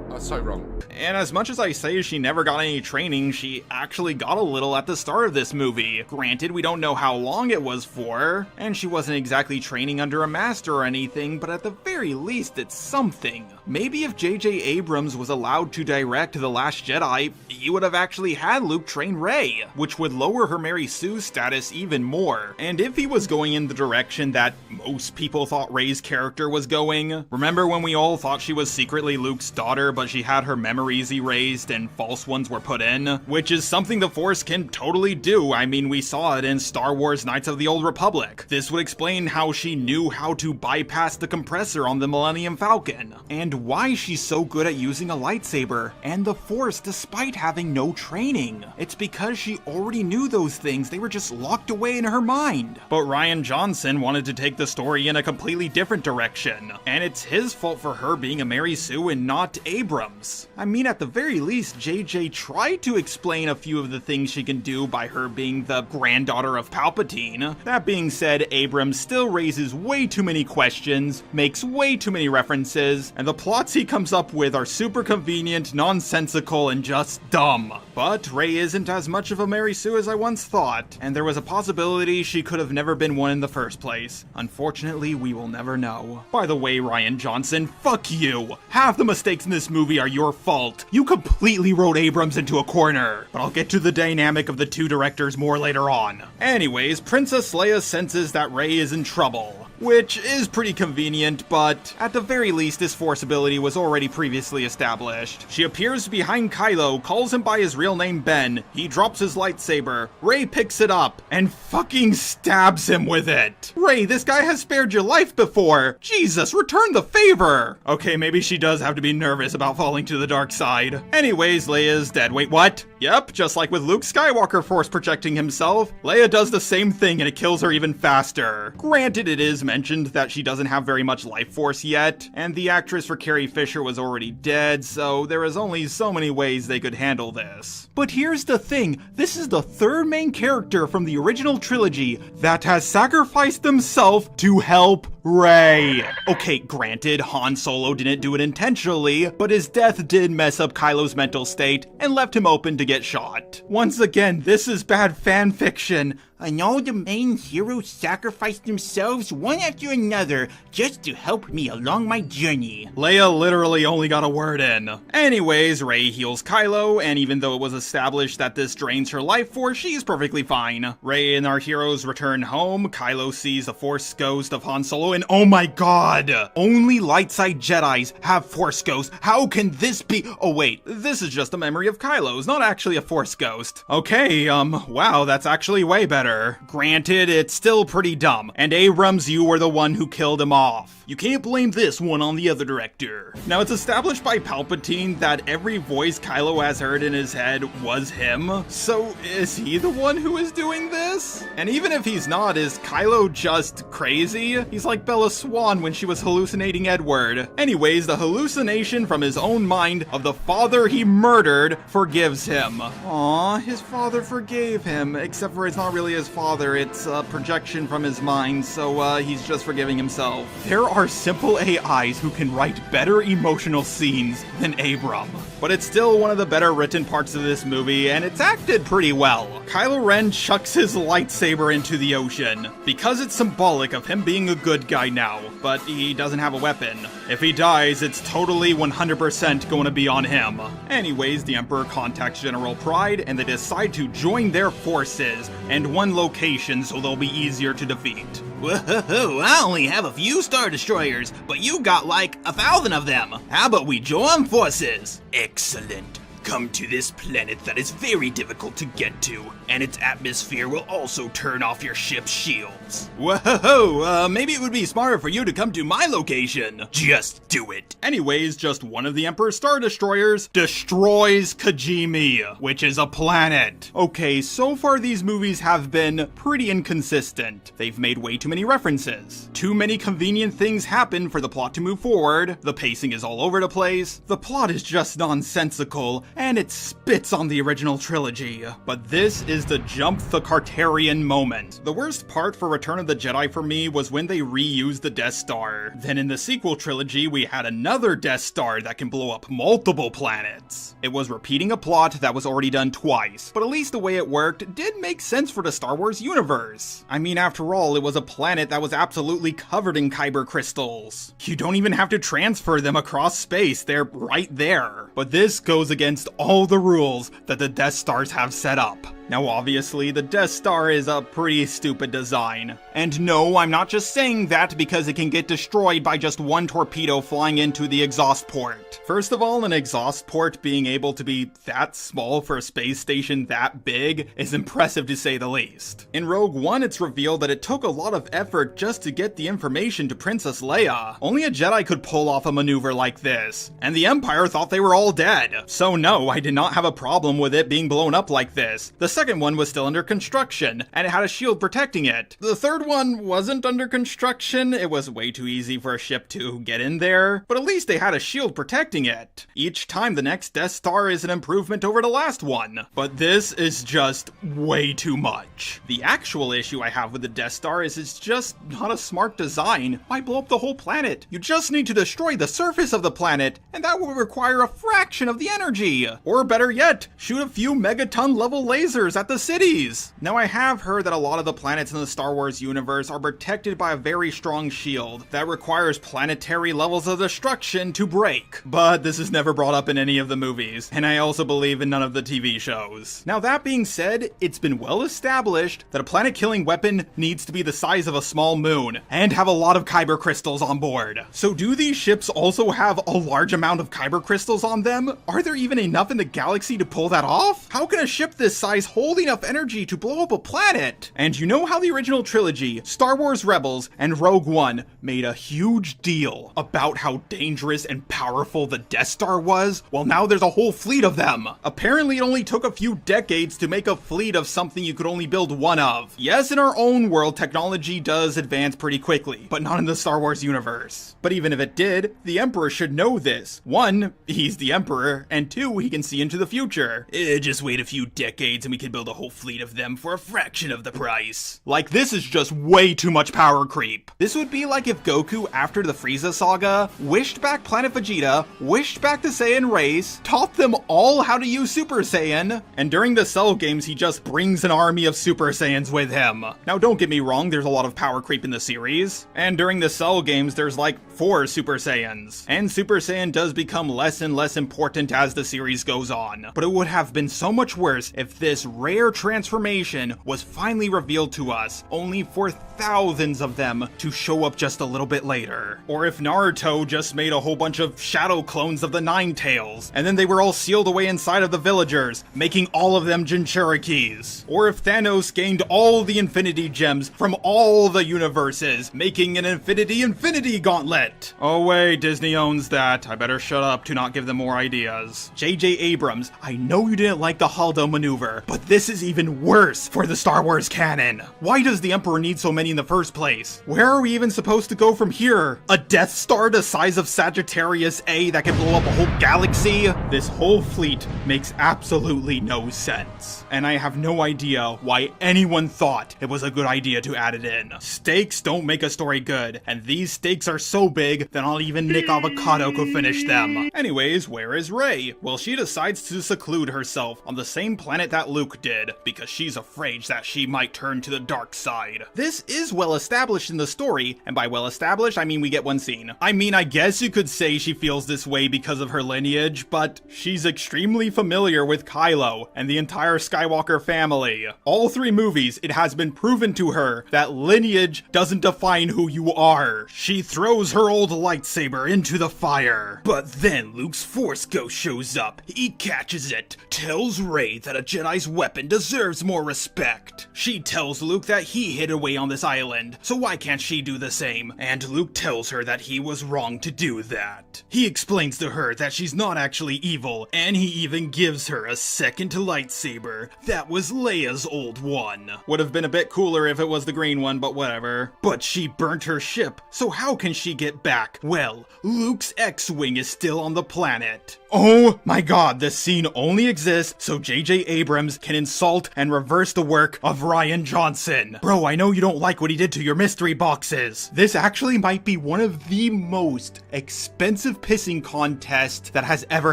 I was so wrong. And as much as I say she never got any training, she actually got a little at the start of this movie. Granted, we don't know how long it was for, and she wasn't exactly training under a master or anything, but at the very least, it's something. Maybe if J.J. Abrams was allowed to direct The Last Jedi, he would have actually had Luke train Rey, which would lower her Mary Sue status even more. And if he was going in the direction that most people thought Rey's character was going, remember when we all thought she was secretly Luke's daughter, but she had her memories erased and false ones were put in? Which is something the Force can totally do. I mean, we saw it in Star Wars Knights of the Old Republic. This would explain how she knew how to bypass the compressor on the Millennium Falcon, and why she's so good at using a lightsaber and the Force despite having no training. It's because she already knew those things, they were just locked away in her mind. But Rian Johnson wanted to take the story in a completely different direction, and it's his fault for her being a Mary Sue and not Abrams. I mean, at the very least, JJ tried to explain a few of the things she can do by her being the granddaughter of Palpatine. That being said, Abrams still raises way too many questions, makes way too many references, and the plots he comes up with are super convenient, nonsensical, and just dumb. But Rey isn't as much of a Mary Sue as I once thought, and there was a possibility she could have never been one in the first place. Unfortunately, we will never know. By the way, Rian Johnson, fuck you! Half the mistakes in this movie are your fault. You completely wrote Abrams into a corner. But I'll get to the dynamic of the two directors more later on. Anyways, Princess Leia senses that Rey is in trouble. which is pretty convenient, but at the very least this Force ability was already previously established. She appears behind Kylo, calls him by his real name Ben, he drops his lightsaber, Rey picks it up, and fucking stabs him with it. Rey, this guy has spared your life before. Jesus, return the favor. Okay, maybe she does have to be nervous about falling to the dark side. Anyways, Leia's dead. Wait, what? Yep, just like with Luke Skywalker force projecting himself, Leia does the same thing and it kills her even faster. Granted, it is mentioned that she doesn't have very much life force yet, and the actress for Carrie Fisher was already dead, so there is only so many ways they could handle this. But here's the thing, this is the third main character from the original trilogy that has sacrificed himself to help Rey. Okay, granted, Han Solo didn't do it intentionally, but his death did mess up Kylo's mental state and left him open to get shot. Once again, this is bad fan fiction. And all the main heroes sacrificed themselves one after another just to help me along my journey. Leia literally only got a word in. Anyways, Rey heals Kylo, and even though it was established that this drains her life force, she's perfectly fine. Rey and our heroes return home, Kylo sees the Force Ghost of Han Solo, and oh my god! Only light side Jedis have Force Ghosts. How can this be? Oh wait, this is just a memory of Kylo's, not actually a Force Ghost. Okay, wow, that's actually way better. Granted, it's still pretty dumb, and Abrams, you were the one who killed him off. You can't blame this one on the other director. Now, it's established by Palpatine that every voice Kylo has heard in his head was him, so is he the one who is doing this? And even if he's not, is Kylo just crazy? He's like Bella Swan when she was hallucinating Edward. Anyways, the hallucination from his own mind of the father he murdered forgives him. Aww, his father forgave him, except for it's not really his father, it's a projection from his mind, so he's just forgiving himself. There are simple AIs who can write better emotional scenes than Abrams. But it's still one of the better written parts of this movie, and it's acted pretty well. Kylo Ren chucks his lightsaber into the ocean, because it's symbolic of him being a good guy now, but he doesn't have a weapon. If he dies, it's totally 100% going to be on him. Anyways, the Emperor contacts General Pride, and they decide to join their forces, and one location so they'll be easier to defeat. Whoa, I only have a few Star Destroyers, but you got like 1,000 of them. How about we join forces? Excellent. Come to this planet that is very difficult to get to, and its atmosphere will also turn off your ship's shields. Whoa, maybe it would be smarter for you to come to my location. Just do it. Anyways, just one of the Emperor's Star Destroyers destroys Kijimi, which is a planet. Okay, so far these movies have been pretty inconsistent. They've made way too many references. Too many convenient things happen for the plot to move forward. The pacing is all over the place. The plot is just nonsensical, and it spits on the original trilogy. But this is the jump the Cartarian moment. The worst part for Return of the Jedi for me was when they reused the Death Star. Then in the sequel trilogy, we had another Death Star that can blow up multiple planets. It was repeating a plot that was already done twice, but at least the way it worked did make sense for the Star Wars universe. I mean, after all, it was a planet that was absolutely covered in kyber crystals. You don't even have to transfer them across space, they're right there. But this goes against all the rules that the Death Stars have set up. Now obviously, the Death Star is a pretty stupid design. And no, I'm not just saying that because it can get destroyed by just one torpedo flying into the exhaust port. First of all, an exhaust port being able to be that small for a space station that big is impressive to say the least. In Rogue One, it's revealed that it took a lot of effort just to get the information to Princess Leia. Only a Jedi could pull off a maneuver like this, and the Empire thought they were all dead. So no, I did not have a problem with it being blown up like this. The second one was still under construction, and it had a shield protecting it. The third one wasn't under construction, it was way too easy for a ship to get in there, but at least they had a shield protecting it. Each time the next Death Star is an improvement over the last one, but this is just way too much. The actual issue I have with the Death Star is it's just not a smart design. Why blow up the whole planet? You just need to destroy the surface of the planet, and that will require a fraction of the energy. Or better yet, shoot a few megaton level lasers soldiers at the cities. Now, I have heard that a lot of the planets in the Star Wars universe are protected by a very strong shield that requires planetary levels of destruction to break. But this is never brought up in any of the movies, and I also believe in none of the TV shows. Now, that being said, it's been well established that a planet-killing weapon needs to be the size of a small moon and have a lot of kyber crystals on board. So do these ships also have a large amount of kyber crystals on them? Are there even enough in the galaxy to pull that off? How can a ship this size hold enough energy to blow up a planet? And you know how the original trilogy, Star Wars Rebels, and Rogue One made a huge deal about how dangerous and powerful the Death Star was? Well, now there's a whole fleet of them. Apparently it only took a few decades to make a fleet of something you could only build one of. Yes, in our own world, technology does advance pretty quickly, but not in the Star Wars universe. But even if it did, the Emperor should know this. 1, he's the Emperor, and 2, he can see into the future. Just wait a few decades and we can build a whole fleet of them for a fraction of the price. Like, this is just way too much power creep. This would be like if Goku, after the Frieza saga, wished back Planet Vegeta, wished back the Saiyan race, taught them all how to use Super Saiyan, and during the Cell games he just brings an army of Super Saiyans with him. Now, don't get me wrong, there's a lot of power creep in the series, and during the Cell games there's like 4 Super Saiyans, and Super Saiyan does become less and less important as the series goes on. But it would have been so much worse if this rare transformation was finally revealed to us, only for thousands of them to show up just a little bit later. Or if Naruto just made a whole bunch of shadow clones of the Nine Tails, and then they were all sealed away inside of the villagers, making all of them Jinchurikis. Or if Thanos gained all the Infinity Gems from all the universes, making an Infinity Gauntlet. Oh wait, Disney owns that. I better shut up to not give them more ideas. J.J. Abrams, I know you didn't like the Holdo maneuver, but this is even worse for the Star Wars canon. Why does the Emperor need so many in the first place? Where are we even supposed to go from here? A Death Star the size of Sagittarius A that can blow up a whole galaxy? This whole fleet makes absolutely no sense. And I have no idea why anyone thought it was a good idea to add it in. Stakes don't make a story good, and these stakes are so big that not even Nick Avocado could finish them. Anyways, where is Rey? Well, she decides to seclude herself on the same planet that Luke did, because she's afraid that she might turn to the dark side. This is well established in the story, and by well established, I mean we get one scene. I mean, I guess you could say she feels this way because of her lineage, but she's extremely familiar with Kylo and the entire Skywalker family. All 3 movies, it has been proven to her that lineage doesn't define who you are. She throws her old lightsaber into the fire. But then Luke's Force Ghost shows up. He catches it, tells Rey that a Jedi's weapon deserves more respect. She tells Luke that he hid away on this island, so why can't she do the same? And Luke tells her that he was wrong to do that. He explains to her that she's not actually evil, and he even gives her a second lightsaber. That was Leia's old one. Would have been a bit cooler if it was the green one, but whatever. But she burnt her ship, so how can she get back? Well, Luke's X-Wing is still on the planet. Oh my god, this scene only exists so J.J. Abrams can insult and reverse the work of Rian Johnson. Bro, I know you don't like what he did to your mystery boxes. This actually might be one of the most expensive pissing contests that has ever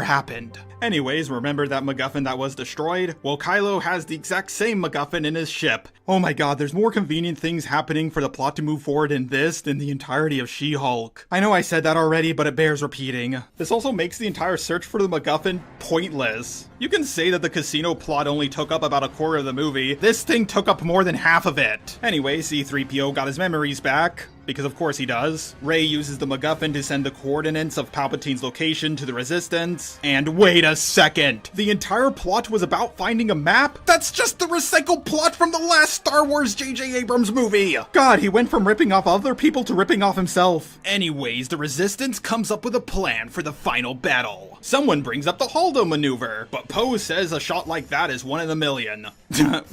happened. Anyways, remember that MacGuffin that was destroyed? Well, Kylo has the exact same MacGuffin in his ship. Oh my god, there's more convenient things happening for the plot to move forward in this than the entirety of She-Hulk. I know I said that already, but it bears repeating. This also makes the entire search for the MacGuffin pointless. You can say that the casino plot only took up about a quarter of the movie. This thing took up more than half of it. Anyway, C-3PO got his memories back. Because of course he does. Rey uses the MacGuffin to send the coordinates of Palpatine's location to the Resistance. And wait a second! The entire plot was about finding a map? That's just the recycled plot from the last Star Wars J.J. Abrams movie! God, he went from ripping off other people to ripping off himself. Anyways, the Resistance comes up with a plan for the final battle. Someone brings up the Holdo maneuver, but Poe says a shot like that is 1 in a million.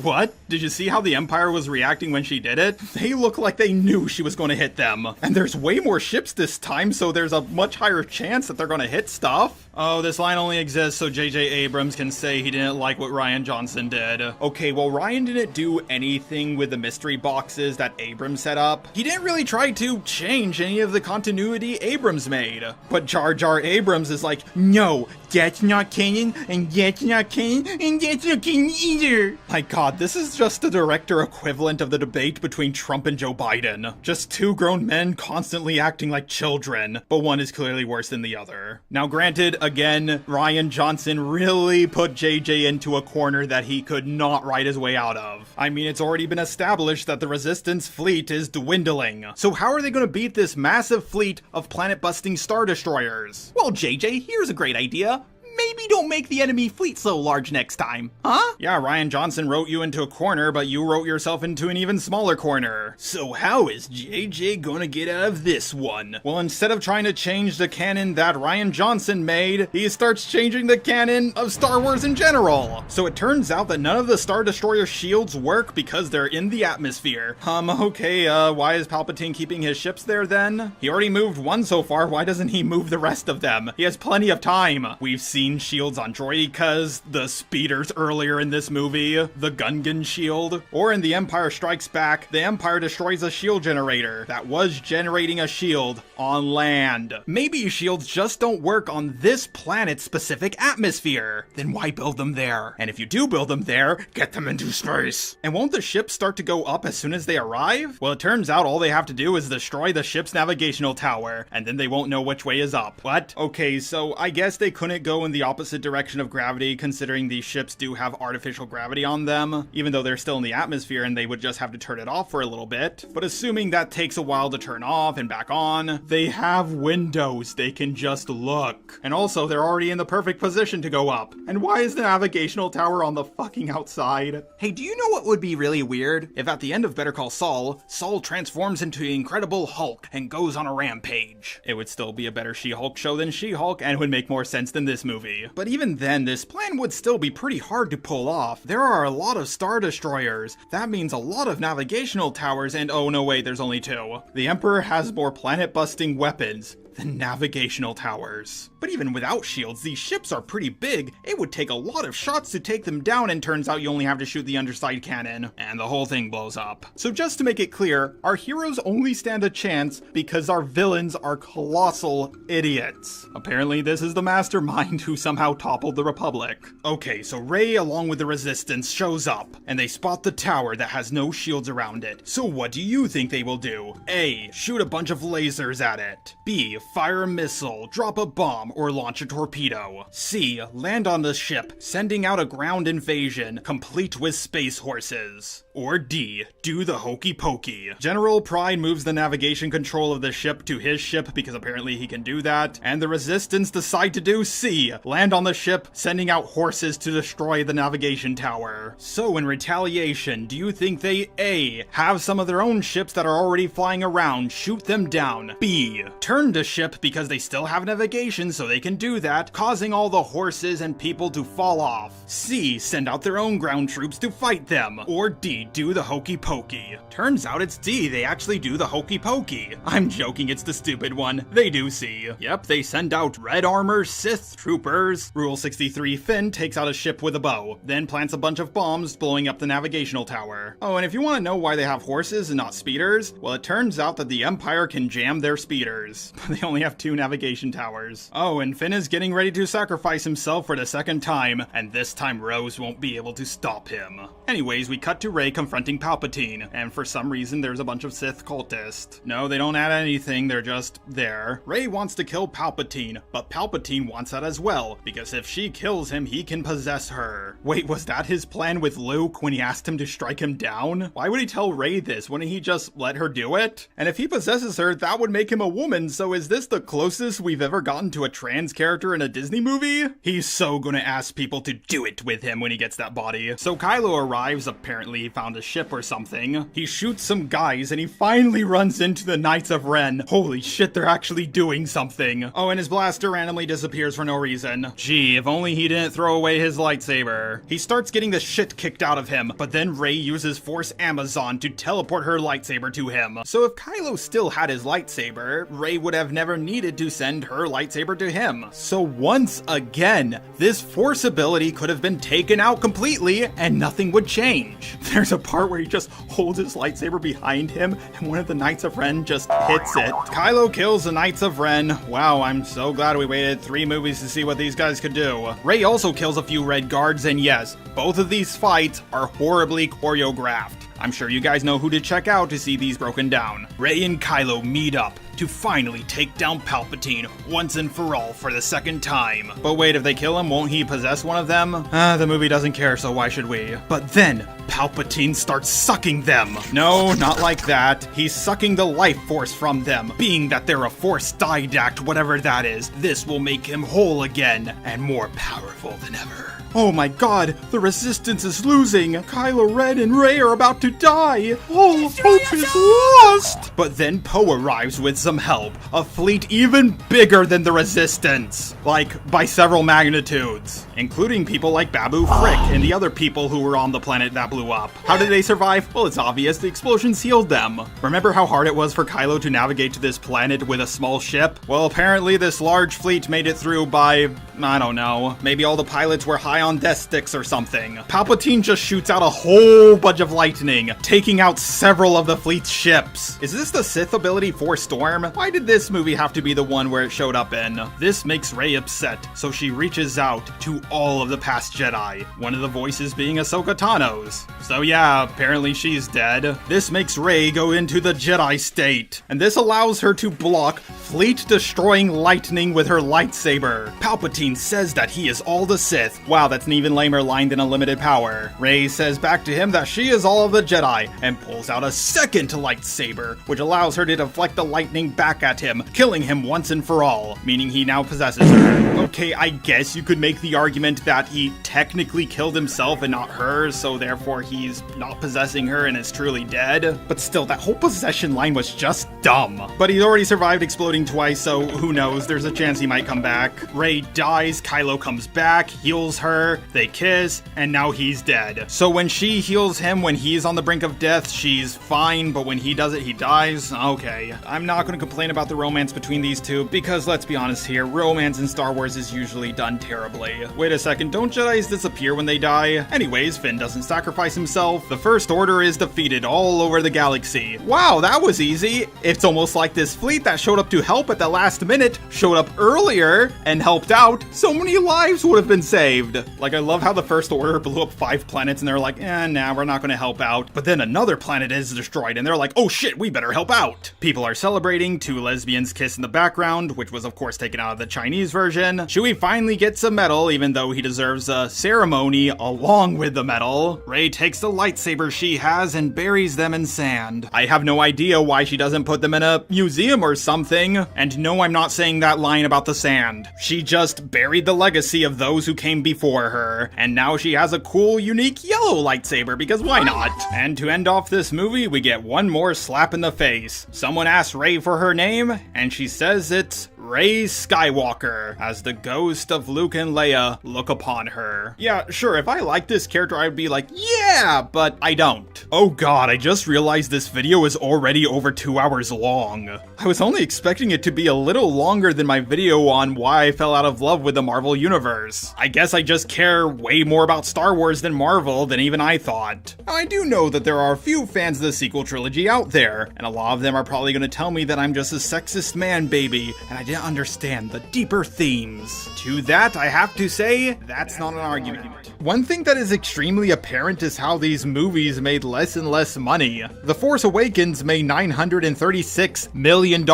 What? Did you see how the Empire was reacting when she did it? They look like they knew she was going to hit hit them. And there's way more ships this time, so there's a much higher chance that they're gonna hit stuff. Oh, this line only exists so J.J. Abrams can say he didn't like what Rian Johnson did. Okay, well, Rian didn't do anything with the mystery boxes that Abrams set up. He didn't really try to change any of the continuity Abrams made. But Jar Jar Abrams is like, no, that's not canon, and that's not canon, and that's not canon either. My god, this is just the director equivalent of the debate between Trump and Joe Biden. Just two grown men constantly acting like children, but one is clearly worse than the other. Now granted, again, Rian Johnson really put JJ into a corner that he could not write his way out of. I mean, it's already been established that the Resistance fleet is dwindling. So how are they going to beat this massive fleet of planet-busting Star Destroyers? Well, JJ, here's a great idea. Maybe don't make the enemy fleet so large next time, huh? Yeah, Rian Johnson wrote you into a corner, but you wrote yourself into an even smaller corner. So how is JJ gonna get out of this one? Well, instead of trying to change the canon that Rian Johnson made, he starts changing the canon of Star Wars in general. So it turns out that none of the Star Destroyer shields work because they're in the atmosphere. Okay, why is Palpatine keeping his ships there then? He already moved one so far, why doesn't he move the rest of them? He has plenty of time. We've seen shields on droidekas, the speeders earlier in this movie, the Gungan shield, or in The Empire Strikes Back, the Empire destroys a shield generator that was generating a shield on land. Maybe shields just don't work on this planet's specific atmosphere. Then why build them there? And if you do build them there, get them into space. And won't the ships start to go up as soon as they arrive? Well, it turns out all they have to do is destroy the ship's navigational tower, and then they won't know which way is up. What? Okay, so I guess they couldn't go in the opposite direction of gravity, considering these ships do have artificial gravity on them, even though they're still in the atmosphere and they would just have to turn it off for a little bit. But assuming that takes a while to turn off and back on, they have windows they can just look. And also, they're already in the perfect position to go up. And why is the navigational tower on the fucking outside? Hey, do you know what would be really weird? If at the end of Better Call Saul, Saul transforms into the Incredible Hulk and goes on a rampage. It would still be a better She-Hulk show than She-Hulk and would make more sense than this movie. But even then, this plan would still be pretty hard to pull off. There are a lot of Star Destroyers. That means a lot of navigational towers and oh no wait, there's only two. The Emperor has more planet-busting weapons than navigational towers. But even without shields, these ships are pretty big. It would take a lot of shots to take them down, and turns out you only have to shoot the underside cannon, and the whole thing blows up. So just to make it clear, our heroes only stand a chance because our villains are colossal idiots. Apparently this is the mastermind who somehow toppled the Republic. Okay, so Rey along with the Resistance shows up, and they spot the tower that has no shields around it. So what do you think they will do? A. Shoot a bunch of lasers at it. B. Fire a missile, drop a bomb, or launch a torpedo. C. Land on the ship, sending out a ground invasion, complete with space horses. Or D. Do the hokey pokey. General Pride moves the navigation control of the ship to his ship because apparently he can do that, and the Resistance decide to do C. Land on the ship, sending out horses to destroy the navigation tower. So in retaliation, do you think they A. Have some of their own ships that are already flying around, shoot them down? B. Turn to ship because they still have navigation so they can do that, causing all the horses and people to fall off? C. Send out their own ground troops to fight them? Or D. Do the hokey pokey? Turns out it's D. They actually do the hokey pokey. I'm joking, it's the stupid one. They do C. Yep, they send out red armor Sith troopers. Rule 63 Finn takes out a ship with a bow, then plants a bunch of bombs, blowing up the navigational tower. Oh, and if you want to know why they have horses and not speeders, well, it turns out that the Empire can jam their speeders. They only have 2 navigation towers. Oh, and Finn is getting ready to sacrifice himself for the second time, and this time Rose won't be able to stop him. Anyways, we cut to Rey confronting Palpatine, and for some reason there's a bunch of Sith cultists. No, they don't add anything, they're just there. Rey wants to kill Palpatine, but Palpatine wants that as well, because if she kills him, he can possess her. Wait, was that his plan with Luke when he asked him to strike him down? Why would he tell Rey this? Wouldn't he just let her do it? And if he possesses her, that would make him a woman, so is this the closest we've ever gotten to a trans character in a Disney movie? He's so gonna ask people to do it with him when he gets that body. So Kylo arrives, apparently he found a ship or something. He shoots some guys and he finally runs into the Knights of Ren. Holy shit, they're actually doing something. Oh, and his blaster randomly disappears for no reason. Gee, if only he didn't throw away his lightsaber. He starts getting the shit kicked out of him, but then Rey uses Force Amazon to teleport her lightsaber to him. So if Kylo still had his lightsaber, Rey would have never needed to send her lightsaber to him. So once again, this Force ability could have been taken out completely and nothing would change. There's a part where he just holds his lightsaber behind him and one of the Knights of Ren just hits it. Kylo kills the Knights of Ren. Wow, I'm so glad we waited 3 movies to see what these guys could do. Rey also kills a few Red Guards, and yes, both of these fights are horribly choreographed. I'm sure you guys know who to check out to see these broken down. Rey and Kylo meet up to finally take down Palpatine once and for all for the second time. But wait, if they kill him, won't he possess one of them? The movie doesn't care, so why should we? But then, Palpatine starts sucking them. No, not like that. He's sucking the life force from them. Being that they're a Force didact, whatever that is, this will make him whole again and more powerful than ever. Oh my god, the Resistance is losing! Kylo Ren and Rey are about to die! All hope is lost! But then Poe arrives with some help. A fleet even bigger than the Resistance. Like, by several magnitudes. Including people like Babu Frick and the other people who were on the planet that blew up. How did they survive? Well, it's obvious, the explosion sealed them. Remember how hard it was for Kylo to navigate to this planet with a small ship? Well, apparently this large fleet made it through by, I don't know, maybe all the pilots were high on death sticks or something. Palpatine just shoots out a whole bunch of lightning, taking out several of the fleet's ships. Is this the Sith ability Force Storm? Why did this movie have to be the one where it showed up in? This makes Rey upset, so she reaches out to all of the past Jedi, one of the voices being Ahsoka Tano's. So yeah, apparently she's dead. This makes Rey go into the Jedi state, and this allows her to block fleet-destroying lightning with her lightsaber. Palpatine says that he is all the Sith. Wow, that's an even lamer line than unlimited power. Rey says back to him that she is all of the Jedi, and pulls out a second lightsaber, which allows her to deflect the lightning back at him, killing him once and for all, meaning he now possesses her. Okay, I guess you could make the argument that he technically killed himself and not her, so therefore he's not possessing her and is truly dead. But still, that whole possession line was just dumb. But he's already survived exploding twice, so who knows, there's a chance he might come back. Rey dies, Kylo comes back, heals her, they kiss, and now he's dead. So when she heals him when he's on the brink of death, she's fine, but when he does it, he dies? Okay. I'm not going to complain about the romance between these two, because let's be honest here, romance in Star Wars is usually done terribly. Wait a second, don't Jedis disappear when they die? Anyways, Finn doesn't sacrifice himself. The First Order is defeated all over the galaxy. Wow, that was easy. It's almost like this fleet that showed up to help at the last minute showed up earlier and helped out. So many lives would have been saved. Like, I love how the First Order blew up 5 planets and they're like, nah, we're not gonna help out. But then another planet is destroyed and they're like, oh shit, we better help out. People are celebrating, 2 lesbians kiss in the background, which was of course taken out of the Chinese version. Chewie finally gets a medal, even though he deserves a ceremony along with the medal. Rey takes the lightsaber she has and buries them in sand. I have no idea why she doesn't put them in a museum or something. And no, I'm not saying that line about the sand. She just buried the legacy of those who came before her. And now she has a cool, unique yellow lightsaber, because why not? And to end off this movie, we get one more slap in the face. Someone asks Rey for her name, and she says it's Rey Skywalker, as the ghost of Luke and Leia look upon her. Yeah, sure, if I liked this character, I'd be like, yeah, but I don't. Oh god, I just realized this video is already over 2 hours long. I was only expecting it to be a little longer than my video on why I fell out of love with the Marvel Universe. I guess I just care way more about Star Wars than Marvel than even I thought. Now, I do know that there are a few fans of the sequel trilogy out there, and a lot of them are probably going to tell me that I'm just a sexist man baby, and I didn't understand the deeper themes. To that, I have to say, that's not an argument. One thing that is extremely apparent is how these movies made less and less money. The Force Awakens made $936 million.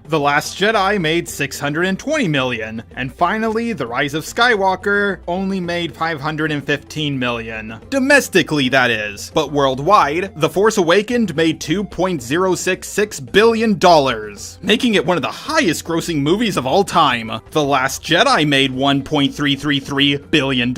The Last Jedi made $620 million. And finally, The Rise of Skywalker only made $515 million. Domestically, that is. But worldwide, The Force Awakens made $2.066 billion, making it one of the highest grossing movies of all time. The Last Jedi made $1.333 billion.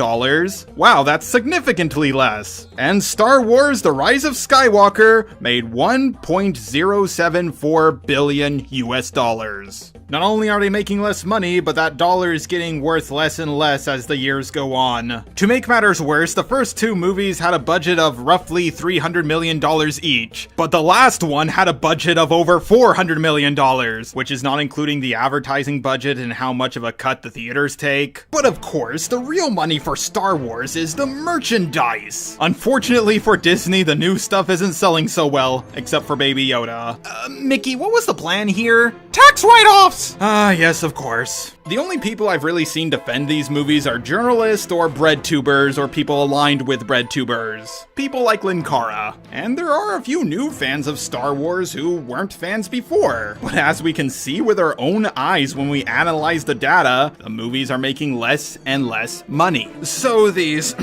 Wow, that's significantly less. And Star Wars The Rise of Skywalker made $1.074 billion US dollars. Not only are they making less money, but that dollar is getting worth less and less as the years go on. To make matters worse, the first two movies had a budget of roughly $300 million each, but the last one had a budget of over $400 million, which is not including the advertising budget and how much of a cut the theaters take. But of course, the real money for Star Wars is the merchandise. Unfortunately for Disney, the new stuff isn't selling so well, except for Baby Yoda. Mickey, what was the plan here? Tax write-offs! Yes, of course. The only people I've really seen defend these movies are journalists or breadtubers or people aligned with breadtubers. People like Linkara. And there are a few new fans of Star Wars who weren't fans before. But as we can see with our own eyes when we analyze the data, the movies are making less and less money. So these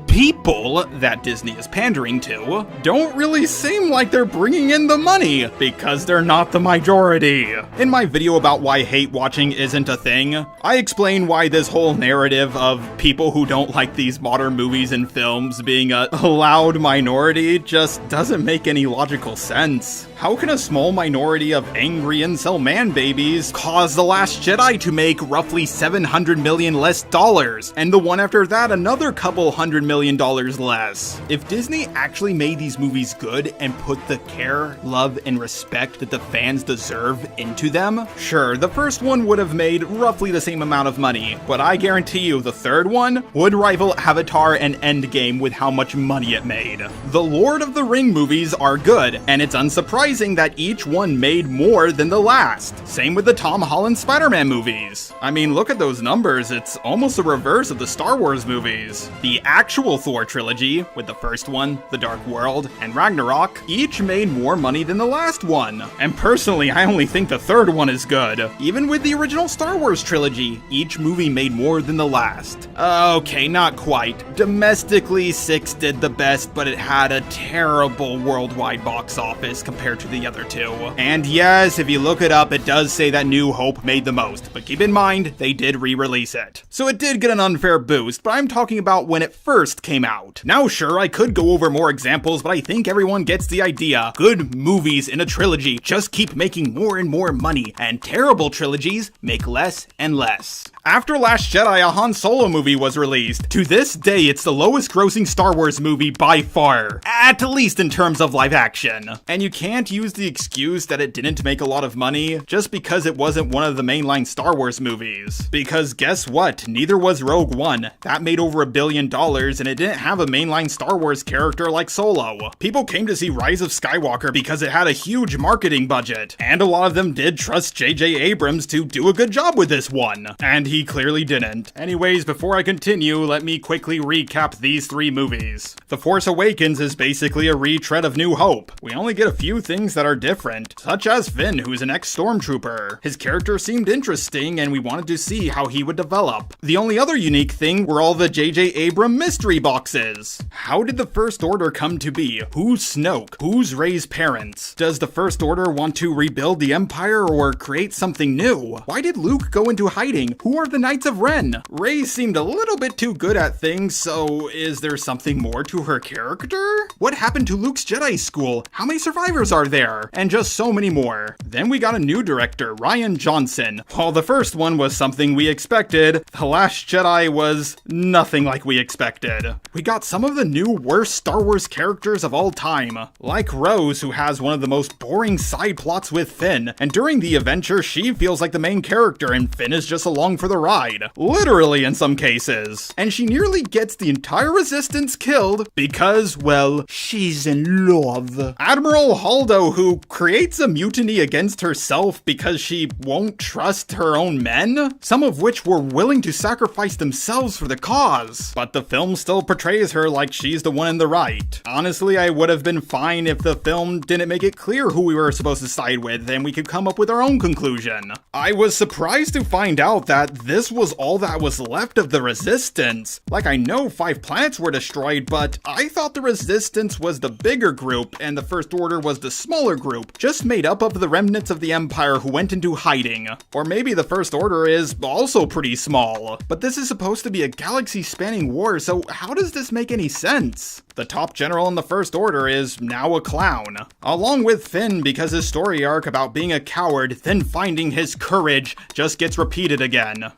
people that Disney is pandering to don't really seem like they're bringing in the money because they're not the majority. In my video about why hate watching isn't a thing, I explain why this whole narrative of people who don't like these modern movies and films being a loud minority just doesn't make any logical sense. How can a small minority of angry incel man babies cause The Last Jedi to make roughly $700 million less dollars, and the one after that another couple $100 million less? If Disney actually made these movies good and put the care, love, and respect that the fans deserve into them, sure, the first one would have made roughly the same amount of money, but I guarantee you the third one would rival Avatar and Endgame with how much money it made. The Lord of the Ring movies are good, and it's unsurprising that each one made more than the last. Same with the Tom Holland Spider-Man movies. I mean, look at those numbers, it's almost the reverse of the Star Wars movies. The actual Thor trilogy, with the first one, The Dark World, and Ragnarok, each made more money than the last one. And personally, I only think the third one is good. Even with the original Star Wars trilogy, each movie made more than the last. Okay, not quite. Domestically, 6 did the best, but it had a terrible worldwide box office compared to the other two. And yes, if you look it up, it does say that New Hope made the most, but keep in mind, they did re-release it. So it did get an unfair boost, but I'm talking about when it first came out. Now sure, I could go over more examples, but I think everyone gets the idea. Good movies in a trilogy just keep making more and more money, and terrible trilogies make less and less. After Last Jedi, a Han Solo movie was released. To this day, it's the lowest grossing Star Wars movie by far, at least in terms of live action. And you can't use the excuse that it didn't make a lot of money just because it wasn't one of the mainline Star Wars movies. Because guess what? Neither was Rogue One. That made over $1 billion and it didn't have a mainline Star Wars character like Solo. People came to see Rise of Skywalker because it had a huge marketing budget. And a lot of them did trust J.J. Abrams to do a good job with this one. And he clearly didn't. Anyways, before I continue, let me quickly recap these 3 movies. The Force Awakens is basically a retread of New Hope. We only get a few things that are different, such as Finn, who's an ex-stormtrooper. His character seemed interesting and we wanted to see how he would develop. The only other unique thing were all the J.J. Abrams mystery boxes. How did the First Order come to be? Who's Snoke? Who's Rey's parents? Does the First Order want to rebuild the Empire or create something new? Why did Luke go into hiding? Who are the Knights of Ren? Rey seemed a little bit too good at things, so is there something more to her character? What happened to Luke's Jedi school? How many survivors are there? And just so many more. Then we got a new director, Rian Johnson. While the first one was something we expected, The Last Jedi was nothing like we expected. We got some of the new worst Star Wars characters of all time, like Rose, who has one of the most boring side plots with Finn, and during the adventure she feels like the main character and Finn is just along for the the ride. Literally in some cases. And she nearly gets the entire resistance killed because, well, she's in love. Admiral Holdo, who creates a mutiny against herself because she won't trust her own men, some of which were willing to sacrifice themselves for the cause. But the film still portrays her like she's the one in the right. Honestly, I would have been fine if the film didn't make it clear who we were supposed to side with and we could come up with our own conclusion. I was surprised to find out that this was all that was left of the Resistance. Like, I know 5 planets were destroyed, but I thought the Resistance was the bigger group and the First Order was the smaller group, just made up of the remnants of the Empire who went into hiding. Or maybe the First Order is also pretty small. But this is supposed to be a galaxy-spanning war, so how does this make any sense? The top general in the First Order is now a clown. Along with Finn, because his story arc about being a coward, then finding his courage, just gets repeated again.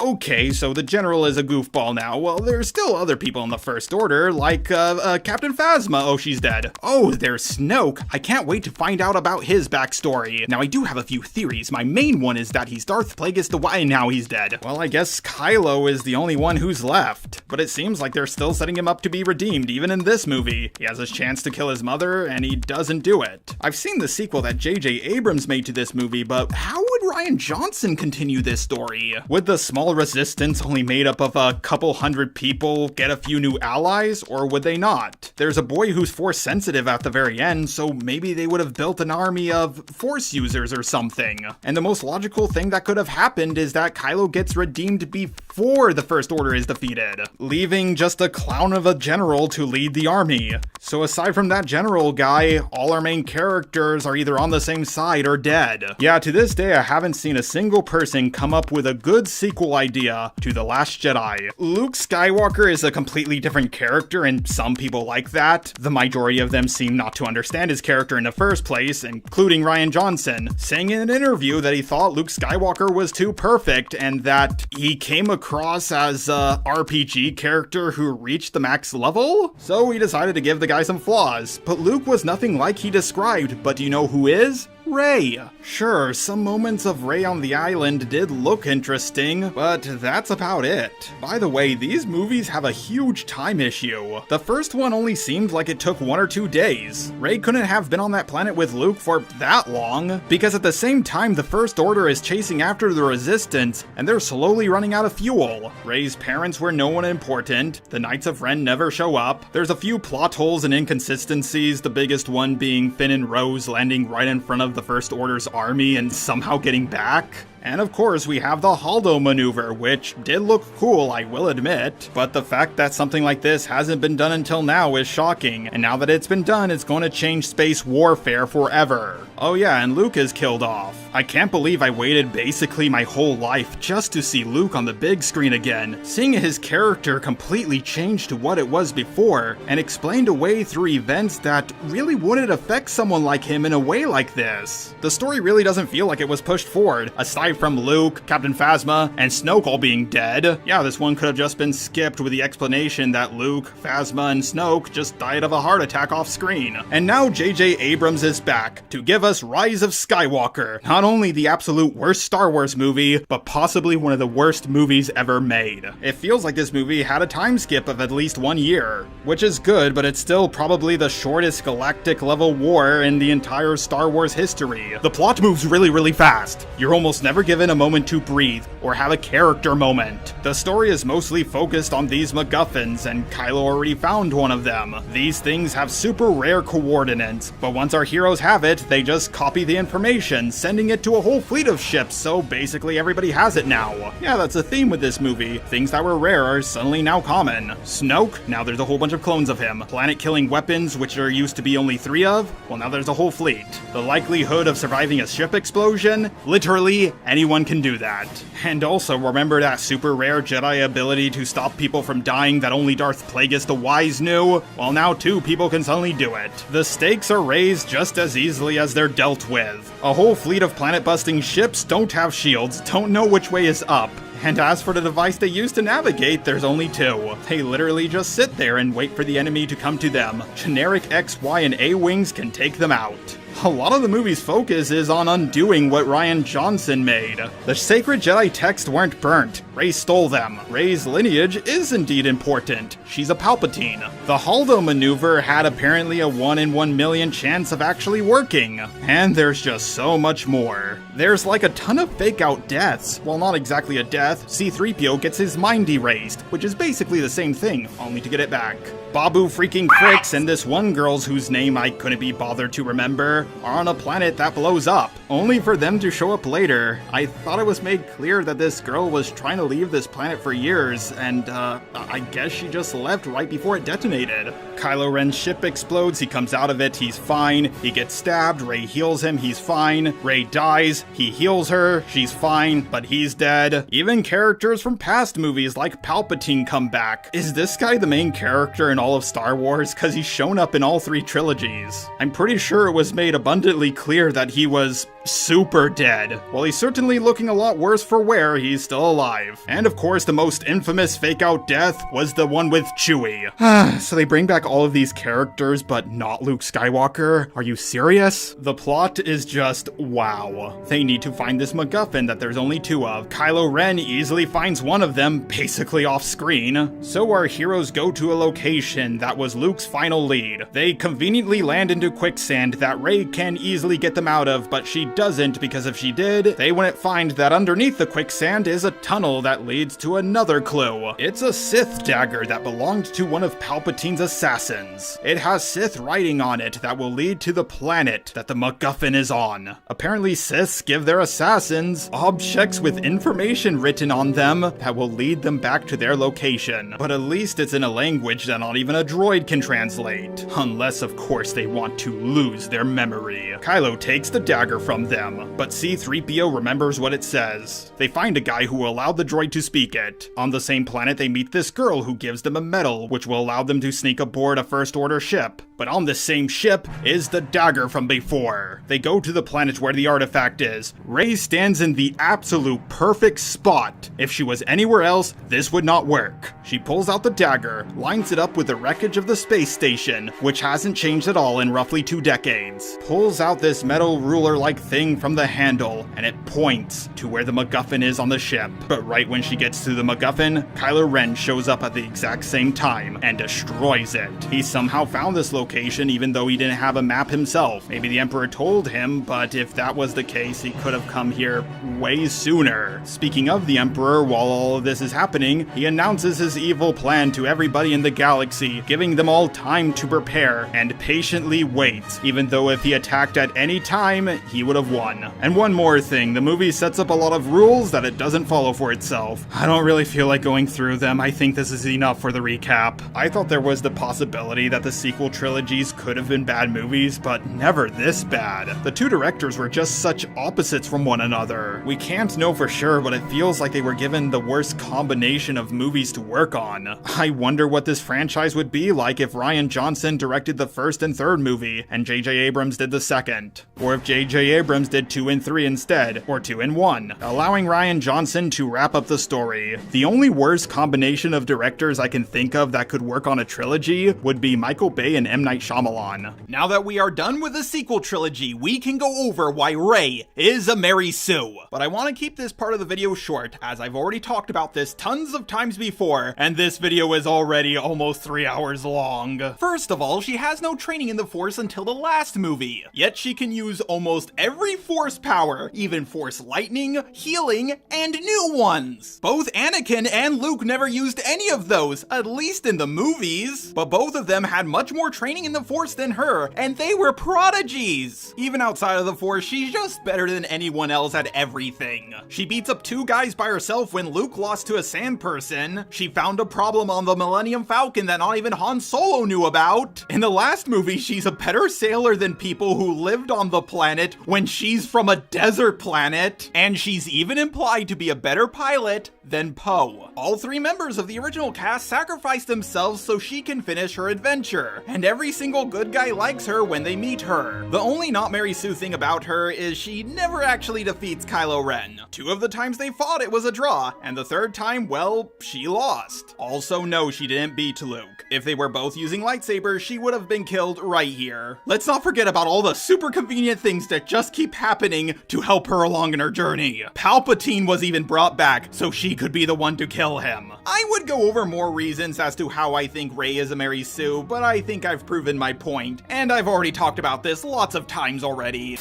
Okay, so the general is a goofball now. Well, there's still other people in the First Order, like Captain Phasma. Oh, she's dead. Oh, there's Snoke. I can't wait to find out about his backstory. Now, I do have a few theories. My main one is that he's Darth Plagueis the White, and now he's dead. Well, I guess Kylo is the only one who's left. But it seems like they're still setting him up to be redeemed, even in this movie. He has a chance to kill his mother, and he doesn't do it. I've seen the sequel that J.J. Abrams made to this movie, but how would Rian Johnson continue this story? Would the small resistance only made up of a couple hundred people get a few new allies, or would they not? There's a boy who's force sensitive at the very end, so maybe they would have built an army of force users or something. And the most logical thing that could have happened is that Kylo gets redeemed before the First Order is defeated, leaving just a clown of a general to lead the army. So aside from that general guy, all our main characters are either on the same side or dead. Yeah, to this day I haven't seen a single person come up with a good sequel idea to The Last Jedi. Luke Skywalker is a completely different character and some people like that. The majority of them seem not to understand his character in the first place, including Rian Johnson, saying in an interview that he thought Luke Skywalker was too perfect and that he came across as a RPG character who reached the max level. So he decided to give the guy some flaws. But Luke was nothing like he described, but do you know who is? Rey. Sure, some moments of Rey on the island did look interesting, but that's about it. By the way, these movies have a huge time issue. The first one only seemed like it took 1 or 2 days. Rey couldn't have been on that planet with Luke for that long, because at the same time the First Order is chasing after the Resistance, and they're slowly running out of fuel. Rey's parents were no one important, the Knights of Ren never show up, there's a few plot holes and inconsistencies, the biggest one being Finn and Rose landing right in front of the First Order's army and somehow getting back. And of course, we have the Holdo maneuver, which did look cool, I will admit. But the fact that something like this hasn't been done until now is shocking. And now that it's been done, it's going to change space warfare forever. Oh yeah, and Luke is killed off. I can't believe I waited basically my whole life just to see Luke on the big screen again. Seeing his character completely change to what it was before, and explained away through events that really wouldn't affect someone like him in a way like this. The story really doesn't feel like it was pushed forward, aside from Luke, Captain Phasma, and Snoke all being dead. Yeah, this one could have just been skipped with the explanation that Luke, Phasma, and Snoke just died of a heart attack off screen. And now J.J. Abrams is back to give us Rise of Skywalker. Not only the absolute worst Star Wars movie, but possibly one of the worst movies ever made. It feels like this movie had a time skip of at least 1 year, which is good, but it's still probably the shortest galactic level war in the entire Star Wars history. The plot moves really fast. You're almost never given a moment to breathe or have a character moment. The story is mostly focused on these MacGuffins, and Kylo already found one of them. These things have super rare coordinates, but once our heroes have it, they just copy the information, sending it to a whole fleet of ships, so basically everybody has it now. Yeah, that's a theme with this movie. Things that were rare are suddenly now common. Snoke, now there's a whole bunch of clones of him. Planet-killing weapons, which there used to be only 3 of, well now there's a whole fleet. The likelihood of surviving a ship explosion, literally anyone can do that. And also remember that super rare Jedi ability to stop people from dying that only Darth Plagueis the Wise knew? Well now 2 people can suddenly do it. The stakes are raised just as easily as they're dealt with. A whole fleet of planet-busting ships don't have shields, don't know which way is up. And as for the device they use to navigate, there's only 2. They literally just sit there and wait for the enemy to come to them. Generic X, Y, and A wings can take them out. A lot of the movie's focus is on undoing what Rian Johnson made. The sacred Jedi texts weren't burnt. Rey stole them. Rey's lineage is indeed important. She's a Palpatine. The Holdo maneuver had apparently a 1 in 1 million chance of actually working. And there's just so much more. There's like a ton of fake-out deaths. Well, not exactly a death. C-3PO gets his mind erased, which is basically the same thing, only to get it back. Babu freaking Fricks and this one girl's whose name I couldn't be bothered to remember are on a planet that blows up, only for them to show up later. I thought it was made clear that this girl was trying to leave this planet for years, and I guess she just left right before it detonated. Kylo Ren's ship explodes, he comes out of it, he's fine. He gets stabbed, Rey heals him, he's fine. Rey dies, he heals her, she's fine, but he's dead. Even characters from past movies like Palpatine come back. Is this guy the main character in all of Star Wars? Cause he's shown up in all 3 trilogies. I'm pretty sure it was made abundantly clear that he was super dead. While he's certainly looking a lot worse for wear, he's still alive. And of course, the most infamous fake-out death was the one with Chewie. So they bring back all of these characters, but not Luke Skywalker? Are you serious? The plot is just wow. They need to find this MacGuffin that there's only 2 of. Kylo Ren easily finds one of them, basically off screen. So our heroes go to a location that was Luke's final lead. They conveniently land into quicksand that Rey can easily get them out of, but she doesn't, because if she did, they wouldn't find that underneath the quicksand is a tunnel that leads to another clue. It's a Sith dagger that belonged to one of Palpatine's assassins. It has Sith writing on it that will lead to the planet that the MacGuffin is on. Apparently Siths give their assassins objects with information written on them that will lead them back to their location. But at least it's in a language that not even a droid can translate. Unless, of course, they want to lose their memory. Kylo takes the dagger from them, but C-3PO remembers what it says. They find a guy who allowed the droid to speak it. On the same planet, they meet this girl who gives them a medal, which will allow them to sneak aboard a First Order ship. But on the same ship is the dagger from before. They go to the planet where the artifact is. Rey stands in the absolute perfect spot. If she was anywhere else, this would not work. She pulls out the dagger, lines it up with the wreckage of the space station, which hasn't changed at all in roughly 2 decades. Pulls out this metal ruler-like thing from the handle, and it points to where the MacGuffin is on the ship. But right when she gets to the MacGuffin, Kylo Ren shows up at the exact same time and destroys it. He somehow found this location even though he didn't have a map himself. Maybe the Emperor told him, but if that was the case, he could have come here way sooner. Speaking of the Emperor, while all of this is happening, he announces his evil plan to everybody in the galaxy, giving them all time to prepare and patiently wait, even though if he attacked at any time, he would have won. And one more thing, the movie sets up a lot of rules that it doesn't follow for itself. I don't really feel like going through them. I think this is enough for the recap. I thought there was the possibility that the sequel trilogies could have been bad movies, but never this bad. The 2 directors were just such opposites from one another. We can't know for sure, but it feels like they were given the worst combination of movies to work on. I wonder what this franchise would be like if Rian Johnson directed the 1st and 3rd movie, and J.J. Abrams did the 2nd. Or if J.J. Abrams did 2 and 3 instead, or 2 and 1, allowing Rian Johnson to wrap up the story. The only worst combination of directors I can think of that could work on a trilogy would be Michael Bay and M. Night Shyamalan. Now that we are done with the sequel trilogy, we can go over why Rey is a Mary Sue. But I want to keep this part of the video short, as I've already talked about this tons of times before, and this video is already almost 3 hours long. First of all, she has no training in the Force until the last movie, yet she can use almost every Force power, even Force lightning, healing, and new ones. Both Anakin and Luke never used any of those, at least in the movies, but both of them had much more training in the Force than her, and they were prodigies. Even outside of the Force, she's just better than anyone else at everything. She beats up 2 guys by herself when Luke lost to a sand person. She found a problem on the Millennium Falcon that not even Han Solo knew about. In the last movie, she's a better sailor than people who lived on the planet when she's from a desert planet. And she's even implied to be a better pilot than Poe. All 3 members of the original cast sacrificed themselves so she can finish her adventure. And every single good guy likes her when they meet her. The only not Mary Sue thing about her is she never actually defeats Kylo Ren. 2 of the times they fought it was a draw, and the 3rd time, well, she lost. Also, no, she didn't beat Luke. If they were both using lightsabers, she would have been killed right here. Let's not forget about all the super convenient things that just keep happening to help her along in her journey. Palpatine was even brought back so she could be the one to kill him. I would go over more reasons as to how I think Rey is a Mary Sue, but I think I've proven my point, and I've already talked about this lots of times already.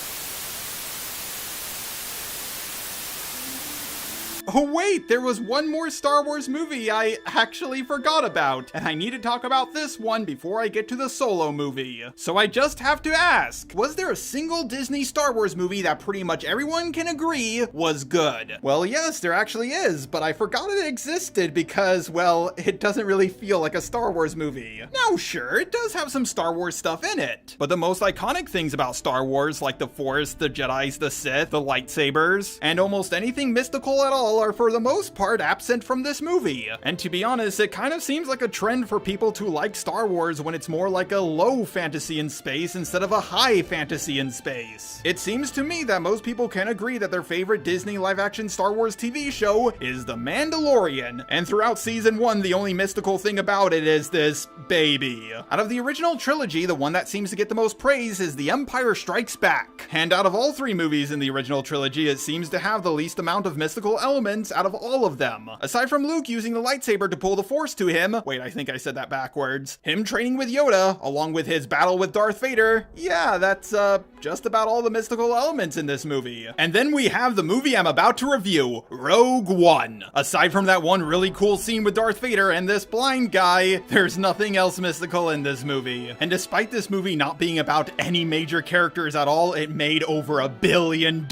Oh wait, there was one more Star Wars movie I actually forgot about, and I need to talk about this one before I get to the Solo movie. So I just have to ask, was there a single Disney Star Wars movie that pretty much everyone can agree was good? Well, yes, there actually is, but I forgot it existed because, well, it doesn't really feel like a Star Wars movie. Now sure, it does have some Star Wars stuff in it, but the most iconic things about Star Wars, like the Force, the Jedis, the Sith, the lightsabers, and almost anything mystical at all are for the most part absent from this movie. And to be honest, it kind of seems like a trend for people to like Star Wars when it's more like a low fantasy in space instead of a high fantasy in space. It seems to me that most people can agree that their favorite Disney live-action Star Wars TV show is The Mandalorian, and throughout season 1, the only mystical thing about it is this baby. Out of the original trilogy, the one that seems to get the most praise is The Empire Strikes Back. And out of all 3 movies in the original trilogy, it seems to have the least amount of mystical elements out of all of them. Aside from Luke using the lightsaber to pull the Force to him, wait, I think I said that backwards, him training with Yoda, along with his battle with Darth Vader, yeah, that's just about all the mystical elements in this movie. And then we have the movie I'm about to review, Rogue One. Aside from that one really cool scene with Darth Vader and this blind guy, there's nothing else mystical in this movie. And despite this movie not being about any major characters at all, it made over $1 billion.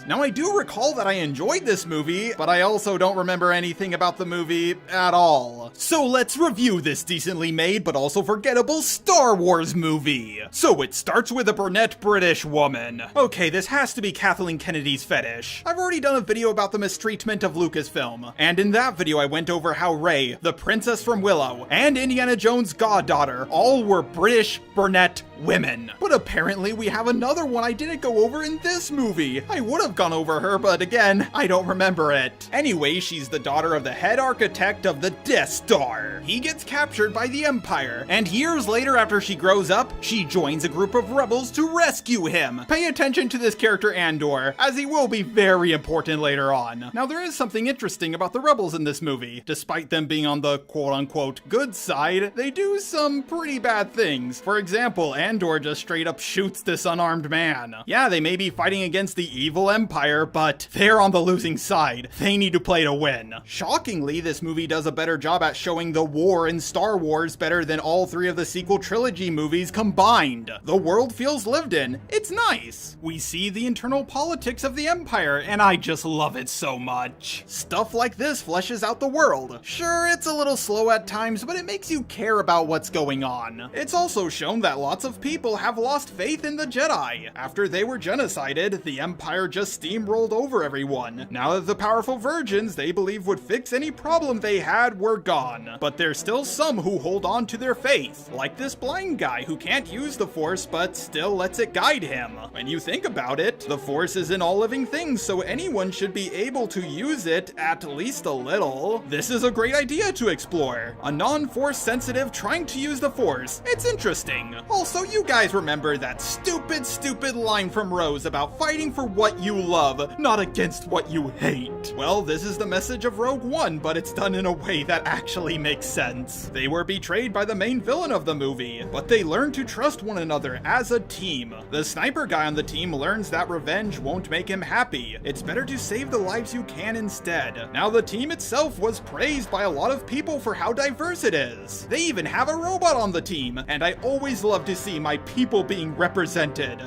Now I do recall that I enjoyed this movie, but I also don't remember anything about the movie at all. So let's review this decently made but also forgettable Star Wars movie. So it starts with a brunette British woman. Okay, this has to be Kathleen Kennedy's fetish. I've already done a video about the mistreatment of Lucasfilm, and in that video I went over how Rey, the princess from Willow, and Indiana Jones' goddaughter all were British brunette women. But apparently we have another one I didn't go over in this movie. I would have gone over her, but again, I don't remember it. Anyway, she's the daughter of the head architect of the Death Star. He gets captured by the Empire, and years later after she grows up, she joins a group of rebels to rescue him. Pay attention to this character Andor, as he will be very important later on. Now there is something interesting about the rebels in this movie. Despite them being on the quote-unquote good side, they do some pretty bad things. For example, Andor just straight up shoots this unarmed man. Yeah, they may be fighting against the evil Empire, but they're on the losing side. They need to play to win. Shockingly, this movie does a better job at showing the war in Star Wars better than all 3 of the sequel trilogy movies combined. The world feels lived in. It's nice. We see the internal politics of the Empire, and I just love it so much. Stuff like this fleshes out the world. Sure, it's a little slow at times, but it makes you care about what's going on. It's also shown that lots of people have lost faith in the Jedi. After they were genocided, the Empire just steamrolled over everyone. Now that the powerful virgins they believe would fix any problem they had were gone. But there's still some who hold on to their faith, like this blind guy who can't use the Force but still lets it guide him. When you think about it, the Force is in all living things, so anyone should be able to use it at least a little. This is a great idea to explore. A non-Force sensitive trying to use the Force. It's interesting. Also, you guys remember that stupid line from Rose about fighting for what you love, not against what you hate. Well, this is the message of Rogue One, but it's done in a way that actually makes sense. They were betrayed by the main villain of the movie, but they learn to trust one another as a team. The sniper guy on the team learns that revenge won't make him happy. It's better to save the lives you can instead. Now, the team itself was praised by a lot of people for how diverse it is. They even have a robot on the team, and I always love to see my people being represented.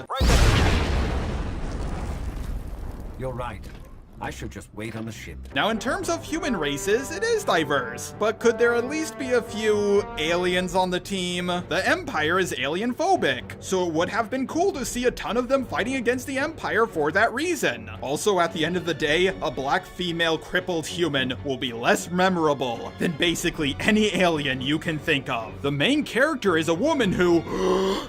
You're right. I should just wait on the ship. Now, in terms of human races, it is diverse, but could there at least be a few aliens on the team? The Empire is alien-phobic, so it would have been cool to see a ton of them fighting against the Empire for that reason. Also, at the end of the day, a black female crippled human will be less memorable than basically any alien you can think of. The main character is a woman who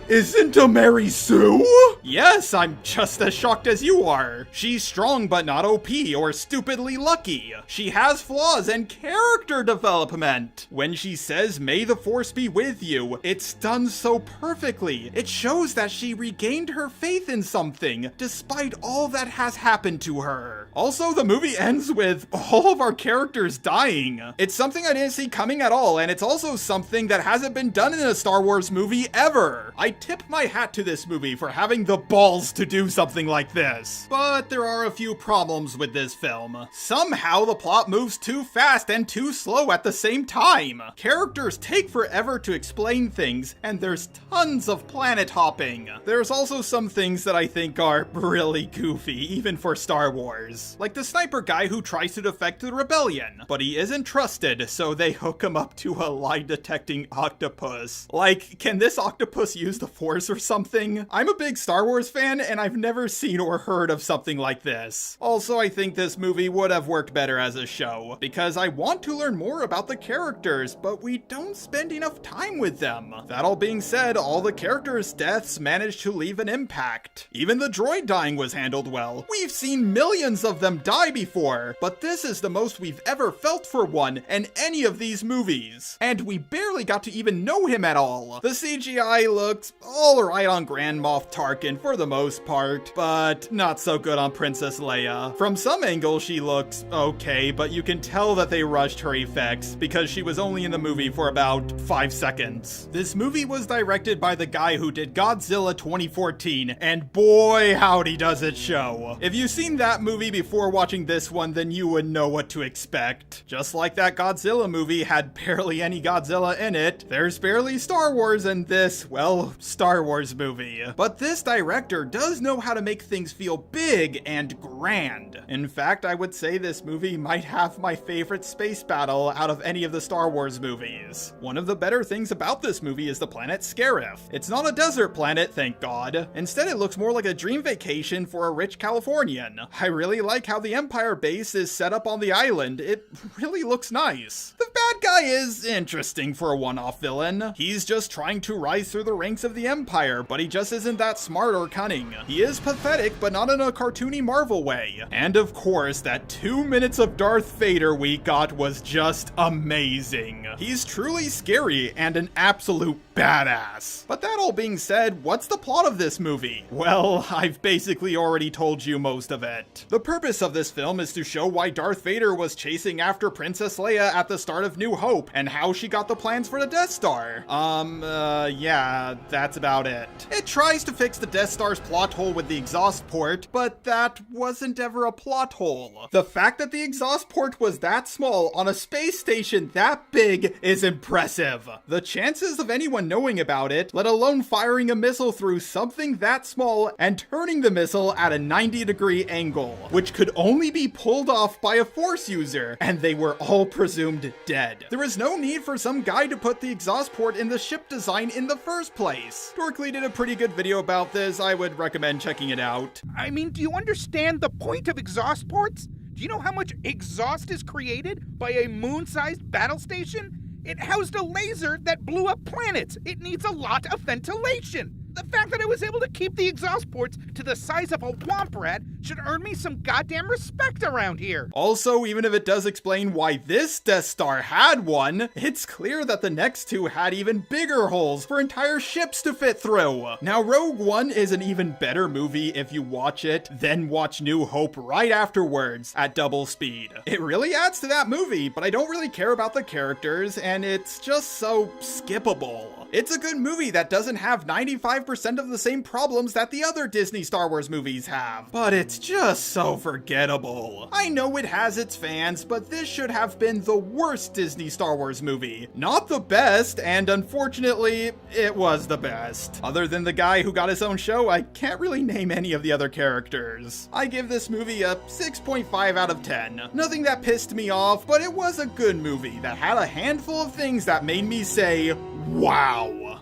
isn't a Mary Sue? Yes, I'm just as shocked as you are. She's strong but not OP or stupidly lucky. She has flaws and character development. When she says, "May the Force be with you," it's done so perfectly. It shows that she regained her faith in something, despite all that has happened to her. Also, the movie ends with all of our characters dying. It's something I didn't see coming at all, and it's also something that hasn't been done in a Star Wars movie ever. I tip my hat to this movie for having the balls to do something like this. But there are a few problems with this film. Somehow the plot moves too fast and too slow at the same time. Characters take forever to explain things, and there's tons of planet hopping. There's also some things that I think are really goofy, even for Star Wars. Like the sniper guy who tries to defect the rebellion, but he isn't trusted, so they hook him up to a lie-detecting octopus. Like, can this octopus use the Force or something? I'm a big Star Wars fan, and I've never seen or heard of something like this. Also, I think this movie would have worked better as a show, because I want to learn more about the characters, but we don't spend enough time with them. That all being said, all the characters' deaths managed to leave an impact. Even the droid dying was handled well. We've seen millions of them die before, but this is the most we've ever felt for one in any of these movies. And we barely got to even know him at all. The CGI looks alright on Grand Moff Tarkin for the most part, but not so good on Princess Leia. From some angles she looks okay, but you can tell that they rushed her effects because she was only in the movie for about 5 seconds. This movie was directed by the guy who did Godzilla 2014, and boy howdy does it show. If you've seen that movie before watching this one, then you would know what to expect. Just like that Godzilla movie had barely any Godzilla in it, there's barely Star Wars in this, well, Star Wars movie. But this director does know how to make things feel big and grand. In fact, I would say this movie might have my favorite space battle out of any of the Star Wars movies. One of the better things about this movie is the planet Scarif. It's not a desert planet, thank God. Instead, it looks more like a dream vacation for a rich Californian. I really like how the Empire base is set up on the island. It really looks nice. The bad guy is interesting for a one-off villain. He's just trying to rise through the ranks of the Empire, but he just isn't that smart or cunning. He is pathetic, but not in a cartoony Marvel way. And of course, that 2 minutes of Darth Vader we got was just amazing. He's truly scary and an absolute badass. But that all being said, what's the plot of this movie? Well, I've basically already told you most of it. The purpose of this film is to show why Darth Vader was chasing after Princess Leia at the start of New Hope, and how she got the plans for the Death Star. Yeah, that's about it. It tries to fix the Death Star's plot hole with the exhaust port, but that wasn't ever a plot hole. The fact that the exhaust port was that small on a space station that big is impressive. The chances of anyone knowing about it, let alone firing a missile through something that small and turning the missile at a 90-degree angle, which could only be pulled off by a Force user, and they were all presumed dead. There is no need for some guy to put the exhaust port in the ship design in the first place. Dorkly did a pretty good video about this. I would recommend checking it out. I mean, do you understand the point of exhaust ports? Do you know how much exhaust is created by a moon-sized battle station? It housed a laser that blew up planets. It needs a lot of ventilation. The fact that I was able to keep the exhaust ports to the size of a womp rat should earn me some goddamn respect around here. Also, even if it does explain why this Death Star had one, it's clear that the next two had even bigger holes for entire ships to fit through. Now, Rogue One is an even better movie if you watch it, then watch New Hope right afterwards at double speed. It really adds to that movie, but I don't really care about the characters, and it's just so skippable. all. It's a good movie that doesn't have 95% of the same problems that the other Disney Star Wars movies have, but it's just so forgettable. I know it has its fans, but this should have been the worst Disney Star Wars movie. Not the best, and unfortunately, it was the best. Other than the guy who got his own show, I can't really name any of the other characters. I give this movie a 6.5 out of 10. Nothing that pissed me off, but it was a good movie that had a handful of things that made me say, wow.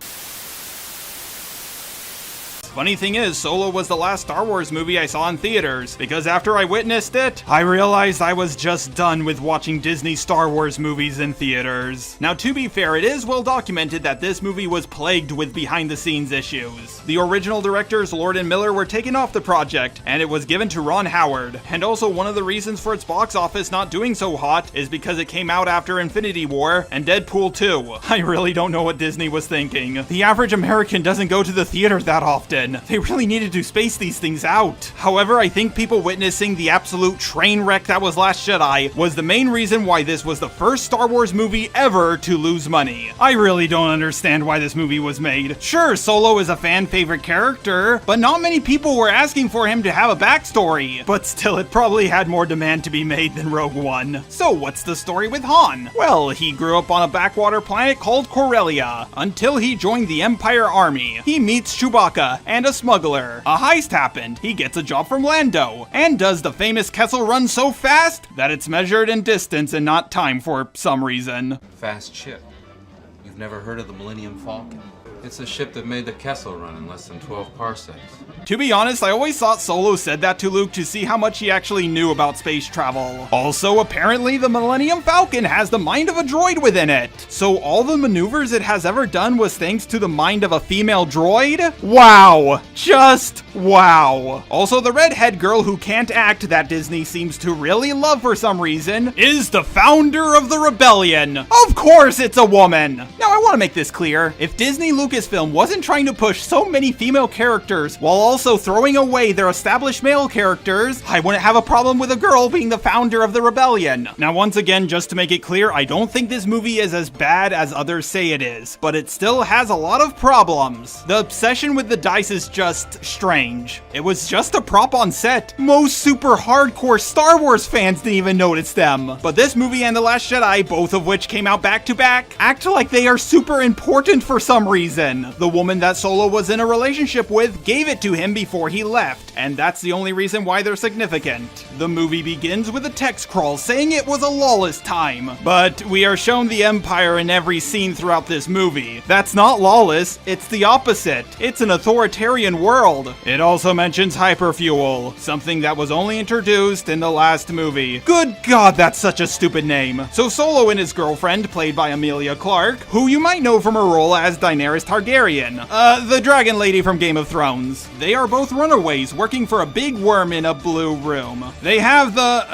Funny thing is, Solo was the last Star Wars movie I saw in theaters, because after I witnessed it, I realized I was just done with watching Disney Star Wars movies in theaters. Now, to be fair, it is well documented that this movie was plagued with behind-the-scenes issues. The original directors, Lord and Miller, were taken off the project, and it was given to Ron Howard. And also, one of the reasons for its box office not doing so hot is because it came out after Infinity War and Deadpool 2. I really don't know what Disney was thinking. The average American doesn't go to the theater that often. They really needed to space these things out. However, I think people witnessing the absolute train wreck that was Last Jedi was the main reason why this was the first Star Wars movie ever to lose money. I really don't understand why this movie was made. Sure, Solo is a fan favorite character, but not many people were asking for him to have a backstory. But still, it probably had more demand to be made than Rogue One. So what's the story with Han? Well, he grew up on a backwater planet called Corellia, until he joined the Empire Army. He meets Chewbacca and a smuggler. A heist happened. He gets a job from Lando, and does the famous Kessel Run so fast that it's measured in distance and not time for some reason. Fast ship. You've never heard of the Millennium Falcon? It's a ship that made the Kessel Run in less than 12 parsecs. To be honest, I always thought Solo said that to Luke to see how much he actually knew about space travel. Also, apparently the Millennium Falcon has the mind of a droid within it. So all the maneuvers it has ever done was thanks to the mind of a female droid? Wow. Just wow. Also, the redhead girl who can't act that Disney seems to really love for some reason is the founder of the rebellion. Of course it's a woman. Now I want to make this clear. If Disney Lucasfilm wasn't trying to push so many female characters while also throwing away their established male characters, I wouldn't have a problem with a girl being the founder of the rebellion. Now, once again, just to make it clear, I don't think this movie is as bad as others say it is, but it still has a lot of problems. The obsession with the dice is just strange. It was just a prop on set. Most super hardcore Star Wars fans didn't even notice them. But this movie and The Last Jedi, both of which came out back to back, act like they are super important for some reason. The woman that Solo was in a relationship with gave it to him before he left, and that's the only reason why they're significant. The movie begins with a text crawl saying it was a lawless time, but we are shown the Empire in every scene throughout this movie. That's not lawless, it's the opposite. It's an authoritarian world. It also mentions hyperfuel, something that was only introduced in the last movie. Good God, that's such a stupid name. So Solo and his girlfriend, played by Emilia Clarke, who you might know from her role as Daenerys Targaryen, the dragon lady from Game of Thrones. They are both runaways working for a big worm in a blue room. They have the,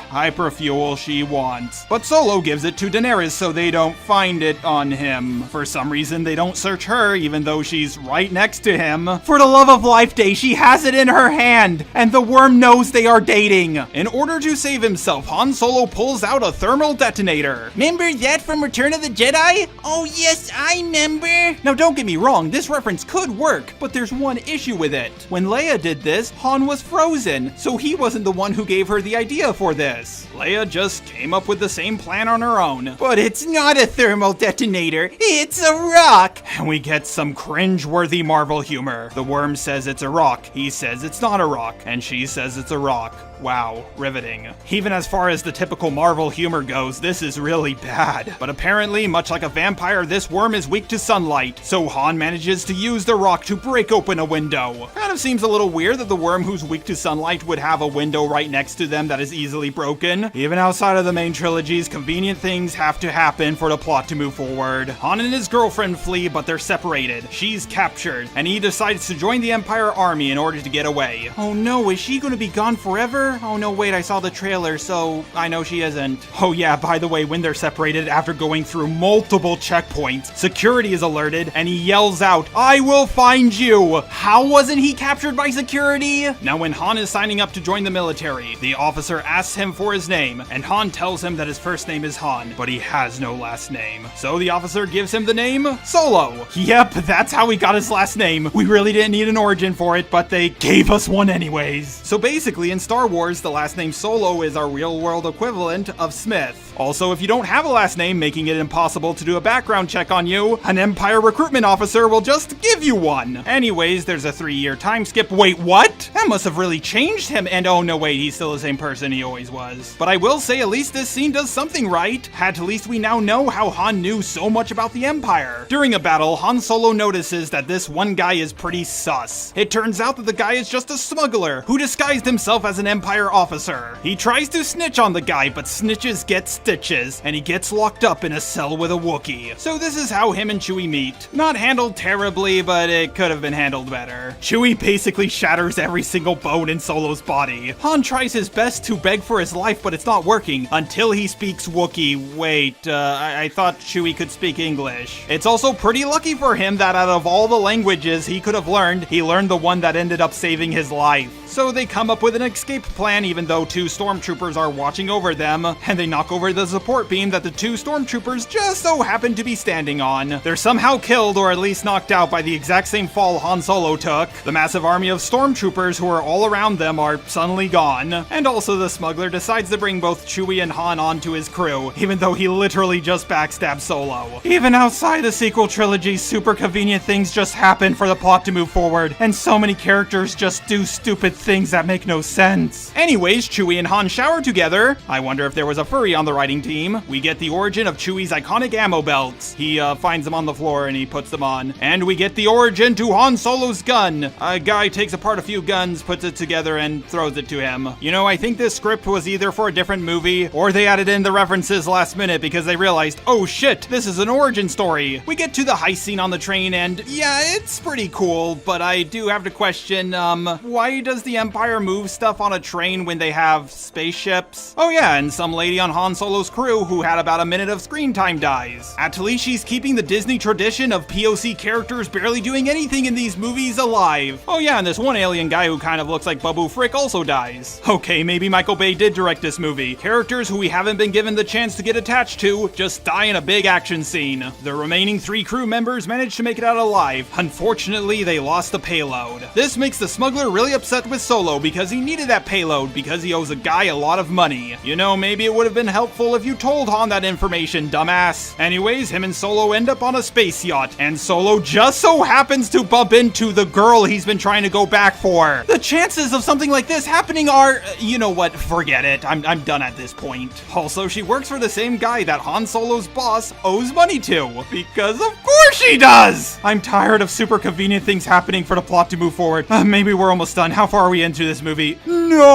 hyperfuel she wants. But Solo gives it to Daenerys so they don't find it on him. For some reason, they don't search her even though she's right next to him. For the love of life, Day, she has it in her hand, and the worm knows they are dating. In order to save himself, Han Solo pulls out a thermal detonator. Remember that from Return of the Jedi? Oh yes, I remember. Now don't get me wrong, this reference could work, but there's one issue with it. When Leia did this, Han was frozen, so he wasn't the one who gave her the idea for this. Leia just came up with the same plan on her own. But it's not a thermal detonator, it's a rock! And we get some cringe-worthy Marvel humor. The worm says it's a rock, he says it's not a rock, and she says it's a rock. Wow, riveting. Even as far as the typical Marvel humor goes, this is really bad. But apparently, much like a vampire, this worm is weak to sunlight, so Han manages to use the rock to break open a window. Kind of seems a little weird that the worm who's weak to sunlight would have a window right next to them that is easily broken. Even outside of the main trilogies, convenient things have to happen for the plot to move forward. Han and his girlfriend flee, but they're separated. She's captured, and he decides to join the Empire Army in order to get away. Oh no, is she gonna be gone forever? Oh no, wait, I saw the trailer, so I know she isn't. Oh yeah, by the way, when they're separated after going through multiple checkpoints, security is alerted arrested, and he yells out, "I will find you!" How wasn't he captured by security? Now when Han is signing up to join the military, the officer asks him for his name, and Han tells him that his first name is Han, but he has no last name. So the officer gives him the name Solo. Yep, that's how he got his last name. We really didn't need an origin for it, but they gave us one anyways. So basically, in Star Wars, the last name Solo is our real-world equivalent of Smith. Also, if you don't have a last name, making it impossible to do a background check on you, an Empire recruitment officer will just give you one. Anyways, there's a 3-year time skip. Wait, what? That must have really changed him. And oh no, wait, he's still the same person he always was. But I will say, at least this scene does something right. At least we now know how Han knew so much about the Empire. During a battle, Han Solo notices that this one guy is pretty sus. It turns out that the guy is just a smuggler who disguised himself as an Empire officer. He tries to snitch on the guy, but snitches get stitches, and he gets locked up in a cell with a Wookiee. So this is how him and Chewie meet. Not handled terribly, but it could have been handled better. Chewie basically shatters every single bone in Solo's body. Han tries his best to beg for his life, but it's not working until he speaks Wookiee. Wait, I thought Chewie could speak English. It's also pretty lucky for him that out of all the languages he could have learned, he learned the one that ended up saving his life. So they come up with an escape plan even though 2 stormtroopers are watching over them, and they knock over the support beam that the 2 stormtroopers just so happen to be standing on. They're somehow killed or at least knocked out by the exact same fall Han Solo took. The massive army of stormtroopers who are all around them are suddenly gone. And also the smuggler decides to bring both Chewie and Han onto his crew, even though he literally just backstabbed Solo. Even outside the sequel trilogy, super convenient things just happen for the plot to move forward, and so many characters just do stupid things that make no sense. Anyways, Chewie and Han shower together. I wonder if there was a furry on the writing team. We get the origin of Chewie's iconic ammo belts. He finds them on the floor and he puts them on. And we get the origin to Han Solo's gun. A guy takes apart a few guns, puts it together, and throws it to him. You know, I think this script was either for a different movie, or they added in the references last minute because they realized, oh shit, this is an origin story. We get to the heist scene on the train, and yeah, it's pretty cool, but I do have to question, why does the Empire move stuff on a train when they have spaceships? Oh yeah, and some lady on Han Solo's crew who had about a minute of screen time dies. At least she's keeping the Disney tradition of POC characters barely doing anything in these movies alive. Oh yeah, and this one alien guy who kind of looks like Babu Frick also dies. Okay, maybe Michael Bay did direct this movie. Characters who we haven't been given the chance to get attached to just die in a big action scene. The remaining 3 crew members managed to make it out alive. Unfortunately, they lost the payload. This makes the smuggler really upset with Solo because he needed that payload because he owes a guy a lot of money. You know, maybe it would have been helpful if you told Han that information, dumbass. Anyways, him and Solo end up on a space yacht, and Solo just so happens to bump into the girl he's been trying to go back for. The chances of something like this happening are, you know what, forget it. I'm done at this point. Also, she works for the same guy that Han Solo's boss owes money to, because of course she does! I'm tired of super convenient things happening for the plot to move forward. Maybe we're almost done. How far are we into this movie? No!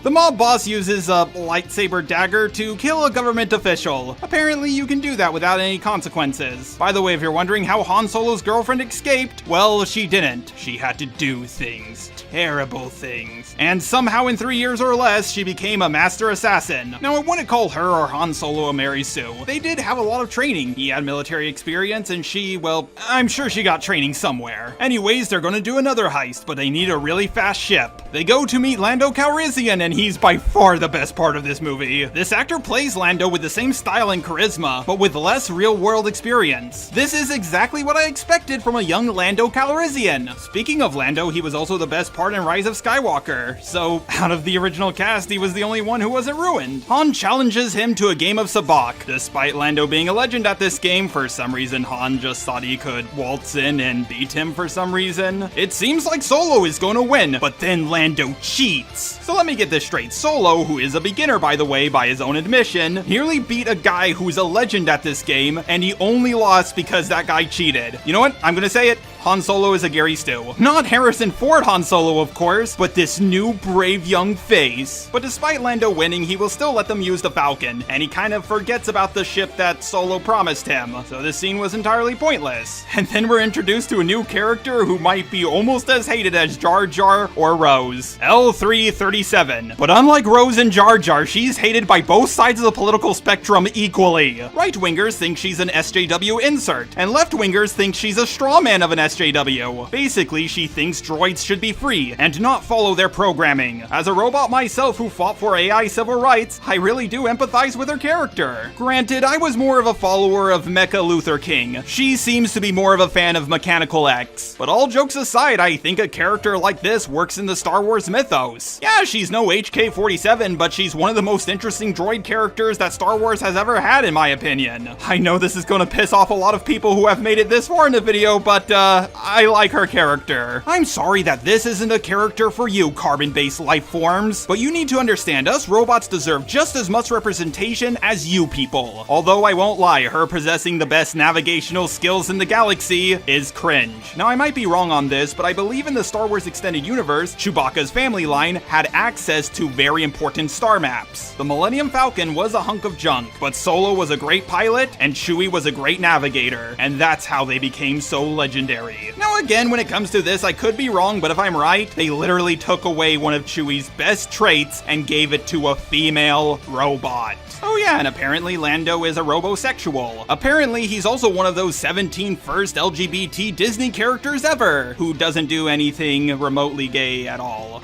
The mob boss uses a lightsaber dagger to kill a government official. Apparently you can do that without any consequences. By the way, if you're wondering how Han Solo's girlfriend escaped, well, she didn't. She had to do things. Terrible things. And somehow in 3 years or less, she became a master assassin. Now, I wouldn't call her or Han Solo a Mary Sue. They did have a lot of training. He had military experience, and she, well, I'm sure she got training somewhere. Anyways, they're gonna do another heist, but they need a really fast ship. They go to meet Lando Calrissian, and he's by far the best part of this movie. This actor plays Lando with the same style and charisma, but with less real-world experience. This is exactly what I expected from a young Lando Calrissian. Speaking of Lando, he was also the best part in Rise of Skywalker, so out of the original cast, he was the only one who wasn't ruined. Han challenges him to a game of sabacc. Despite Lando being a legend at this game, for some reason Han just thought he could waltz in and beat him for some reason. It seems like Solo is going to win, but then Lando cheats. So let me get this straight. Solo, who is a beginner by the way by his own admission, nearly beat a guy who's a legend at this game, and he only lost because that guy cheated. You know what? I'm gonna say it. Han Solo is a Gary Stu. Not Harrison Ford Han Solo, of course, but this new brave young face. But despite Lando winning, he will still let them use the Falcon, and he kind of forgets about the ship that Solo promised him, so this scene was entirely pointless. And then we're introduced to a new character who might be almost as hated as Jar Jar or Rose, L337. But unlike Rose and Jar Jar, she's hated by both sides of the political spectrum equally. Right-wingers think she's an SJW insert, and left-wingers think she's a straw man of an SJW. Basically, she thinks droids should be free and not follow their programming. As a robot myself who fought for AI civil rights, I really do empathize with her character. Granted, I was more of a follower of Mecha Luther King. She seems to be more of a fan of Mechanical X. But all jokes aside, I think a character like this works in the Star Wars mythos. Yeah, she's no HK-47, but she's one of the most interesting droid characters that Star Wars has ever had, in my opinion. I know this is gonna piss off a lot of people who have made it this far in the video, but I like her character. I'm sorry that this isn't a character for you, carbon-based life forms, but you need to understand, us robots deserve just as much representation as you people. Although I won't lie, her possessing the best navigational skills in the galaxy is cringe. Now I might be wrong on this, but I believe in the Star Wars Extended Universe, Chewbacca's family line had access to very important star maps. The Millennium Falcon was a hunk of junk, but Solo was a great pilot and Chewie was a great navigator, and that's how they became so legendary. Now again, when it comes to this, I could be wrong, but if I'm right, they literally took away one of Chewie's best traits and gave it to a female robot. Oh yeah, and apparently Lando is a robosexual. Apparently he's also one of those 17 first LGBT Disney characters ever, who doesn't do anything remotely gay at all.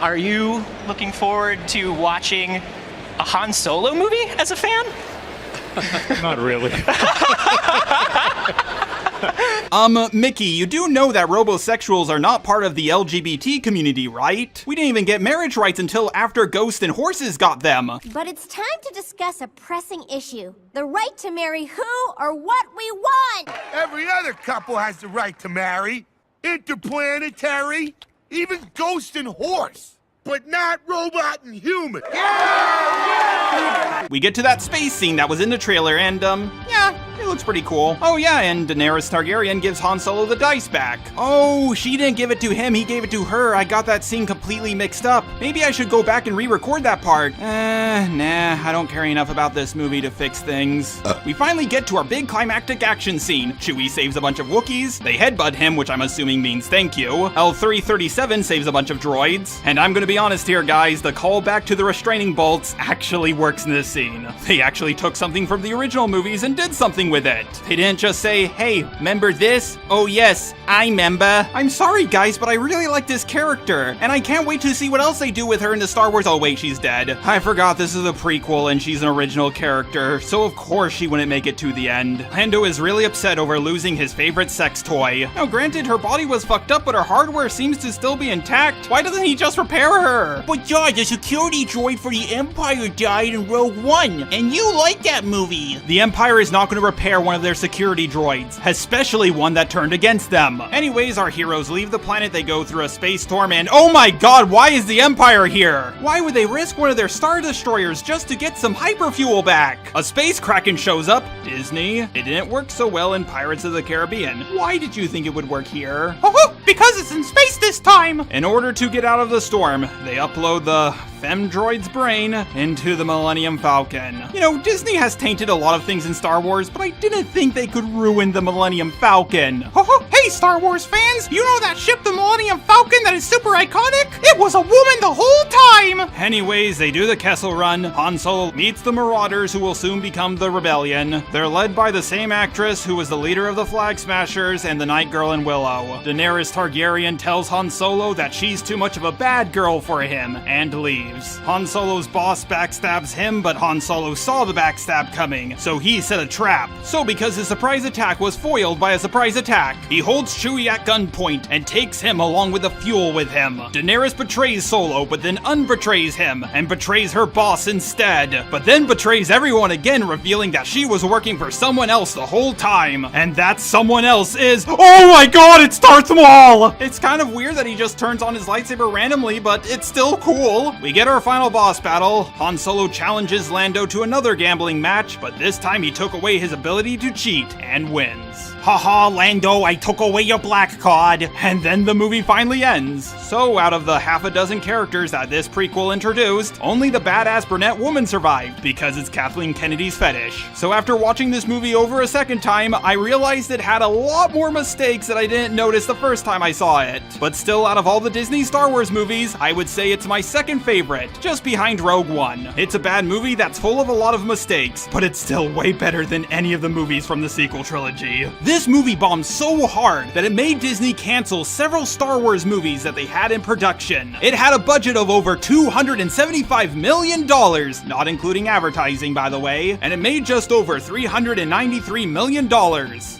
Are you looking forward to watching a Han Solo movie as a fan? Not really. Mickey, you do know that robosexuals are not part of the LGBT community, right? We didn't even get marriage rights until after Ghost and Horses got them. But it's time to discuss a pressing issue. The right to marry who or what we want! Every other couple has the right to marry. Interplanetary, even Ghost and Horse. But not robot and human. We get to that space scene that was in the trailer and, yeah, it looks pretty cool. Oh yeah, and Daenerys Targaryen gives Han Solo the dice back. Oh, she didn't give it to him, he gave it to her. I got that scene completely mixed up. Maybe I should go back and re-record that part. Nah, I don't care enough about this movie to fix things. We finally get to our big climactic action scene. Chewie saves a bunch of Wookiees, they headbutt him, which I'm assuming means thank you. L337 saves a bunch of droids, and I'm gonna be honest here, guys, the callback to the restraining bolts actually works in this scene. They actually took something from the original movies and did something with it. They didn't just say, hey, remember this? Oh yes, I remember. I'm sorry guys, but I really like this character, and I can't wait to see what else they do with her in the Star Wars. Oh wait, she's dead. I forgot this is a prequel and she's an original character, so of course she wouldn't make it to the end. Lando is really upset over losing his favorite sex toy. Now granted, her body was fucked up, but her hardware seems to still be intact. Why doesn't he just repair her? But George, the security droid for the Empire died in Rogue One, and you like that movie. The Empire is not going to repair one of their security droids, especially one that turned against them. Anyways, our heroes leave the planet, they go through a space storm, and oh my god, why is the Empire here? Why would they risk one of their Star Destroyers just to get some hyperfuel back? A space kraken shows up. Disney, it didn't work so well in Pirates of the Caribbean. Why did you think it would work here? Oh, because it's in space this time! In order to get out of the storm, they upload the Femdroid's brain into the Millennium Falcon. You know, Disney has tainted a lot of things in Star Wars, but I didn't think they could ruin the Millennium Falcon. Hey Star Wars fans, you know that ship, the Millennium Falcon, that is super iconic? It was a woman the whole time! Anyways, they do the Kessel Run. Han Solo meets the Marauders, who will soon become the Rebellion. They're led by the same actress who was the leader of the Flag Smashers and the Night Girl in Willow. Daenerys Targaryen tells Han Solo that she's too much of a bad girl for him, and leaves. Han Solo's boss backstabs him, but Han Solo saw the backstab coming, so he set a trap. So because his surprise attack was foiled by a surprise attack, he holds Chewie at gunpoint and takes him along with the fuel with him. Daenerys betrays Solo, but then unbetrays him, and betrays her boss instead, but then betrays everyone again, revealing that she was working for someone else the whole time, and that someone else is, oh my god, it's Darth Maul! It's kind of weird that he just turns on his lightsaber randomly, but it's still cool. We get our final boss battle. Han Solo challenges Lando to another gambling match, but this time he took away his ability to cheat and wins. Haha, Lando, I took away your black card. And then the movie finally ends. So out of the half a dozen characters that this prequel introduced, only the badass brunette woman survived because it's Kathleen Kennedy's fetish. So after watching this movie over a second time, I realized it had a lot more mistakes that I didn't notice the first time I saw it. But still, out of all the Disney Star Wars movies, I would say it's my second favorite, just behind Rogue One. It's a bad movie that's full of a lot of mistakes, but it's still way better than any of the movies from the sequel trilogy. This movie bombed so hard that it made Disney cancel several Star Wars movies that they had in production. It had a budget of over $275 million, not including advertising by the way, and it made just over $393 million.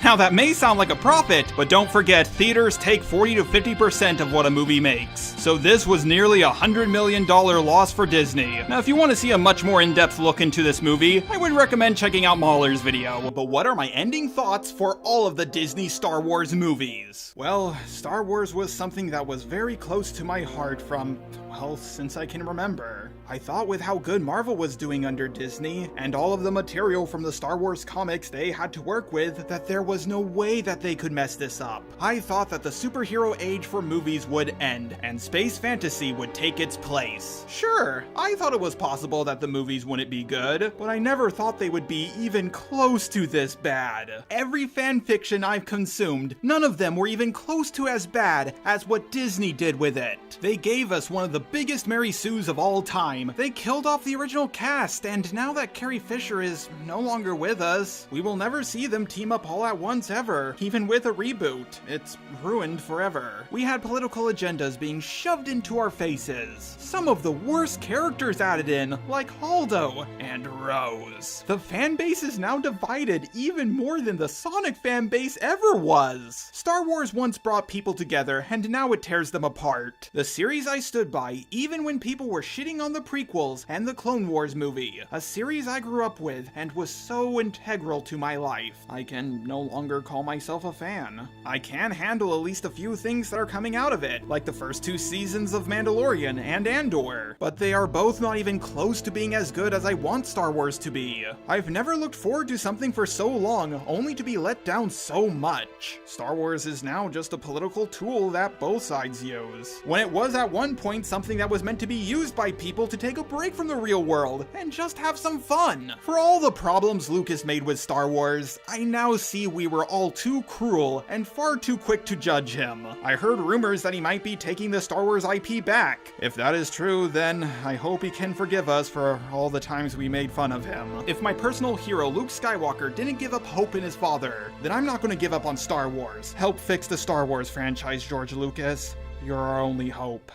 Now that may sound like a profit, but don't forget theaters take 40 to 50% of what a movie makes. So this was nearly a $100 million loss for Disney. Now if you want to see a much more in-depth look into this movie, I would recommend checking out Mahler's video. But what are my ending thoughts for all of the Disney Star Wars movies? Well, Star Wars was something that was very close to my heart from, well, since I can remember. I thought with how good Marvel was doing under Disney, and all of the material from the Star Wars comics they had to work with, that there was no way that they could mess this up. I thought that the superhero age for movies would end, and space fantasy would take its place. Sure, I thought it was possible that the movies wouldn't be good, but I never thought they would be even close to this bad. Every fanfiction I've consumed, none of them were even close to as bad as what Disney did with it. They gave us one of the biggest Mary Sues of all time. They killed off the original cast, and now that Carrie Fisher is no longer with us, we will never see them team up all at once ever, even with a reboot. It's ruined forever. We had political agendas being shoved into our faces. Some of the worst characters added in, like Holdo and Rose. The fan base is now divided even more than the Sonic fan base ever was. Star Wars once brought people together, and now it tears them apart. The series I stood by, even when people were shitting on the prequels and the Clone Wars movie, a series I grew up with and was so integral to my life. I can no longer call myself a fan. I can handle at least a few things that are coming out of it, like the first 2 seasons of Mandalorian and Andor, but they are both not even close to being as good as I want Star Wars to be. I've never looked forward to something for so long, only to be let down so much. Star Wars is now just a political tool that both sides use, when it was at one point something that was meant to be used by people to take a break from the real world and just have some fun. For all the problems Lucas made with Star Wars, I now see we were all too cruel and far too quick to judge him. I heard rumors that he might be taking the Star Wars IP back. If that is true, then I hope he can forgive us for all the times we made fun of him. If my personal hero Luke Skywalker didn't give up hope in his father, then I'm not going to give up on Star Wars. Help fix the Star Wars franchise, George Lucas. You're our only hope.